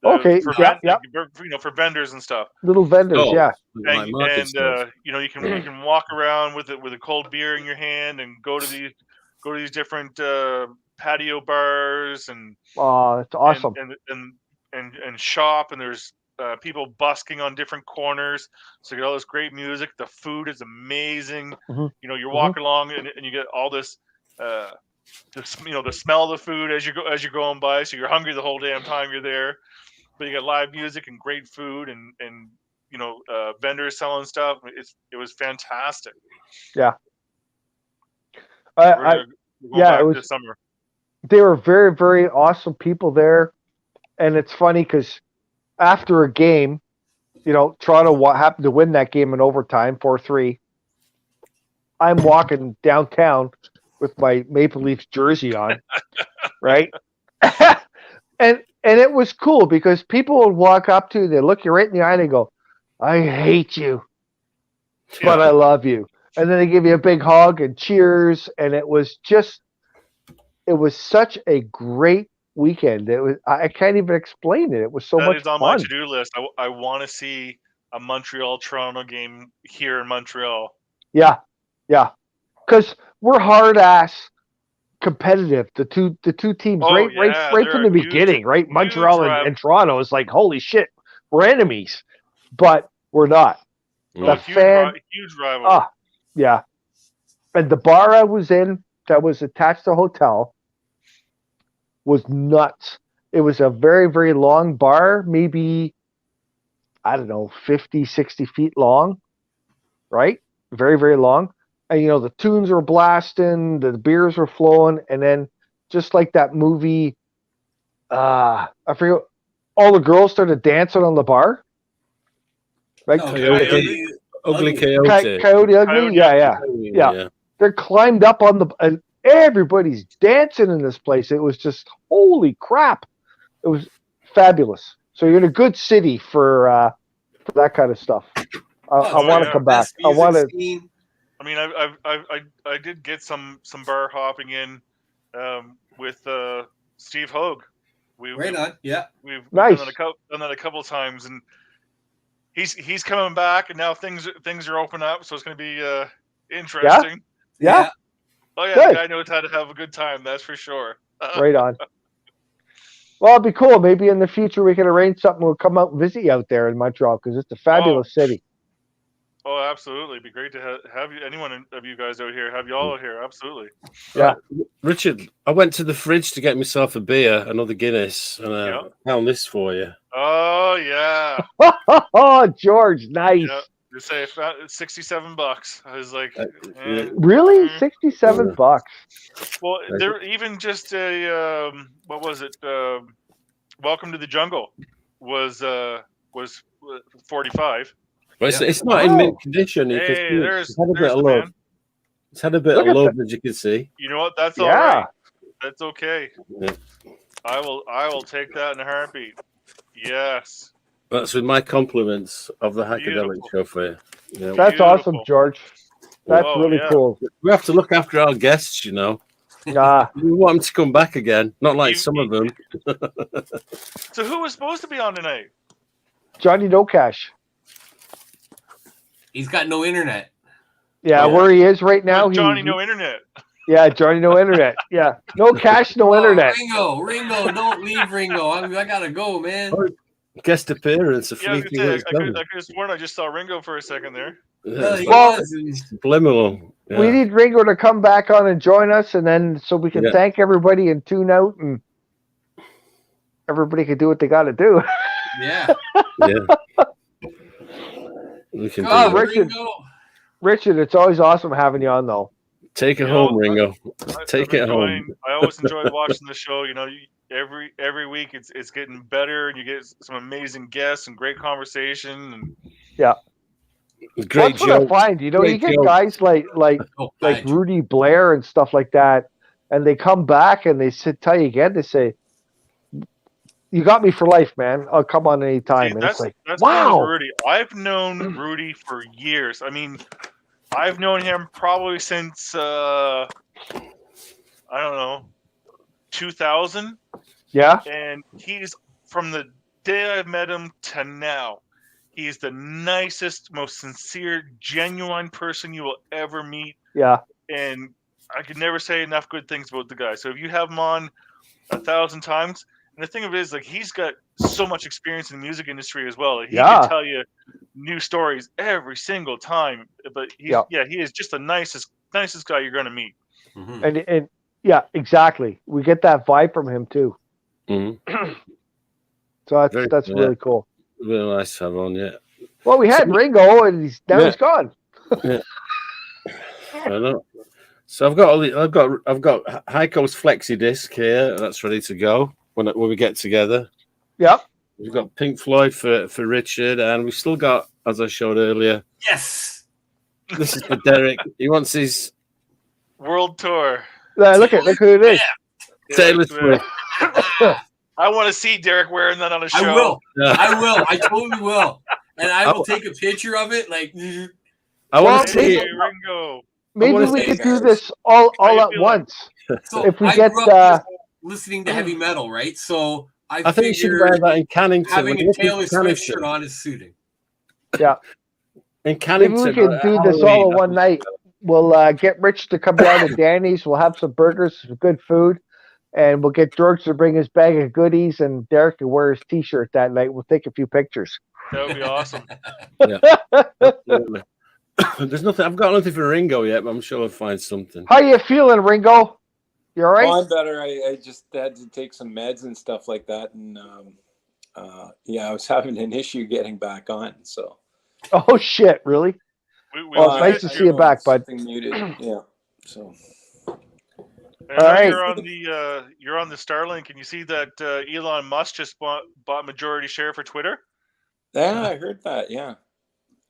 Okay, for for vendors and stuff. Little vendors, yeah. And you can walk around with a cold beer in your hand and go to these different patio bars and that's awesome. And shop, and there's people busking on different corners, so you get all this great music. The food is amazing. Mm-hmm. You're walking along and you get all this the smell of the food as you're going by, so you're hungry the whole damn time you're there. But you got live music and great food and vendors selling stuff. It was fantastic. Yeah. It was this summer. They were very, very awesome people there, and it's funny because after a game, Toronto happened to win that game in overtime, 4-3. I'm walking downtown with my Maple Leafs jersey on, right? And it was cool because people would walk up to you, they look you right in the eye, and they go, "I hate you, but I love you." And then they give you a big hug and cheers, and it was such a great weekend. I can't even explain it. It was so much fun. That is on my to-do list. I want to see a Montreal-Toronto game here in Montreal. Yeah, because we're hard-ass competitive. The two teams right from the beginning, right? Montreal and Toronto is like, holy shit, we're enemies, but we're not. Huge rivalry. Yeah, and the bar I was in that was attached to a hotel was nuts. It was a very, very long bar, maybe, I don't know, 50, 60 feet long, right? Very, very long. And, the tunes were blasting, the beers were flowing, and then just like that movie, I forget, all the girls started dancing on the bar. Right? Ugly Coyote. Coyote Ugly? Yeah. They climbed up on and everybody's dancing in this place. It was just, holy crap. It was fabulous. So you're in a good city for that kind of stuff. I want to come back. I want to. I mean, I did get some bar hopping in with Steve Hogue. We've done that a couple times, and he's coming back, and now things are open up, so it's going to be interesting. Yeah. Oh yeah, the guy knows how to have a good time. That's for sure. Right on. Well, it'd be cool. Maybe in the future we can arrange something. We'll come out and visit you out there in Montreal because it's a fabulous city. Oh, absolutely. It'd be great to have anyone of you guys out here, have you all out here. Absolutely. Yeah. Richard, I went to the fridge to get myself a beer, another Guinness, and I found this for you. Oh, yeah. Oh, George, nice. Yeah. You say $67. I was like, really? $67? Well, there even just a what was it? Welcome to the Jungle was $45. Well, it's not in mint condition. You can see it's had a bit of love. It's had a bit of love, as you can see. You know what? That's all right. That's okay. Yeah. I will take that in a heartbeat. Yes. That's with my compliments of the Heikadelic show for you. Yeah. That's awesome, George. That's really cool. We have to look after our guests, We want them to come back again, not like some of them. So who was supposed to be on tonight? Johnny No Cash. He's got no internet. Yeah, where he is right now. Johnny No Internet. Yeah, Johnny No Internet. Yeah, no cash, no internet. Ringo, don't leave Ringo. I gotta go, man. Guest appearance. I could have sworn I just saw Ringo for a second there. Subliminal. Yeah. We need Ringo to come back on and join us, and then so we can thank everybody and tune out, and everybody can do what they got to do. Yeah. We can do Richard, it's always awesome having you on, though. Take it home, Ringo. Take it home. I always enjoy watching the show. Every week it's getting better, and you get some amazing guests and great conversation. And great That's what I find. You get guys like Rudy Blair and stuff like that, and they come back and they tell you again. They say, you got me for life, man. I'll come on anytime. See, And it's like, that's the thing with wow. Rudy. I've known Rudy for years. I mean, I've known him probably since I don't know, 2000. Yeah. And he's, from the day I met him to now, he's the nicest, most sincere, genuine person you will ever meet. Yeah. And I could never say enough good things about the guy. So if you have him on 1,000 times, and the thing of it is, like, he's got so much experience in the music industry as well. Like, he can tell you new stories every single time. But he is just the nicest guy you're going to meet. Mm-hmm. And yeah, exactly. We get that vibe from him too. Mm-hmm. So that's really cool. Really nice to have on, yeah. Well, we had Ringo, and he's gone. Yeah. I know. So I've got Heiko's flexi disc here. That's ready to go when we get together. Yep. We've got Pink Floyd for Richard, and we've still got, as I showed earlier. Yes. This is for Derek. He wants his world tour. Look who it is. Taylor Swift. I want to see Derek wearing that on a show. I will. I will. I totally will. And I will take a picture of it. Like, I want to see Ringo. Maybe we could do this all at once. So if we I get grew up listening to heavy metal, right? So I think you should wear that in Cannington. Having a Taylor Swift shirt on is suiting. Yeah. In Cannington. Maybe we could do this all in one night. We'll get Rich to come down to Danny's. We'll have some burgers, some good food, and we'll get George to bring his bag of goodies, and Derek can wear his T-shirt that night. We'll take a few pictures. That would be awesome. Yeah. There's nothing. I've got nothing for Ringo yet, but I'm sure I'll find something. How you feeling, Ringo? You all right? Oh, I'm better. I just had to take some meds and stuff like that, and I was having an issue getting back on. So. Oh shit! Really? Well, it's nice to see you back, bud. Muted. Yeah. So. All right. You're on the Starlink, and you see that Elon Musk just bought majority share for Twitter. Yeah, I heard that. Yeah.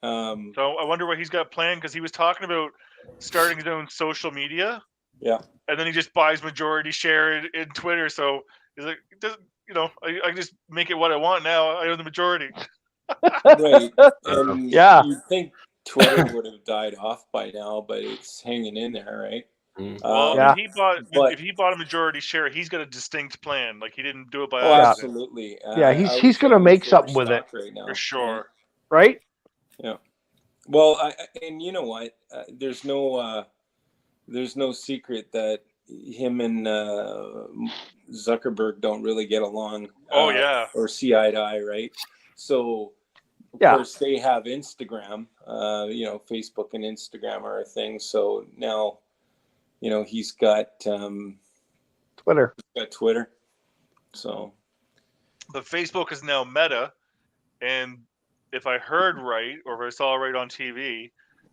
So I wonder what he's got planned, because he was talking about starting his own social media. Yeah. And then he just buys majority share in Twitter. So he's like, I just make it what I want now. I own the majority. Right. And yeah. You'd think Twitter would have died off by now, but it's hanging in there, right? Well, yeah. if he bought a majority share, he's got a distinct plan. Like, he didn't do it by accident. Absolutely. Yeah, he's going to make something with it right now. For sure. Right? Yeah. Well, and you know what? There's no secret that him and Zuckerberg don't really get along. Or see eye to eye, right? So, of course, they have Instagram. Facebook and Instagram are a thing. So now, he's got Twitter. He's got Twitter. So. But Facebook is now Meta, and if I heard right, or if I saw right on TV,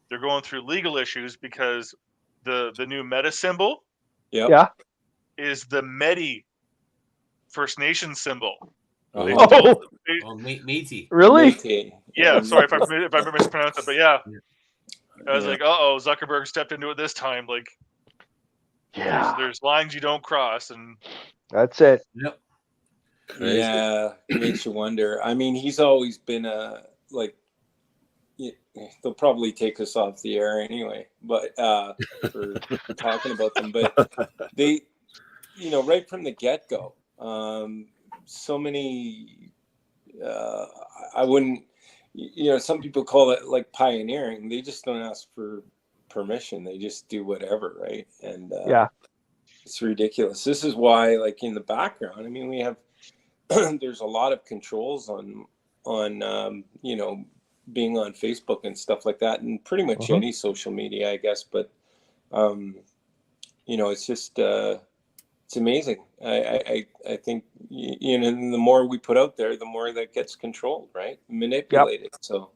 they're going through legal issues because the new Meta symbol is the Medi First Nation symbol. Métis. Really? Métis. Yeah, sorry if I mispronounced it, but yeah. I was like, Zuckerberg stepped into it this time. Like, there's lines you don't cross, and that's it. Yep. Crazy. Yeah, it makes you wonder. I mean, he's always been they'll probably take us off the air anyway, but for talking about them. But they, right from the get-go, so many, I wouldn't, some people call it like pioneering. They just don't ask for permission. They just do whatever, right? And it's ridiculous. This is why, like, in the background, I mean, we have, there's a lot of controls on being on Facebook and stuff like that, and pretty much any social media, I guess. But it's just it's amazing. I think the more we put out there, the more that gets controlled, right? Manipulated. So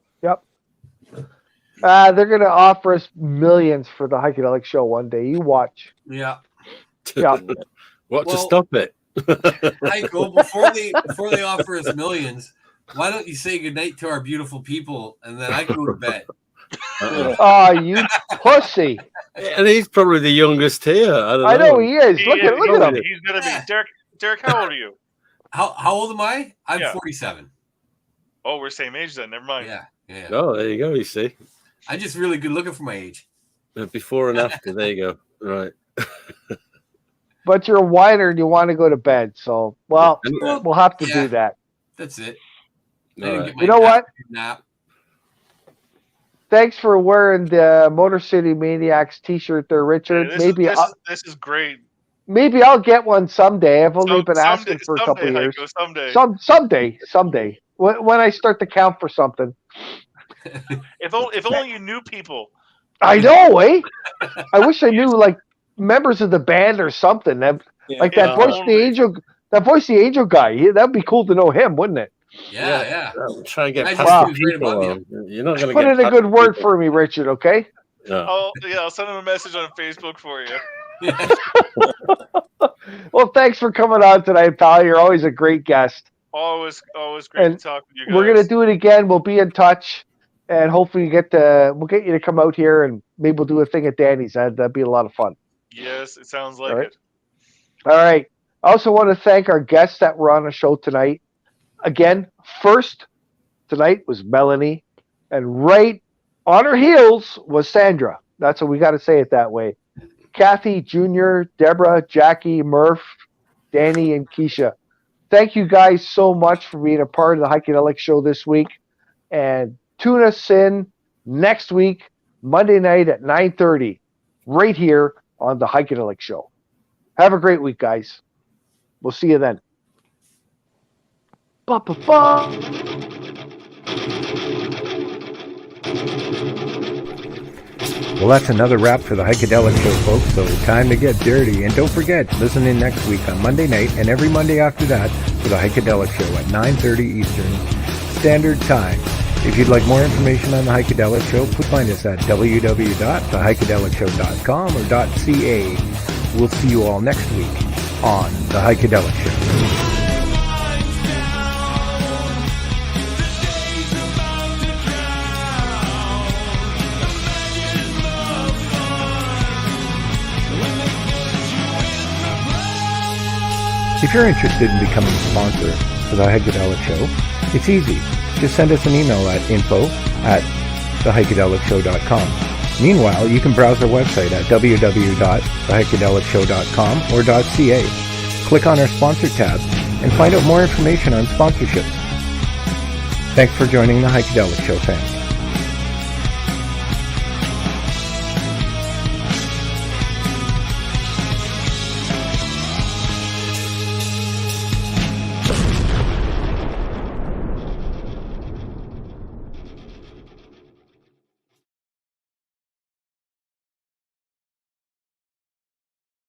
they're gonna offer us millions for the Heikadelic show one day. You watch. Yeah. What to stop it? Heiko, before they offer us millions, why don't you say goodnight to our beautiful people, and then I go to bed? Oh, you pussy! And he's probably the youngest here. I don't know. I know he is. Look at him. He's gonna be Derek. How old are you? How old am I? I'm Yeah. 47. Oh, we're same age then. Never mind. Yeah. Oh, there you go. You see, I'm just really good looking for my age. before and after. There you go. Right. But you're a whiner and you want to go to bed. So, well, we'll have to do that. That's it. I All didn't right. get my You know what? nap. Thanks for wearing the Motor City Maniacs t-shirt there, Richard. Hey, this is great. Maybe I'll get one someday. I've only been asking for a couple of years. Heiko, Someday. When I start to count for something. If only you knew people. I know, eh? I wish I knew like members of the band or something. Like that voice of the angel. That voice of the angel guy. That'd be cool to know him, wouldn't it? Yeah. Try and get I past just the was right above people. You're not going to Put get in a good word for me, Richard. Okay. No. I'll send him a message on Facebook for you. Well, thanks for coming on tonight, pal. You're always a great guest. Always great to talk with you guys. We're gonna do it again. We'll be in touch, and hopefully we'll get you to come out here, and maybe we'll do a thing at Danny's. That'd be a lot of fun. Yes, it sounds like it. All right. I also want to thank our guests that were on the show tonight. Again, first tonight was Melanie, and right on her heels was Sandra. That's what we got to say it that way. Kathy, Junior, Deborah, Jackie, Murph, Danny, and Keisha. Thank you guys so much for being a part of the Heikadelic show this week. And tune us in next week, Monday night at 9:30, right here on the Heikadelic show. Have a great week, guys. We'll see you then. Ba-ba-ba. Well, that's another wrap for the Heikadelic show, folks, so time to get dirty. And don't forget, listen in next week on Monday night and every Monday after that for the Heikadelic show at 9:30 Eastern Standard Time. If you'd like more information on the Heikadelic show, please find us at www.theheikedelicshow.com or .ca. We'll see you all next week on the Heikadelic show. If you're interested in becoming a sponsor for the Heikadelic show, it's easy. Just send us an email at info@theheikedelicshow.com. Meanwhile, you can browse our website at www.theheikedelicshow.com or .ca. Click on our sponsor tab and find out more information on sponsorships. Thanks for joining the Heikadelic show, fans.